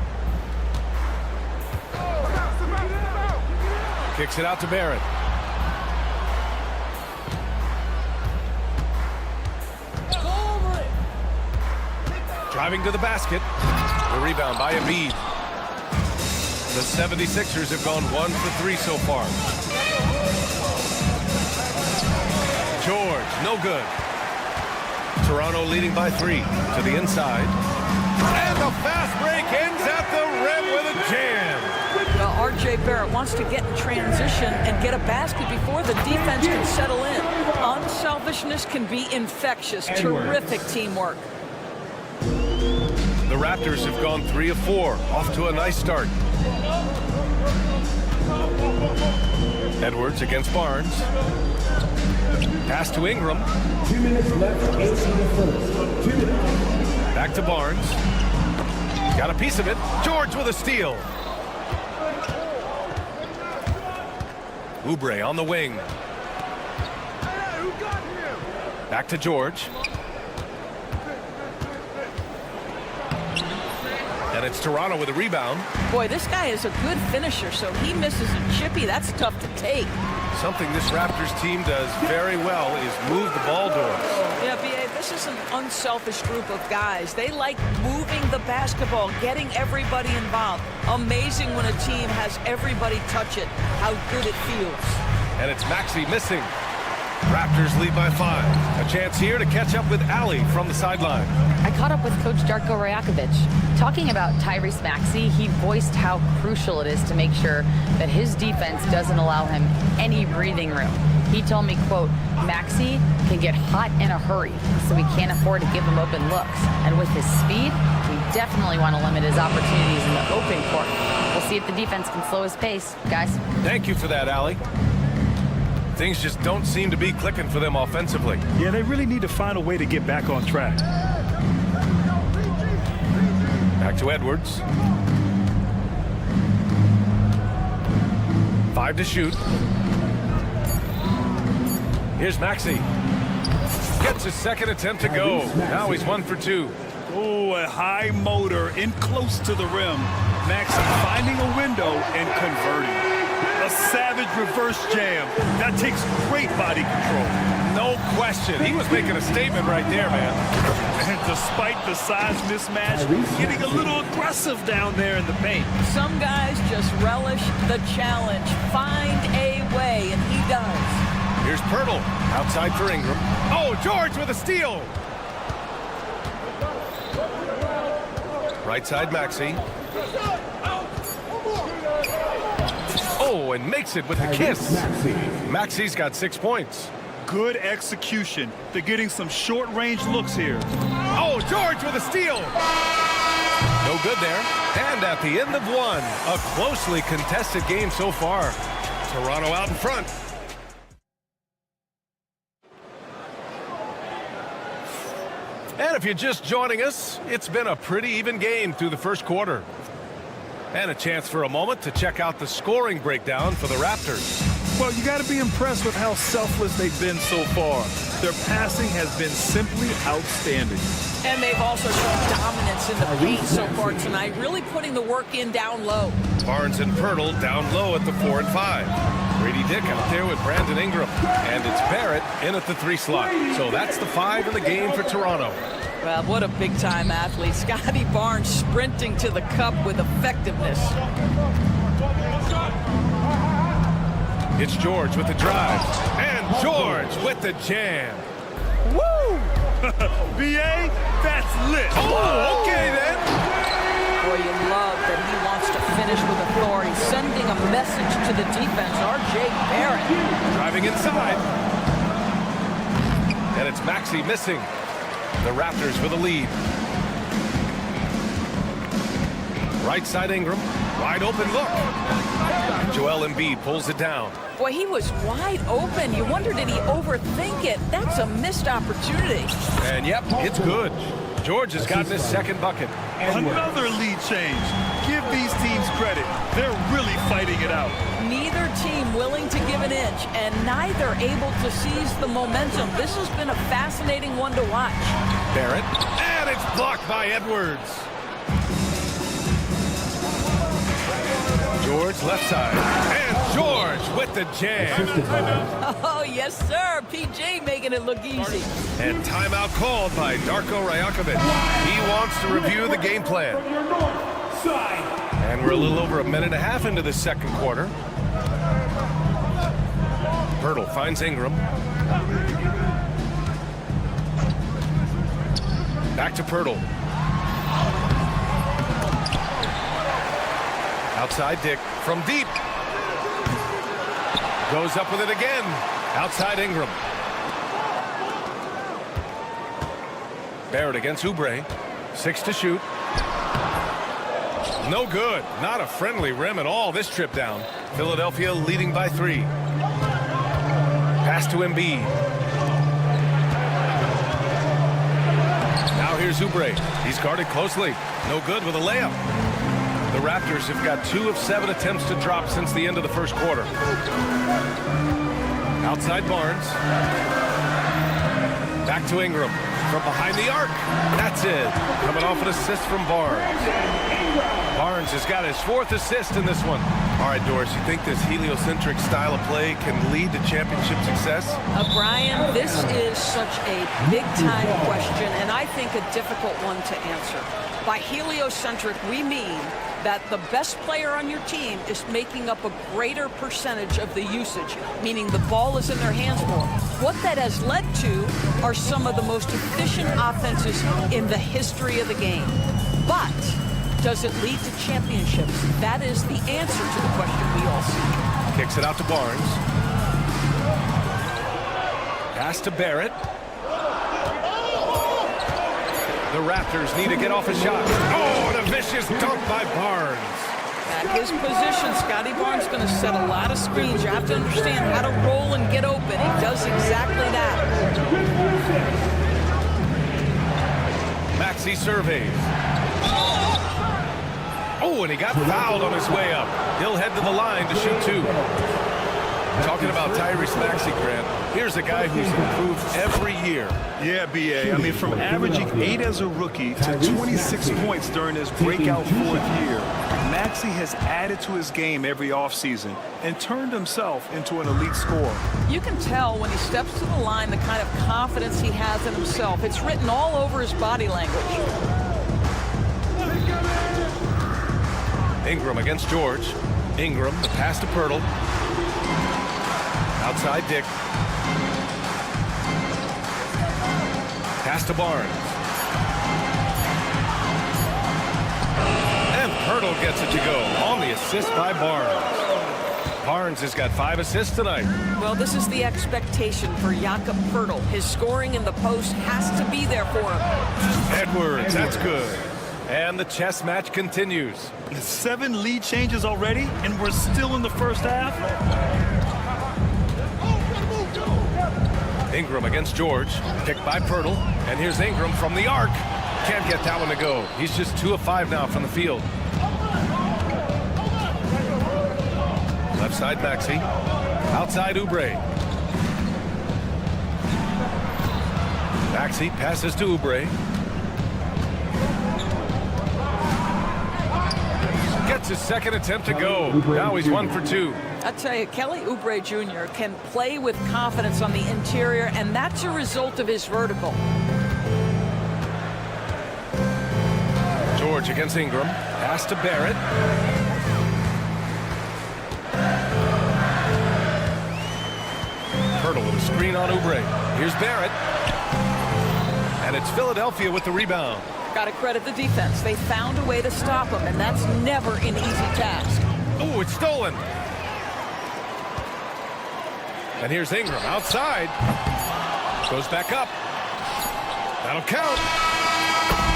Kicks it out to Barrett. Driving to the basket. The rebound by Embiid. The 76ers have gone 1 for 3 so far. George, no good. Toronto leading by 3 to the inside. And the fast break ends at the rim with a jam. Well, R.J. Barrett wants to get in transition and get a basket before the defense can settle in. Unselfishness can be infectious. Terrific teamwork. The Raptors have gone 3 of 4, off to a nice start. Edwards against Barnes. Pass to Ingram. 2 minutes left, 8 in the first. 2 minutes. Back to Barnes. Got a piece of it. George with a steal. Oubre on the wing. Back to George. And it's Toronto with a rebound. Boy, this guy is a good finisher, so he misses a chippy. That's tough to take. Something this Raptors team does very well is move the ball, Doris. Yeah, B.A., this is an unselfish group of guys. They like moving the basketball, getting everybody involved. Amazing when a team has everybody touch it, how good it feels. And it's Maxey missing. Raptors lead by 5. A chance here to catch up with Allie from the sideline. I caught up with Coach Darko Rajakovic. Talking about Tyrese Maxey, he voiced how crucial it is to make sure that his defense doesn't allow him any breathing room. He told me, quote, Maxey can get hot in a hurry, so we can't afford to give him open looks. And with his speed, we definitely want to limit his opportunities in the open court. We'll see if the defense can slow his pace, guys. Thank you for that, Allie. Things just don't seem to be clicking for them offensively. Yeah, they really need to find a way to get back on track. Back to Edwards. 5 to shoot. Here's Maxey. Gets his second attempt to go. Now he's 1 for 2. Oh, a high motor in close to the rim. Maxey finding a window and converting. A savage reverse jam. That takes great body control. No question. He was making a statement right there, man. And despite the size mismatch, getting a little aggressive down there in the paint. Some guys just relish the challenge. Find a way, and he does. Here's Pirtle. Outside for Ingram. Oh, George with a steal. Right side, Maxey. Oh, and makes it with a kiss. Maxey's got 6 points. Good execution. They're getting some short-range looks here. Oh, George with a steal. No good there. And at the end of 1, a closely contested game so far. Toronto out in front. And if you're just joining us, it's been a pretty even game through the first quarter. And a chance for a moment to check out the scoring breakdown for the Raptors. Well, you got to be impressed with how selfless they've been so far. Their passing has been simply outstanding. And they've also shown dominance in the paint so far tonight, really putting the work in down low. Barnes and Pirtle down low at the 4 and 5. Grady Dick out there with Brandon Ingram. And it's Barrett in at the 3 slot. So that's the 5 in the game for Toronto. Well, what a big-time athlete. Scotty Barnes sprinting to the cup with effectiveness. It's George with the drive. And George with the jam. Woo! B.A., that's lit. Oh, okay then. Boy, you love that he wants to finish with authority, sending a message to the defense. R.J. Barrett. Driving inside. And it's Maxey missing. The Raptors with a lead. Right side Ingram. Wide open look. Joel Embiid pulls it down. Boy, he was wide open. You wonder, did he overthink it? That's a missed opportunity. And yep, it's good. George has gotten his second bucket. Another lead change. Give these teams credit. They're really fighting it out. Neither team willing to give an inch, and neither able to seize the momentum. This has been a fascinating one to watch. Barrett, and it's blocked by Edwards. George left side, and George with the jam. Oh, yes, sir. PJ making it look easy. And timeout called by Darko Rajakovic. He wants to review the game plan. And we're a little over a minute and a half into the second quarter. Pirtle finds Ingram. Back to Pirtle. Outside Dick from deep. Goes up with it again. Outside Ingram. Barrett against Oubre. 6 to shoot. No good. Not a friendly rim at all this trip down. Philadelphia leading by 3. Pass to Embiid. Now here's Oubre. He's guarded closely. No good with a layup. The Raptors have got 2 of 7 attempts to drop since the end of the first quarter. Outside Barnes. Back to Ingram. From behind the arc. That's it. Coming off an assist from Barnes. Barnes has got his 4th assist in this one. All right, Doris, you think this heliocentric style of play can lead to championship success? Brian, this is such a big-time question, and I think a difficult one to answer. By heliocentric, we mean that the best player on your team is making up a greater percentage of the usage, meaning the ball is in their hands more. What that has led to are some of the most efficient offenses in the history of the game. But does it lead to championships? That is the answer to the question we all see. Kicks it out to Barnes. Pass to Barrett. The Raptors need to get off a shot. Oh, and a vicious dunk by Barnes. At his position, Scotty Barnes is going to set a lot of screens. You have to understand how to roll and get open. He does exactly that. Maxey surveys. Oh, and he got fouled on his way up. He'll head to the line to shoot 2. Talking about Tyrese Maxey, Grant, here's a guy who's improved every year. Yeah, B.A. I mean, from averaging 8 as a rookie to 26 points during his breakout 4th year, Maxey has added to his game every offseason and turned himself into an elite scorer. You can tell when he steps to the line the kind of confidence he has in himself. It's written all over his body language. Ingram against George. Ingram, the pass to Pirtle. Outside Dick. Pass to Barnes. And Pirtle gets it to go on the assist by Barnes. Barnes has got 5 assists tonight. Well, this is the expectation for Jakob Pirtle. His scoring in the post has to be there for him. Edwards, that's good. And the chess match continues. 7 lead changes already, and we're still in the first half. Ingram against George, picked by Pirtle, and here's Ingram from the arc. Can't get that one to go. He's just 2 of 5 now from the field. Left side Maxey, outside Oubre. Maxey passes to Oubre. Gets his 2nd attempt to go. Now he's 1 for 2. I tell you, Kelly Oubre Jr. can play with confidence on the interior, and that's a result of his vertical. George against Ingram. Pass to Barrett. Pirtle with a screen on Oubre. Here's Barrett. And it's Philadelphia with the rebound. Got to credit the defense. They found a way to stop him, and that's never an easy task. Oh, it's stolen. And here's Ingram outside. Goes back up. That'll count.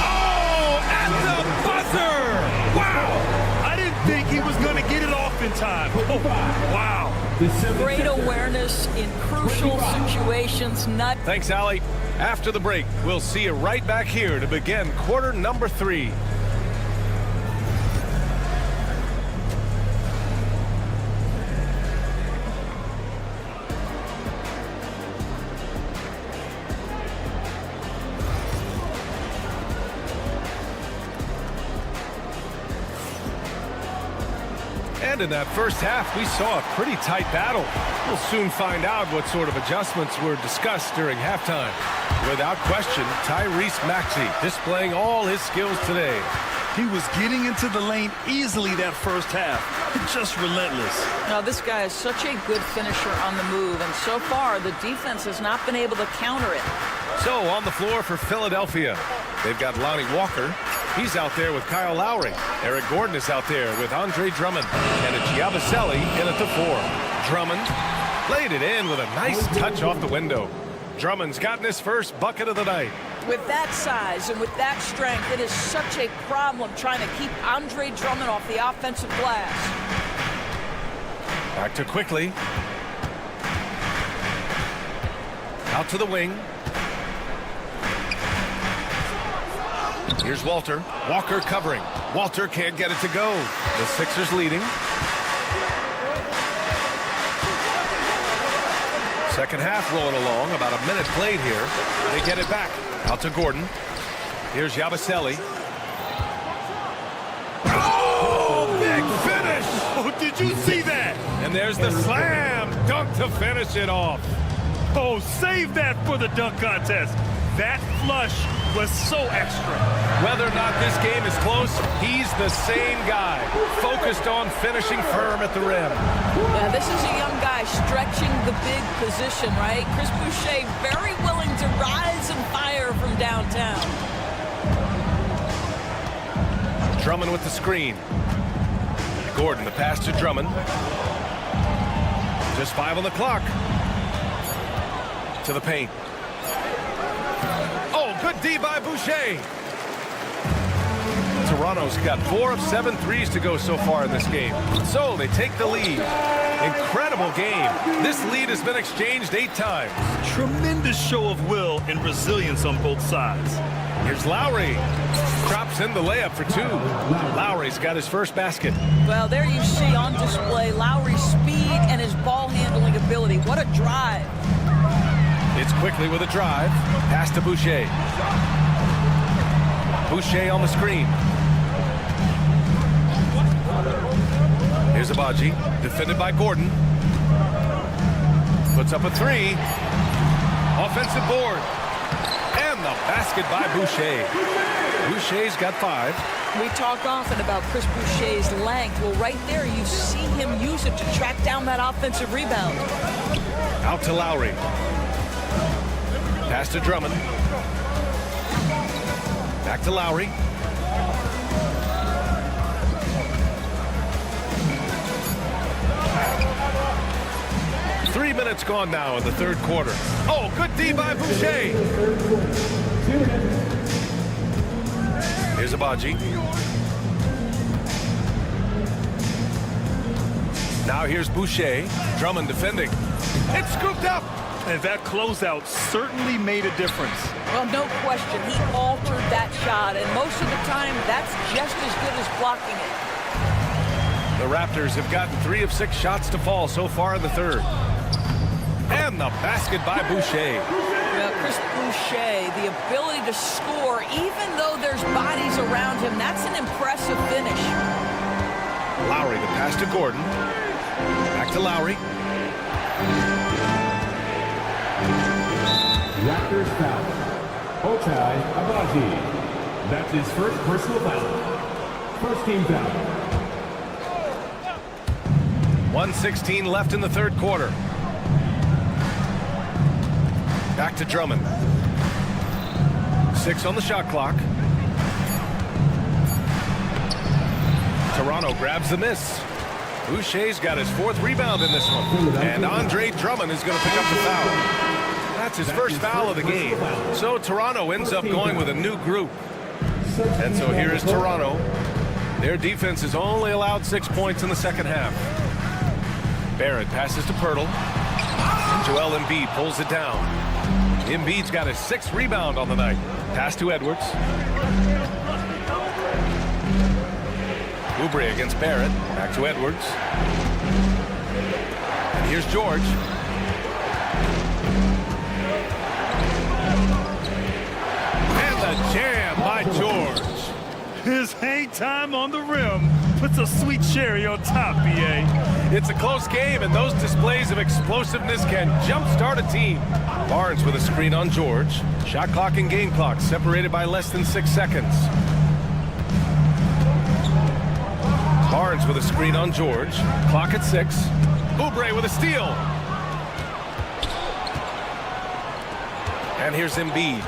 Oh, at the buzzer! Wow! I didn't think he was going to get it off in time. Oh, wow. Great awareness in crucial situations. Thanks, Allie. After the break, we'll see you right back here to begin quarter number 3. And in that first half, we saw a pretty tight battle. We'll soon find out what sort of adjustments were discussed during halftime. Without question, Tyrese Maxey displaying all his skills today. He was getting into the lane easily that first half. Just relentless. Now, this guy is such a good finisher on the move, and so far, the defense has not been able to counter it. So, on the floor for Philadelphia, they've got Lonnie Walker. He's out there with Kyle Lowry. Eric Gordon is out there with Andre Drummond. And it's Yabusele in at the 4. Drummond laid it in with a nice touch off the window. Drummond's gotten his first bucket of the night. With that size and with that strength, it is such a problem trying to keep Andre Drummond off the offensive glass. Back to Quickly. Out to the wing. Here's Walter. Walker covering. Walter can't get it to go. The Sixers leading. Second half rolling along. About a minute played here. They get it back. Out to Gordon. Here's Yabusele. Oh! there's the slam dunk to finish it off. Oh, save that for the dunk contest. That flush was so extra. Whether or not this game is close, he's the same guy, focused on finishing firm at the rim. Yeah, this is a young guy stretching the big position, right? Chris Boucher very willing to rise and fire from downtown. Drummond with the screen. Gordon, the pass to Drummond. Just 5 on the clock. To the paint. Oh, good D by Boucher. Toronto's got 4 of 7 threes to go so far in this game. So they take the lead. Incredible game. This lead has been exchanged 8 times. Tremendous show of will and resilience on both sides. Here's Lowry. Drops in the layup for 2. Lowry's got his first basket. Well, there you see on display Lowry's speed and his ball handling ability. What a drive. It's quickly with a drive. Pass to Boucher. Boucher on the screen. Here's Abaji, defended by Gordon. Puts up a 3. Offensive board. And the basket by Boucher. Boucher's got 5. We talk often about Chris Boucher's length. Well, right there, you see him use it to track down that offensive rebound. Out to Lowry. Pass to Drummond. Back to Lowry. Three minutes gone now in the third quarter. Oh, good D by Boucher. Here's Abaji. Now here's Boucher. Drummond defending. It's scooped up. And that closeout certainly made a difference. Well, no question. He altered that shot, and most of the time, that's just as good as blocking it. The Raptors have gotten 3 of 6 shots to fall so far in the third. And the basket by Boucher. Well, Chris Boucher, the ability to score, even though there's bodies around him, that's an impressive finish. Lowry, the pass to Gordon. Back to Lowry. Raptors foul. Ochai Abaji. That's his first personal foul. First team foul. 1:16 left in the third quarter. Back to Drummond. 6 on the shot clock. Toronto grabs the miss. Boucher's got his 4th rebound in this one. And Andre Drummond is going to pick up the foul. That's his first foul of the game. So Toronto ends up going with a new group. And so here is Toronto. Their defense has only allowed 6 points in the second half. Barrett passes to Pirtle. Joel Embiid pulls it down. Embiid's got his 6th rebound on the night. Pass to Edwards. Oubre against Barrett. Back to Edwards. And here's George. And the jam by George. His hang time on the rim puts a sweet cherry on top, BA. It's a close game, and those displays of explosiveness can jumpstart a team. Barnes with a screen on George. Shot clock and game clock separated by less than 6 seconds. Barnes with a screen on George. Clock at 6. Oubre with a steal. And here's Embiid.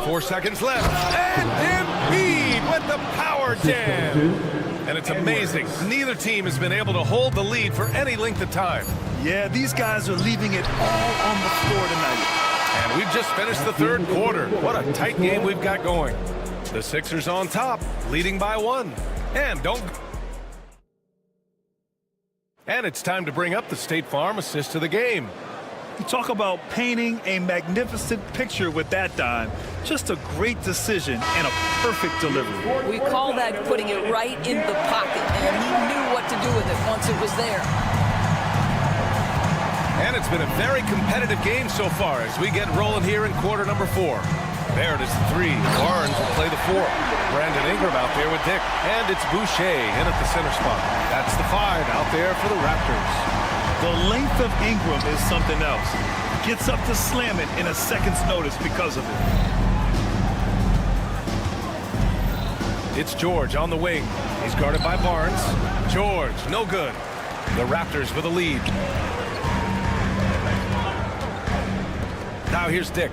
4 seconds left. And Embiid with the power jam. And it's amazing. Neither team has been able to hold the lead for any length of time. Yeah, these guys are leaving it all on the floor tonight. And we've just finished the third quarter. What a tight game we've got going. The Sixers on top, leading by 1. And it's time to bring up the State Farm assist to the game. You talk about painting a magnificent picture with that dime. Just a great decision and a perfect delivery. We call that putting it right in the pocket, and he knew what to do with it once it was there. And it's been a very competitive game so far as we get rolling here in quarter number 4. Barrett is the 3. Barnes will play the 4. Brandon Ingram out there with Dick. And it's Boucher in at the center spot. That's the 5 out there for the Raptors. The length of Ingram is something else. Gets up to slam it in a second's notice because of it. It's George on the wing. He's guarded by Barnes. George, no good. The Raptors with a lead. Now here's Dick.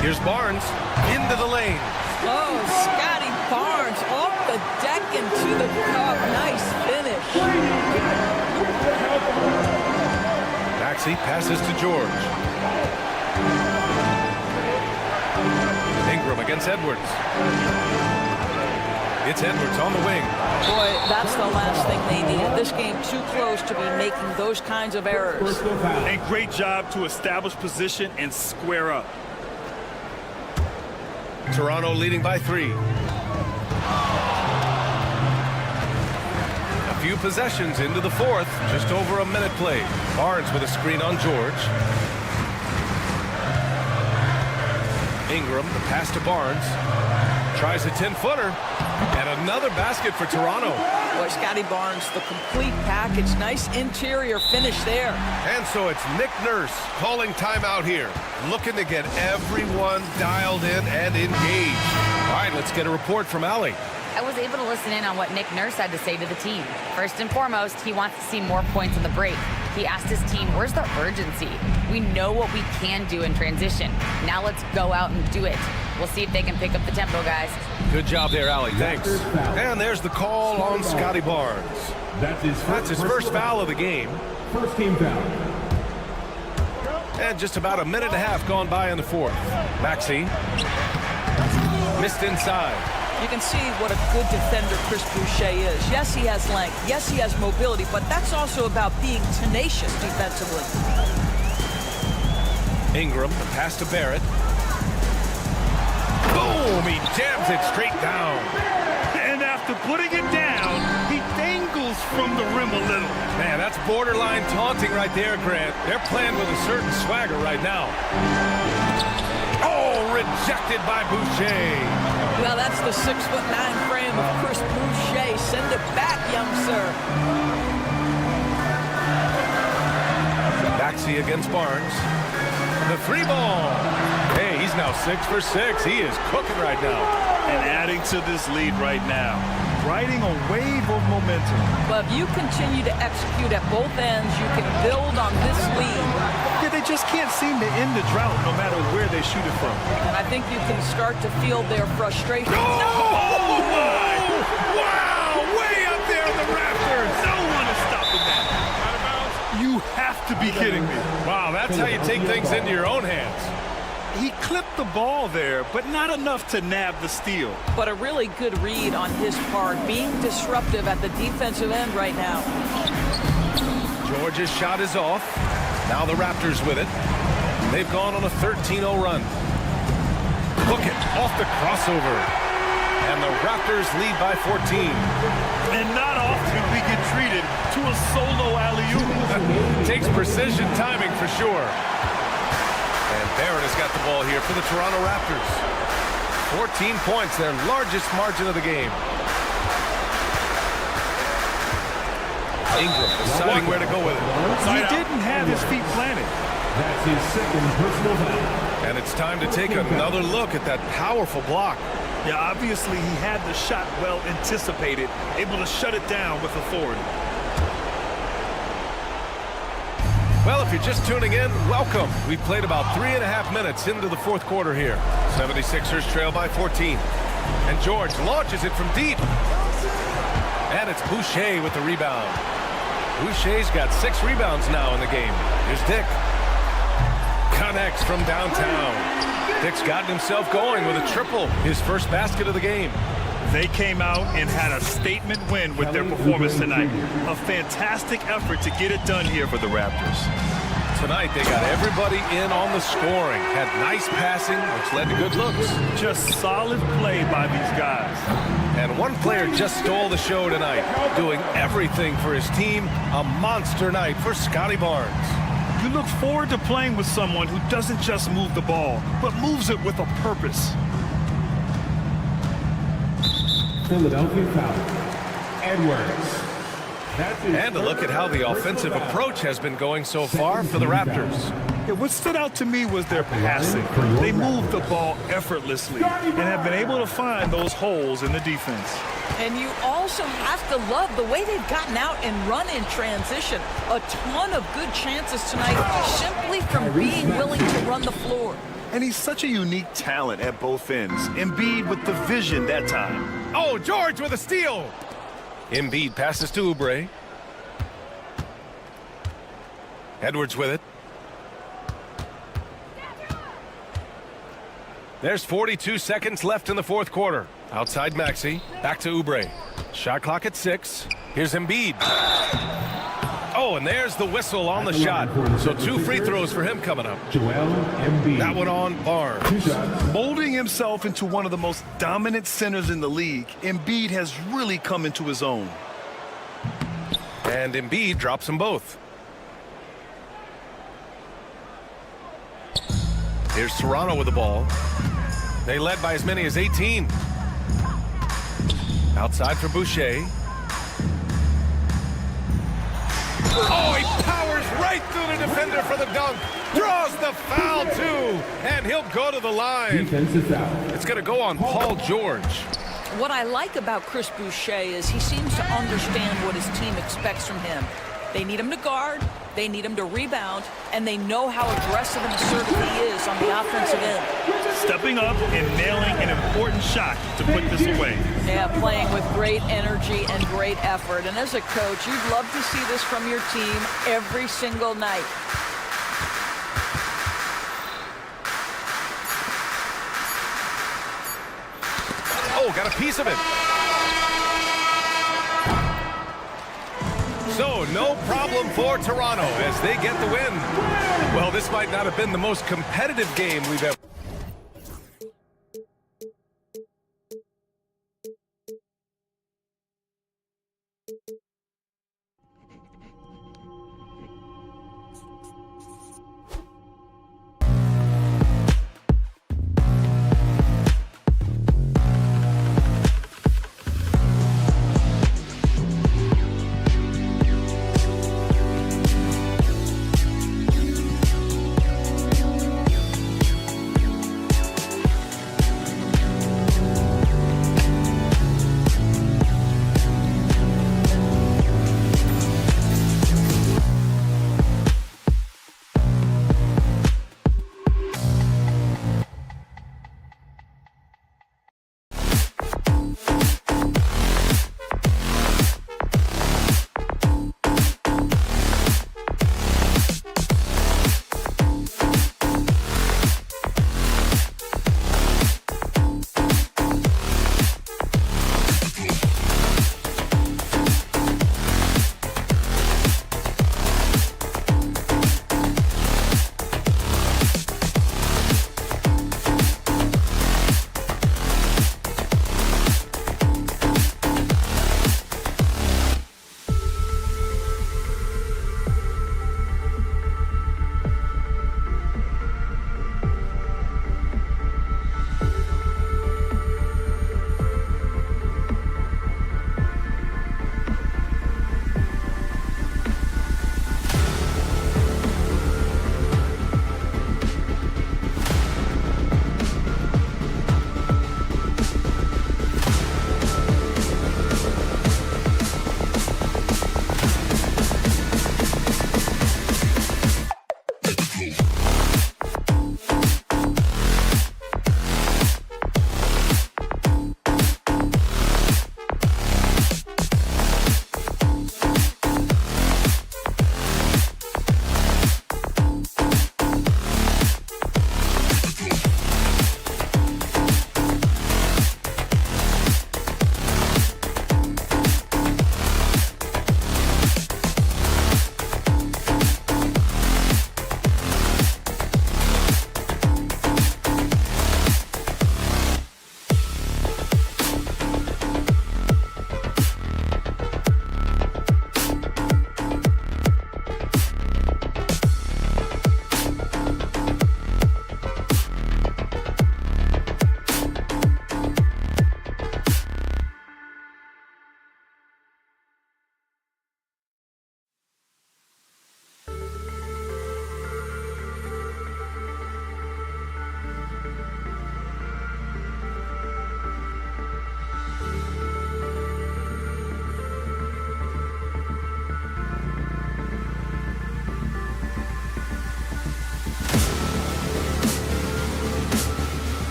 Here's Barnes into the lane. Oh, Scotty Barnes off the deck into the cup. Nice finish. Maxey passes to George. Ingram against Edwards. It's Edwards on the wing. Boy, that's the last thing they needed. This game too close to be making those kinds of errors. A great job to establish position and square up. Toronto leading by 3. A few possessions into the 4th. Just over a minute played. Barnes with a screen on George. Ingram, the pass to Barnes. Tries a 10-footer. And another basket for Toronto. Boy, Scotty Barnes, the complete package. Nice interior finish there. And so it's Nick Nurse calling timeout here. Looking to get everyone dialed in and engaged. All right, let's get a report from Allie. I was able to listen in on what Nick Nurse had to say to the team. First and foremost, he wants to see more points in the break. He asked his team, where's the urgency? We know what we can do in transition. Now let's go out and do it. We'll see if they can pick up the tempo, guys. Good job there, Allie. Thanks. And there's the call on Scotty Barnes. That's his first foul of the game. First team foul. And just about a minute and a half gone by in the 4th. Maxey missed inside. You can see what a good defender Chris Boucher is. Yes, he has length. Yes, he has mobility, but that's also about being tenacious defensively. Ingram, the pass to Barrett. Boom! He jams it straight down. And after putting it down, he dangles from the rim a little. Man, that's borderline taunting right there, Grant. They're playing with a certain swagger right now. Oh, rejected by Boucher. Well, that's the 6'9" frame of Chris Boucher. Send it back, young sir. Maxey against Barnes. The 3 ball. Hey, he's now 6 for 6. He is cooking right now. And adding to this lead right now. Riding a wave of momentum. But if you continue to execute at both ends, you can build on this lead. Yeah, they just can't seem to end the drought no matter where they shoot it from. And I think you can start to feel their frustration. Oh my! Wow! Way up there in the Raptors! No one is stopping that. You have to be kidding me. Wow, that's how you take things into your own hands. He clipped the ball there, but not enough to nab the steal. But a really good read on his part, being disruptive at the defensive end right now. George's shot is off. Now the Raptors with it. They've gone on a 13-0 run. Book it off the crossover. And the Raptors lead by 14. And not often we get treated to a solo alley-oop. Takes precision timing for sure. And Barrett has got the ball here for the Toronto Raptors. 14 points, their largest margin of the game. Ingram deciding where to go with it. He didn't have his feet planted. That's his second personal foul. And it's time to take another look at that powerful block. Yeah, obviously he had the shot well anticipated, able to shut it down with authority. Well, if you're just tuning in, welcome. We've played about 3.5 minutes into the 4th quarter here. 76ers trail by 14. And George launches it from deep. And it's Boucher with the rebound. Boucher's got 6 rebounds now in the game. Here's Dick. Connects from downtown. Dick's gotten himself going with a triple, his first basket of the game. They came out and had a statement win with their performance tonight. A fantastic effort to get it done here for the Raptors. Tonight, they got everybody in on the scoring. Had nice passing, which led to good looks. Just solid play by these guys. And one player just stole the show tonight, doing everything for his team. A monster night for Scotty Barnes. You look forward to playing with someone who doesn't just move the ball, but moves it with a purpose. Philadelphia foul. Edwards. And to look at how the offensive approach has been going so far for the Raptors. Yeah, what stood out to me was their passing. They moved the ball effortlessly and have been able to find those holes in the defense. And you also have to love the way they've gotten out and run in transition. A ton of good chances tonight simply from being willing to run the floor. And he's such a unique talent at both ends. Embiid with the vision that time. Oh, George with a steal. Embiid passes to Oubre. Edwards with it. There's 42 seconds left in the fourth quarter. Outside Maxey. Back to Oubre. Shot clock at 6. Here's Embiid. Oh, and there's the whistle on the shot. So 2 free throws for him coming up. That one on Barnes. Molding himself into one of the most dominant centers in the league, Embiid has really come into his own. And Embiid drops them both. Here's Toronto with the ball. They led by as many as 18. Outside for Boucher. Oh, he powers right through the defender for the dunk. Draws the foul, too. And he'll go to the line. Defensive foul. It's going to go on Paul George. What I like about Chris Boucher is he seems to understand what his team expects from him. They need him to guard, they need him to rebound, and they know how aggressive and assertive he is on the offensive end. Stepping up and nailing an important shot to put this away. Yeah, playing with great energy and great effort. And as a coach, you'd love to see this from your team every single night. Oh, got a piece of it. So, no problem for Toronto as they get the win. Well, this might not have been the most competitive game we've ever...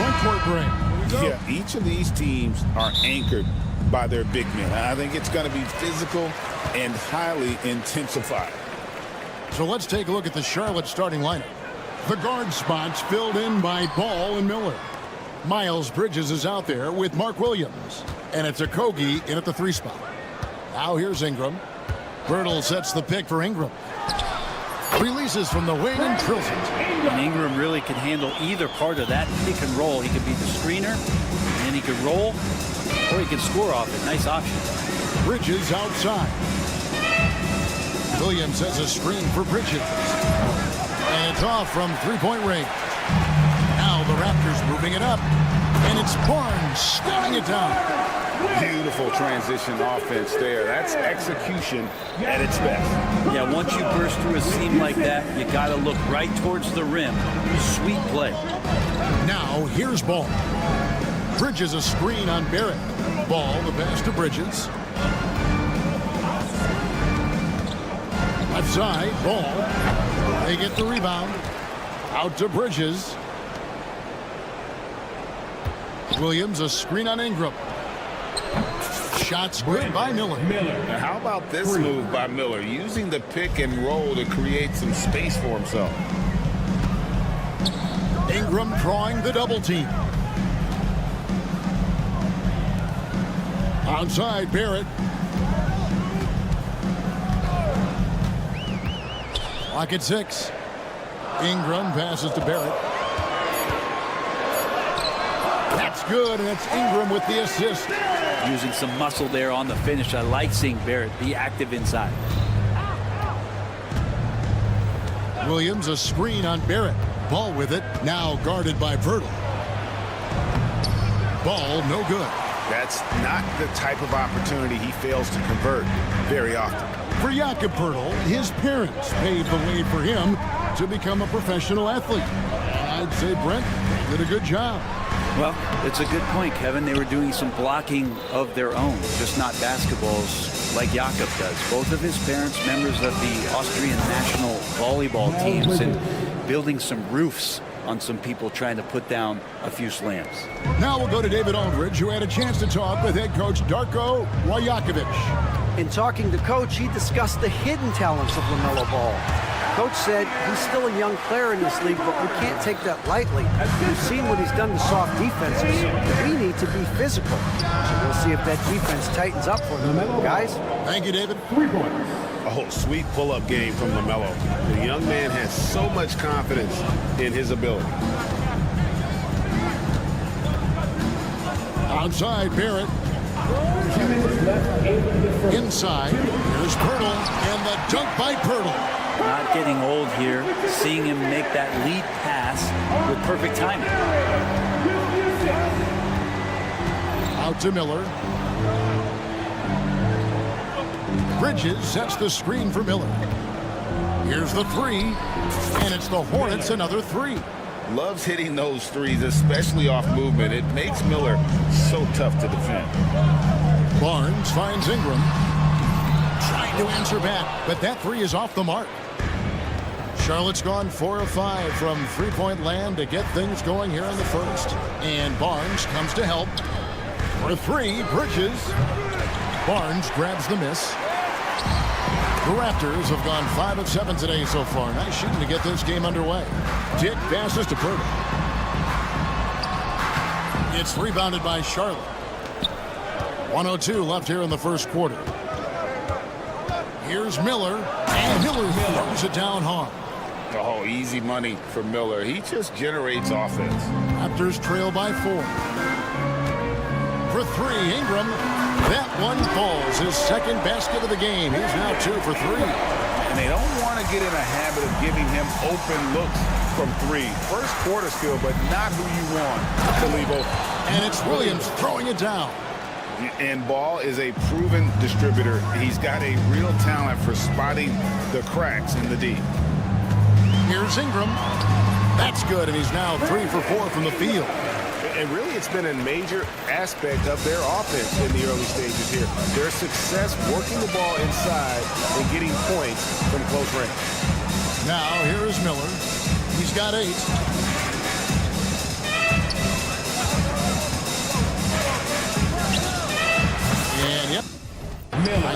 front court break. Yeah, each of these teams are anchored by their big men. I think it's going to be physical and highly intensified. So let's take a look at the Charlotte starting lineup. The guard spots filled in by Ball and Miller. Miles Bridges is out there with Mark Williams. And it's Okogie in at the 3 spot. Now here's Ingram. Birtle sets the pick for Ingram. Releases from the wing and drills it. And Ingram really can handle either part of that pick and roll. He could be the screener, and then he could roll, or he could score off it. Nice option. Bridges outside. Williams has a screen for Bridges. And it's off from 3-point range. Now the Raptors moving it up. And it's Barnes slamming it down. Beautiful transition offense there. That's execution at its best. Yeah, once you burst through a seam like that, you got to look right towards the rim. Sweet play. Now here's Ball. Bridges a screen on Barrett. Ball, the pass to Bridges. Left side, Ball. They get the rebound. Out to Bridges. Williams a screen on Ingram. Shots good by Miller. Now how about this move by Miller? Using the pick and roll to create some space for himself. Ingram drawing the double team. Outside, Barrett. Clock at 6. Ingram passes to Barrett. That's good, and it's Ingram with the assist. Using some muscle there on the finish. I like seeing Barrett be active inside. Williams a screen on Barrett. Ball with it. Now guarded by Birtle. Ball no good. That's not the type of opportunity he fails to convert very often. For Jakob Birtle, his parents paved the way for him to become a professional athlete. I'd say Brent did a good job. Well, it's a good point, Kevin. They were doing some blocking of their own, just not basketballs like Jakob does. Both of his parents, members of the Austrian national volleyball teams, and building some roofs on some people trying to put down a few slams. Now we'll go to David Aldridge, who had a chance to talk with head coach Darko Rajakovic. In talking to Coach, he discussed the hidden talents of LaMelo Ball. Coach said he's still a young player in this league, but we can't take that lightly. We've seen what he's done to soft defenses. We need to be physical. So we'll see if that defense tightens up for them. Guys? Thank you, David. 3 points. Oh, sweet pull-up game from LaMelo. The young man has so much confidence in his ability. Outside, Barrett. Inside, here's Pirtle, and the dunk by Pirtle. Not getting old here, seeing him make that lead pass with perfect timing. Out to Miller. Bridges sets the screen for Miller. Here's the 3, and it's the Hornets another 3. Loves hitting those threes, especially off movement. It makes Miller so tough to defend. Barnes finds Ingram. Trying to answer back, but that 3 is off the mark. Charlotte's gone 4 of 5 from 3-point land to get things going here in the first. And Barnes comes to help. For 3, Bridges. Barnes grabs the miss. The Raptors have gone 5 of 7 today so far. Nice shooting to get this game underway. Dick passes to Pirtle. It's rebounded by Charlotte. 1:02 left here in the first quarter. Here's Miller, and Miller throws it down hard. Oh, easy money for Miller. He just generates offense. Raptors trail by 4. For 3, Ingram. That one falls. His second basket of the game. He's now 2 for 3. And they don't want to get in a habit of giving him open looks from 3. First quarter skill, but not who you want to leave open. And it's Williams throwing it down. And Ball is a proven distributor. He's got a real talent for spotting the cracks in the D. Here's Ingram. That's good, and he's now 3 for 4 from the field. And really, it's been a major aspect of their offense in the early stages here. Their success working the ball inside and getting points from close range. Now, here is Miller. He's got 8.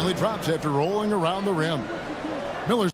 finally drops after rolling around the rim. Miller's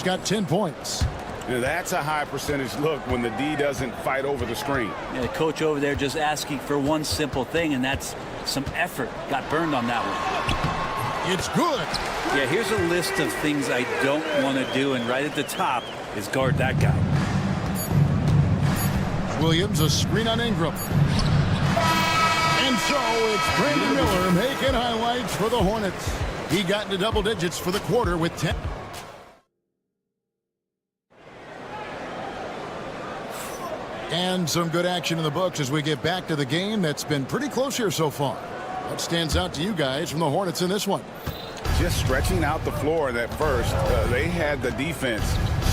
got 10 points. Now, that's a high percentage look when the D doesn't fight over the screen. Yeah, the coach over there just asking for one simple thing, and that's some effort. Got burned on that one. It's good. Yeah, here's a list of things I don't want to do, and right at the top is guard that guy. Williams, a screen on Ingram. And so it's Brandon Miller making highlights for the Hornets. He got into double digits for the quarter with 10. And some good action in the books as we get back to the game that's been pretty close here so far. What stands out to you guys from the Hornets in this one? Just stretching out the floor in that first. They had the defense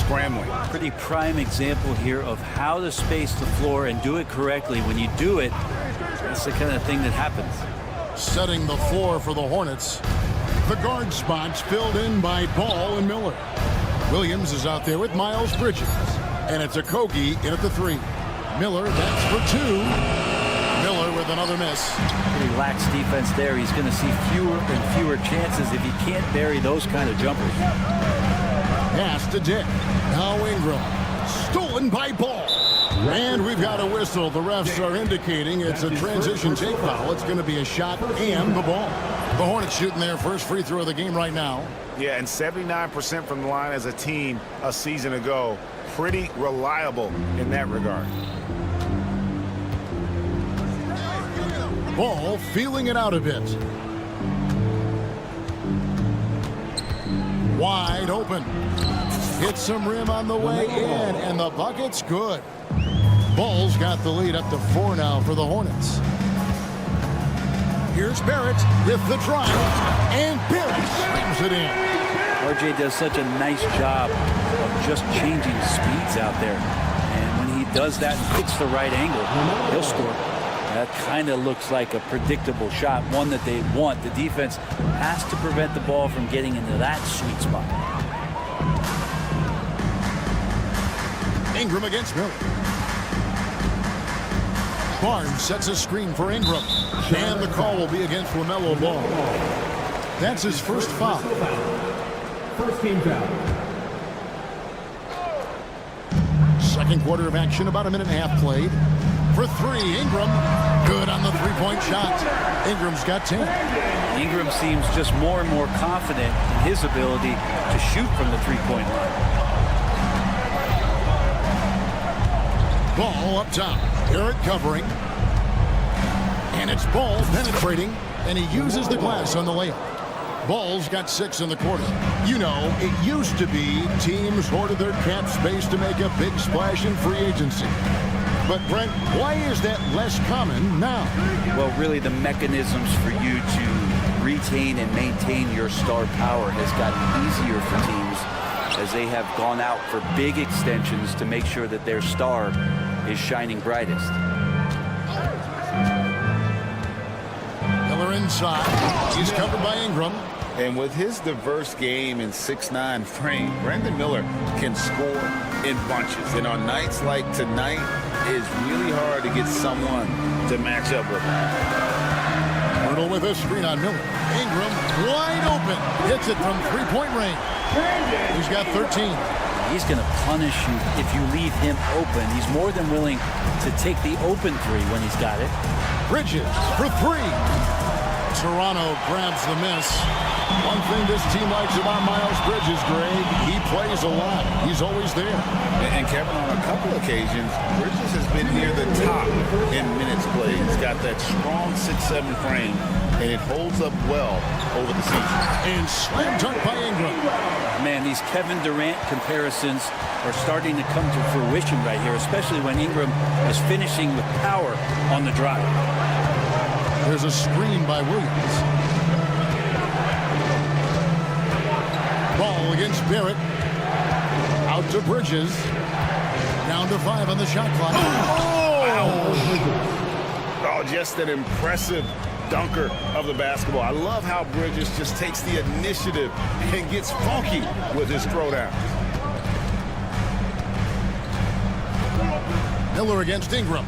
scrambling. Pretty prime example here of how to space the floor and do it correctly. When you do it, that's the kind of thing that happens. Setting the floor for the Hornets. The guard spots filled in by Ball and Miller. Williams is out there with Miles Bridges. And it's Okogie in at the 3. Miller, that's for 2. Miller with another miss. Pretty lax defense there. He's going to see fewer and fewer chances if he can't bury those kind of jumpers. Pass to Dick. Now Ingram. Stolen by Ball. And we've got a whistle. The refs are indicating it's a transition take foul. It's going to be a shot and the ball. The Hornets shooting their first free throw of the game right now. Yeah, and 79% from the line as a team a season ago. Pretty reliable in that regard. Ball feeling it out a bit. Wide open. Hits some rim on the way in, and the bucket's good. Ball's got the lead up to 4 now for the Hornets. Here's Barrett with the drive, and Barrett slams it in. RJ does such a nice job of just changing speeds out there. And when he does that and picks the right angle, he'll score. That kind of looks like a predictable shot, one that they want. The defense has to prevent the ball from getting into that sweet spot. Ingram against Miller. Barnes sets a screen for Ingram. And the call will be against LaMelo Ball. That's his first foul. First team foul. Second quarter of action, about a minute and a half played. For 3, Ingram. Good on the three-point shot. Ingram's got 10. Ingram seems just more and more confident in his ability to shoot from the three-point line. Ball up top. Barrett covering. And it's Ball penetrating. And he uses the glass on the layup. Ball's got 6 in the quarter. You know, it used to be teams hoarded their cap space to make a big splash in free agency. But, Brent, why is that less common now? Well, really, the mechanisms for you to retain and maintain your star power has gotten easier for teams as they have gone out for big extensions to make sure that their star is shining brightest. Miller inside. He's covered by Ingram. And with his diverse game and 6'9" frame, Brandon Miller can score in bunches. And on nights like tonight, it's really hard to get someone to match up with him. Myrtle with a screen on Miller. Ingram wide open. Hits it from three-point range. He's got 13. He's going to punish you if you leave him open. He's more than willing to take the open 3 when he's got it. Bridges for 3. Toronto grabs the miss. One thing this team likes about Miles Bridges, Greg, he plays a lot. He's always there. And Kevin, on a couple occasions, Bridges has been near the top in minutes played. He's got that strong 6'7" frame, and it holds up well over the season. And slam dunk by Ingram. Man, these Kevin Durant comparisons are starting to come to fruition right here, especially when Ingram is finishing with power on the drive. There's a screen by Williams. Ball against Barrett. Out to Bridges. Down to 5 on the shot clock. Oh, just an impressive dunker of the basketball. I love how Bridges just takes the initiative and gets funky with his throwdown. Miller against Ingram.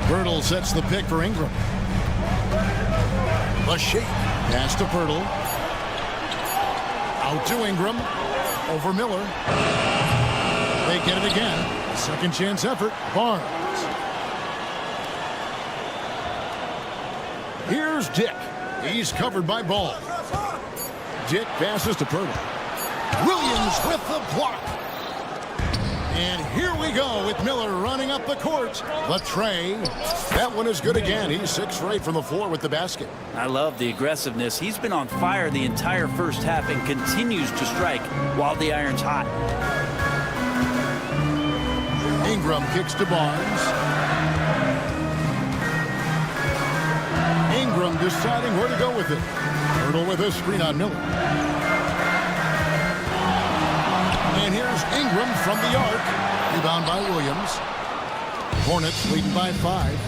Pirtle sets the pick for Ingram. The shake. Pass to Pirtle. Out to Ingram. Over Miller. They get it again. Second chance effort. Barnes. Here's Dick. He's covered by Ball. Dick passes to Pirtle. Williams with the block. And here we go with Miller running up the court. The tray. That one is good again. He's 6 for 8 from the floor with the basket. I love the aggressiveness. He's been on fire the entire first half and continues to strike while the iron's hot. Ingram kicks to Barnes. Ingram deciding where to go with it. Pirtle with a screen on Miller. And here's Ingram from the arc. Rebound by Williams. Hornets leading by 5.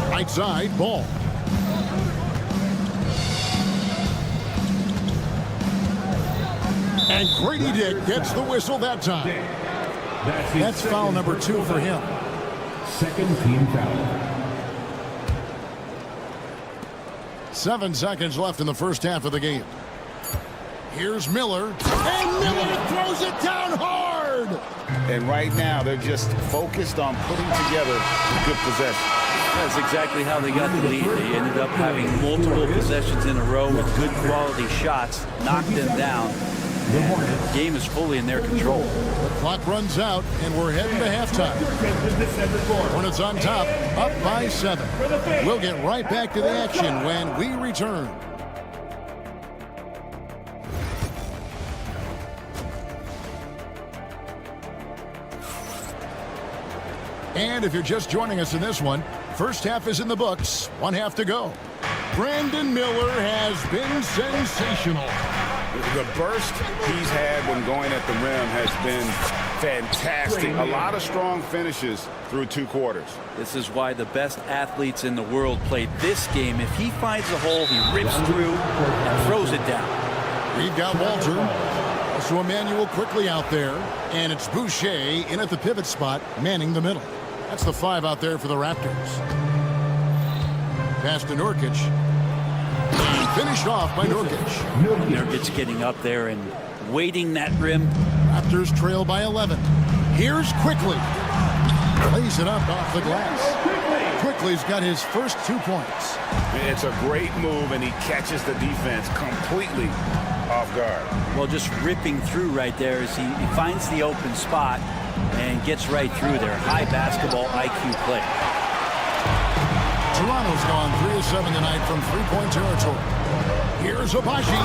Right side, Ball. And Grady Dick gets the whistle that time. That's foul number 2 for him. Second team foul. 7 seconds left in the first half of the game. Here's Miller. And Miller throws it down hard. And right now, they're just focused on putting together a good possession. That's exactly how they got the lead. They ended up having multiple possessions in a row with good quality shots, knocked them down. The game is fully in their control. The clock runs out, and we're heading to halftime. Hornets on top, up by 7. We'll get right back to the action when we return. And if you're just joining us in this one, first half is in the books. 1 half to go. Brandon Miller has been sensational. The burst he's had when going at the rim has been fantastic. A lot of strong finishes through 2 quarters. This is why the best athletes in the world play this game. If he finds a hole, he rips through and throws it down. We've got Walter. Also Emmanuel quickly out there. And it's Boucher in at the pivot spot, manning the middle. That's the 5 out there for the Raptors. Pass to Nurkic. Finished off by Nurkic. Nurkic getting up there and waiting that rim. Raptors trail by 11. Here's Quickly. Lays it up off the glass. Quickly's got his first 2 points. It's a great move, and he catches the defense completely off guard. Well, just ripping through right there as he finds the open spot and gets right through there. High basketball IQ play. Toronto's gone 3 of 7 tonight from 3-point territory. Here's Abaji,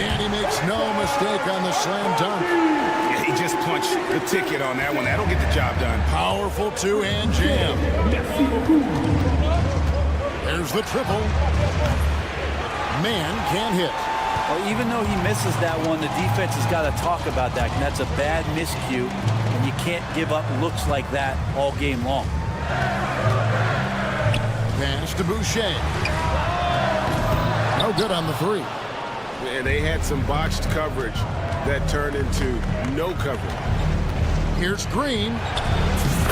and he makes no mistake on the slam dunk. Yeah, he just punched the ticket on that one. That'll get the job done. Powerful 2-hand jam. There's the triple. Man can't hit. Well, even though he misses that one, the defense has got to talk about that. And that's a bad miscue, and you can't give up looks like that all game long. Pass to Boucher. No good on the 3. And they had some botched coverage that turned into no coverage. Here's Green.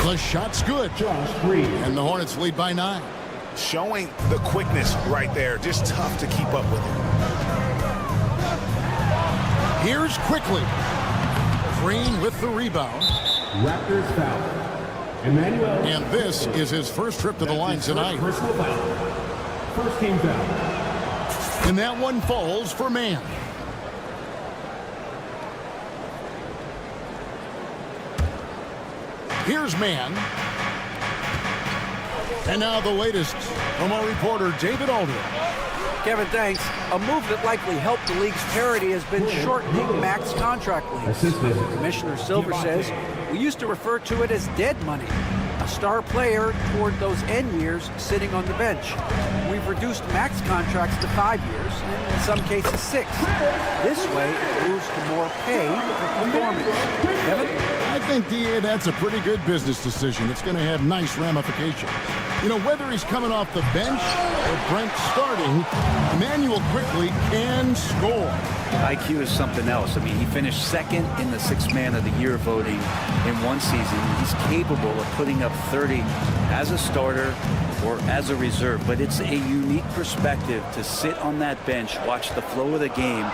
The shot's good. And the Hornets lead by 9. Showing the quickness right there. Just tough to keep up with it. Here's Quickly. Green with the rebound. Raptors foul. Emmanuel. And this is his first trip to the line tonight. Personal foul. First team foul. And that one falls for Man. Here's Man. And now the latest from our reporter, David Alder. Kevin, thanks. A move that likely helped the league's parity has been shortening max contract leagues. Commissioner Silver says we used to refer to it as dead money, a star player toward those end years sitting on the bench. We've reduced max contracts to 5 years, and in some cases 6. This way, it moves to more pay for performance. Kevin? I think, DA, that's a pretty good business decision. It's going to have nice ramifications. You know, whether he's coming off the bench or Brent starting, Emmanuel quickly can score. IQ is something else. I mean, he finished second in the Sixth Man of the Year voting in one season. He's capable of putting up 30 as a starter or as a reserve, but it's a unique perspective to sit on that bench, watch the flow of the game,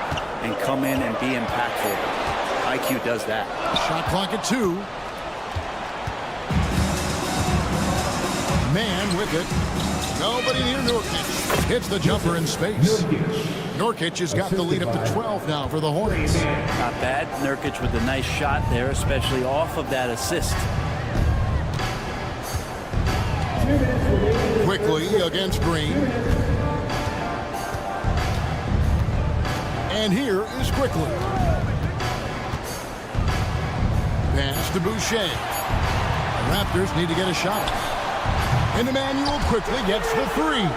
and come in and be impactful. IQ does that. Shot clock at 2. Man with it. Nobody near Nurkic. Hits the jumper in space. Nurkic has got the lead up to 12 now for the Hornets. Not bad. Nurkic with a nice shot there, especially off of that assist. Quickly against Green. And here is Quickly. Pass to Boucher. The Raptors need to get a shot. And Emmanuel quickly gets the 3.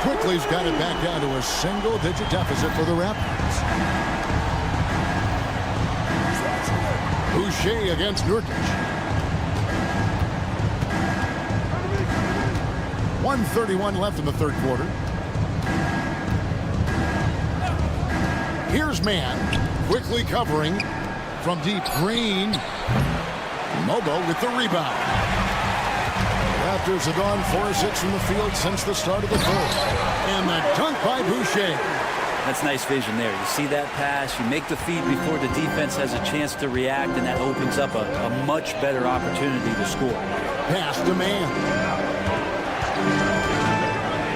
Quickly's got it back down to a single-digit deficit for the Raptors. Boucher against Nurkic. 1:31 left in the third quarter. Here's Man, quickly covering from deep. Green. Mobo with the rebound. Raptors have gone 4 of 6 from the field since the start of the third. And the dunk by Boucher. That's nice vision there. You see that pass, you make the feed before the defense has a chance to react, and that opens up a much better opportunity to score. Pass to Man.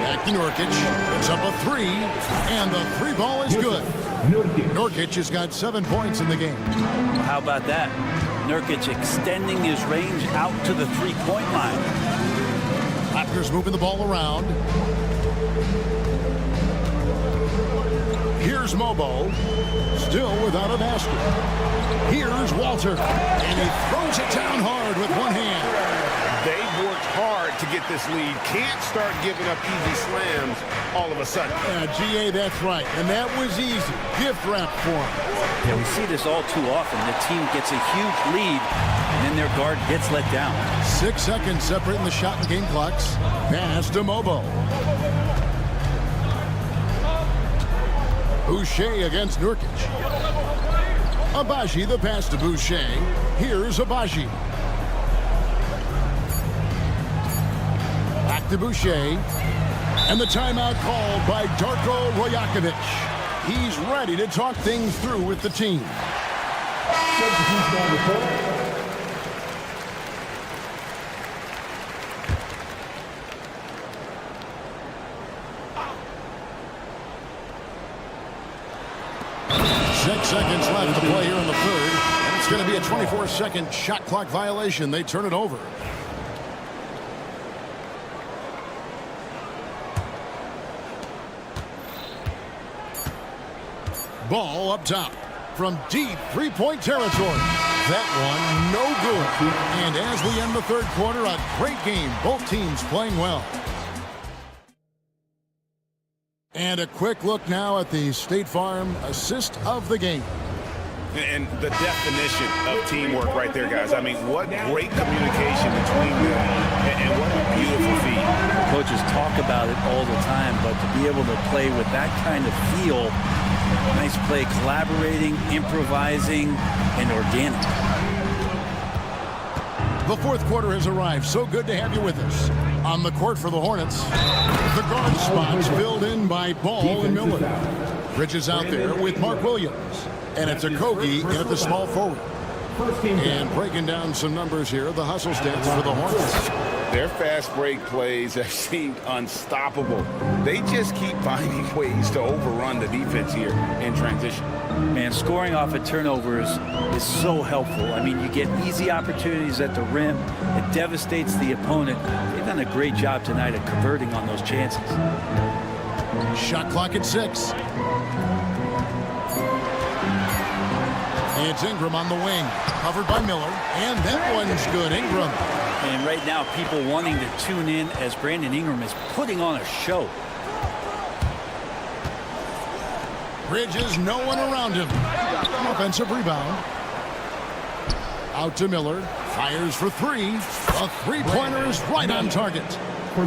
Back to Nurkic. It's up a 3, and the 3 ball is good. Nurkic has got 7 points in the game. Well, how about that? Nurkic extending his range out to the 3-point line. Raptors moving the ball around. Here's Mobo, still without a basket. Here's Walter, and he throws it down hard with one hand. They've worked hard to get this lead. Can't start giving up easy slams all of a sudden. GA, that's right. And that was easy. Gift wrap for him. Yeah, we see this all too often. The team gets a huge lead, and then their guard gets let down. 6 seconds separating the shot and game clocks. Pass to Mobo. Boucher against Nurkic. Abaji, the pass to Boucher. Here's Abaji. Back to Boucher. And the timeout called by Darko Rajakovic. He's ready to talk things through with the team. Six seconds left to play here in the third. And it's going to be a 24-second shot clock violation. They turn it over. Ball up top from deep three-point territory. That one no good. And as we end the third quarter, a great game. Both teams playing well. And a quick look now at the State Farm assist of the game. And the definition of teamwork right there, guys. I mean, what great communication between them, and what a beautiful feed. Coaches talk about it all the time, but to be able to play with that kind of feel, nice play, collaborating, improvising, and organic. The fourth quarter has arrived. So good to have you with us. On the court for the Hornets, the guard spots filled in by Ball and Miller. Bridges out there with Mark Williams. And it's Okogie in at the small forward. And breaking down some numbers here, the hustle stats for the Hornets. Their fast break plays have seemed unstoppable. They just keep finding ways to overrun the defense here in transition. Man, scoring off of turnovers is so helpful. I mean, you get easy opportunities at the rim. It devastates the opponent. They've done a great job tonight at converting on those chances. Shot clock at 6. It's Ingram on the wing, covered by Miller, and that one's good. Ingram. And right now, people wanting to tune in as Brandon Ingram is putting on a show. Bridges, no one around him. Offensive rebound. Out to Miller. Fires for three. A three-pointer is right on target.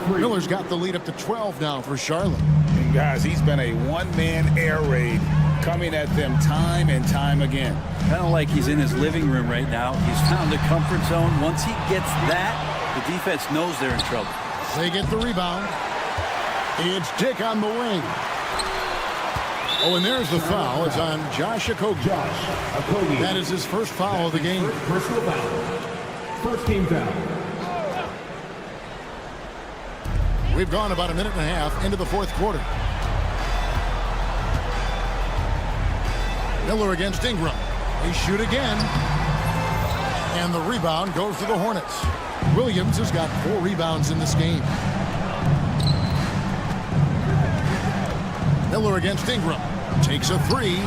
Miller's got the lead up to 12 now for Charlotte. And guys, he's been a one-man air raid coming at them time and time again. Kind of like he's in his living room right now. He's found the comfort zone. Once he gets that, the defense knows they're in trouble. They get the rebound. It's Dick on the wing. Oh, and there's the foul. It's on Josh Okogie. That is his first foul of the game. Personal foul. First team foul. We've gone about a minute and a half into the fourth quarter. Miller against Ingram. They shoot again. And the rebound goes to the Hornets. Williams has got 4 rebounds in this game. Miller against Ingram. Takes a 3.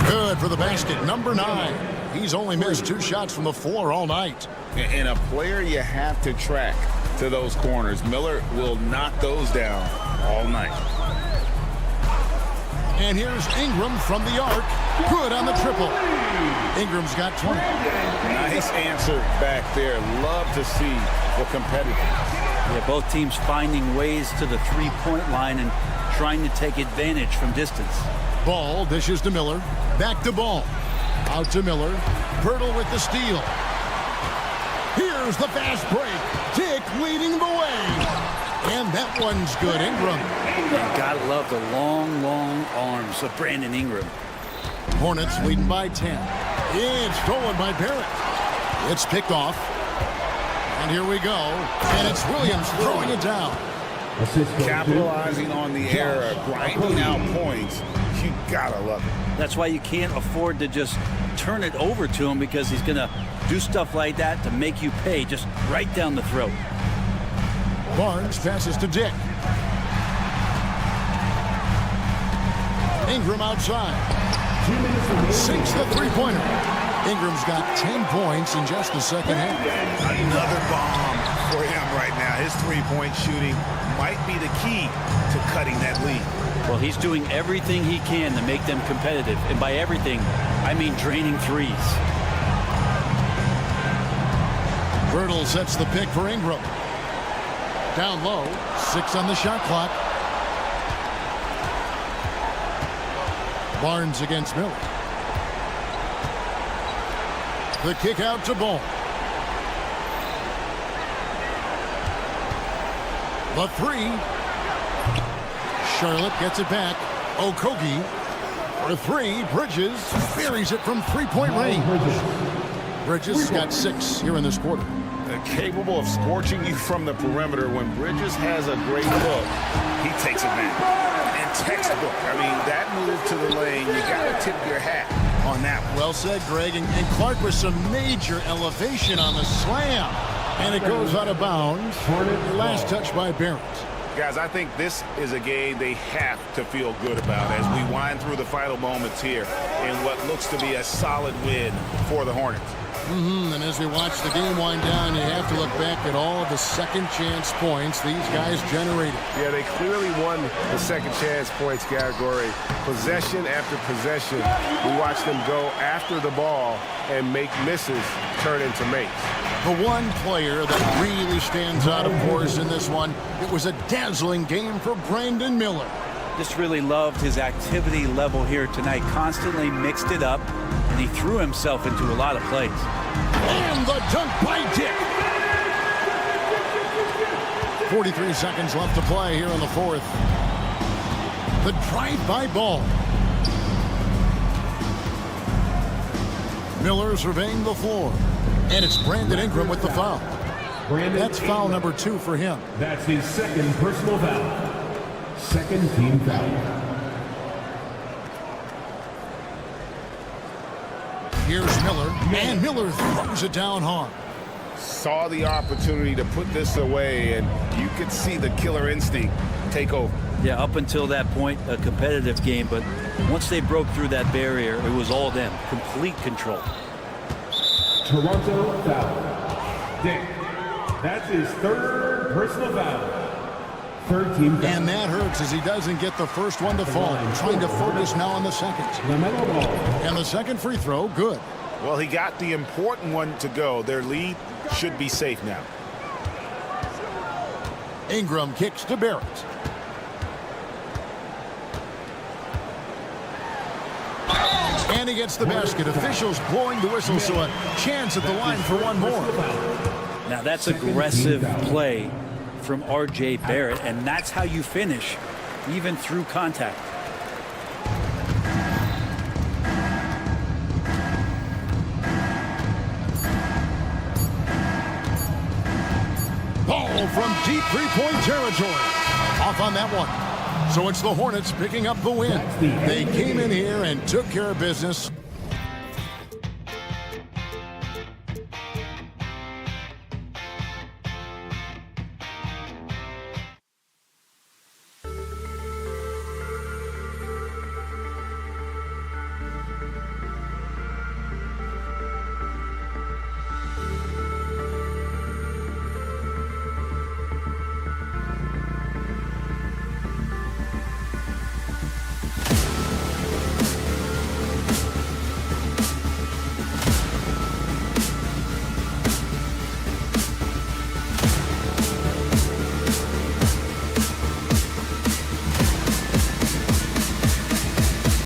Good for the basket. Number 9. He's only missed 2 shots from the floor all night. And a player you have to track to those corners. Miller will knock those down all night. And here's Ingram from the arc. Good on the triple. Ingram's got 20. Nice answer back there. Love to see the competitiveness. Yeah, both teams finding ways to the three-point line and trying to take advantage from distance. Ball dishes to Miller. Back to Ball. Out to Miller. Pirtle with the steal. Here's the fast break. Dick leading the way. And that one's good. Ingram. You gotta love the long, long arms of Brandon Ingram. Hornets leading by 10. It's stolen by Barrett. It's picked off. And here we go. And it's Williams throwing it down. Capitalizing on the error, grinding out points. You gotta love it. That's why you can't afford to just turn it over to him, because he's gonna do stuff like that to make you pay just right down the throat. Barnes passes to Dick. Ingram outside. Sinks the three-pointer. Ingram's got 10 points in just the second half. Another bomb for him right now. His three-point shooting might be the key to cutting that lead. Well, he's doing everything he can to make them competitive. And by everything, I mean draining threes. Birtle sets the pick for Ingram. Down low, 6 on the shot clock. Barnes against Miller. The kick out to Ball. The 3. Charlotte gets it back. Okogie for 3. Bridges buries it from three-point range. Bridges got 6 here in this quarter. Capable of scorching you from the perimeter. When Bridges has a great look, he takes advantage. And textbook. I mean, that move to the lane, you got to tip your hat on that one. Well said, Greg. And Clark with some major elevation on the slam. And it goes out of bounds. Last touch by Barrett. Guys, I think this is a game they have to feel good about as we wind through the final moments here in what looks to be a solid win for the Hornets. And as we watch the game wind down, you have to look back at all of the second chance points these guys generated. Yeah, they clearly won the second chance points category. Possession after possession, we watch them go after the ball and make misses turn into makes. The one player that really stands out, of course, in this one, it was a dazzling game for Brandon Miller. Just really loved his activity level here tonight. Constantly mixed it up, and he threw himself into a lot of plays. And the dunk by Dick. 43 seconds left to play here in the fourth. The drive-by Ball. Miller surveying the floor. And it's Brandon Ingram with the foul. That's foul number 2 for him. That's his second personal foul. Second team foul. Here's Miller, and Miller throws it down hard. Saw the opportunity to put this away, and you could see the killer instinct take over. Yeah, up until that point, a competitive game, but once they broke through that barrier, it was all them. Complete control. Toronto foul. Dick. That's his third personal foul. Third team foul. And that hurts as he doesn't get the first one to fall. Trying to focus now on the second. And the second free throw, good. Well, he got the important one to go. Their lead should be safe now. Ingram kicks to Barrett. And he gets the basket. Officials blowing the whistle, so a chance at the line for one more. Now that's aggressive play from R.J. Barrett, and that's how you finish, even through contact. Ball from deep three-point territory. Off on that one. So it's the Hornets picking up the win. They came in here and took care of business.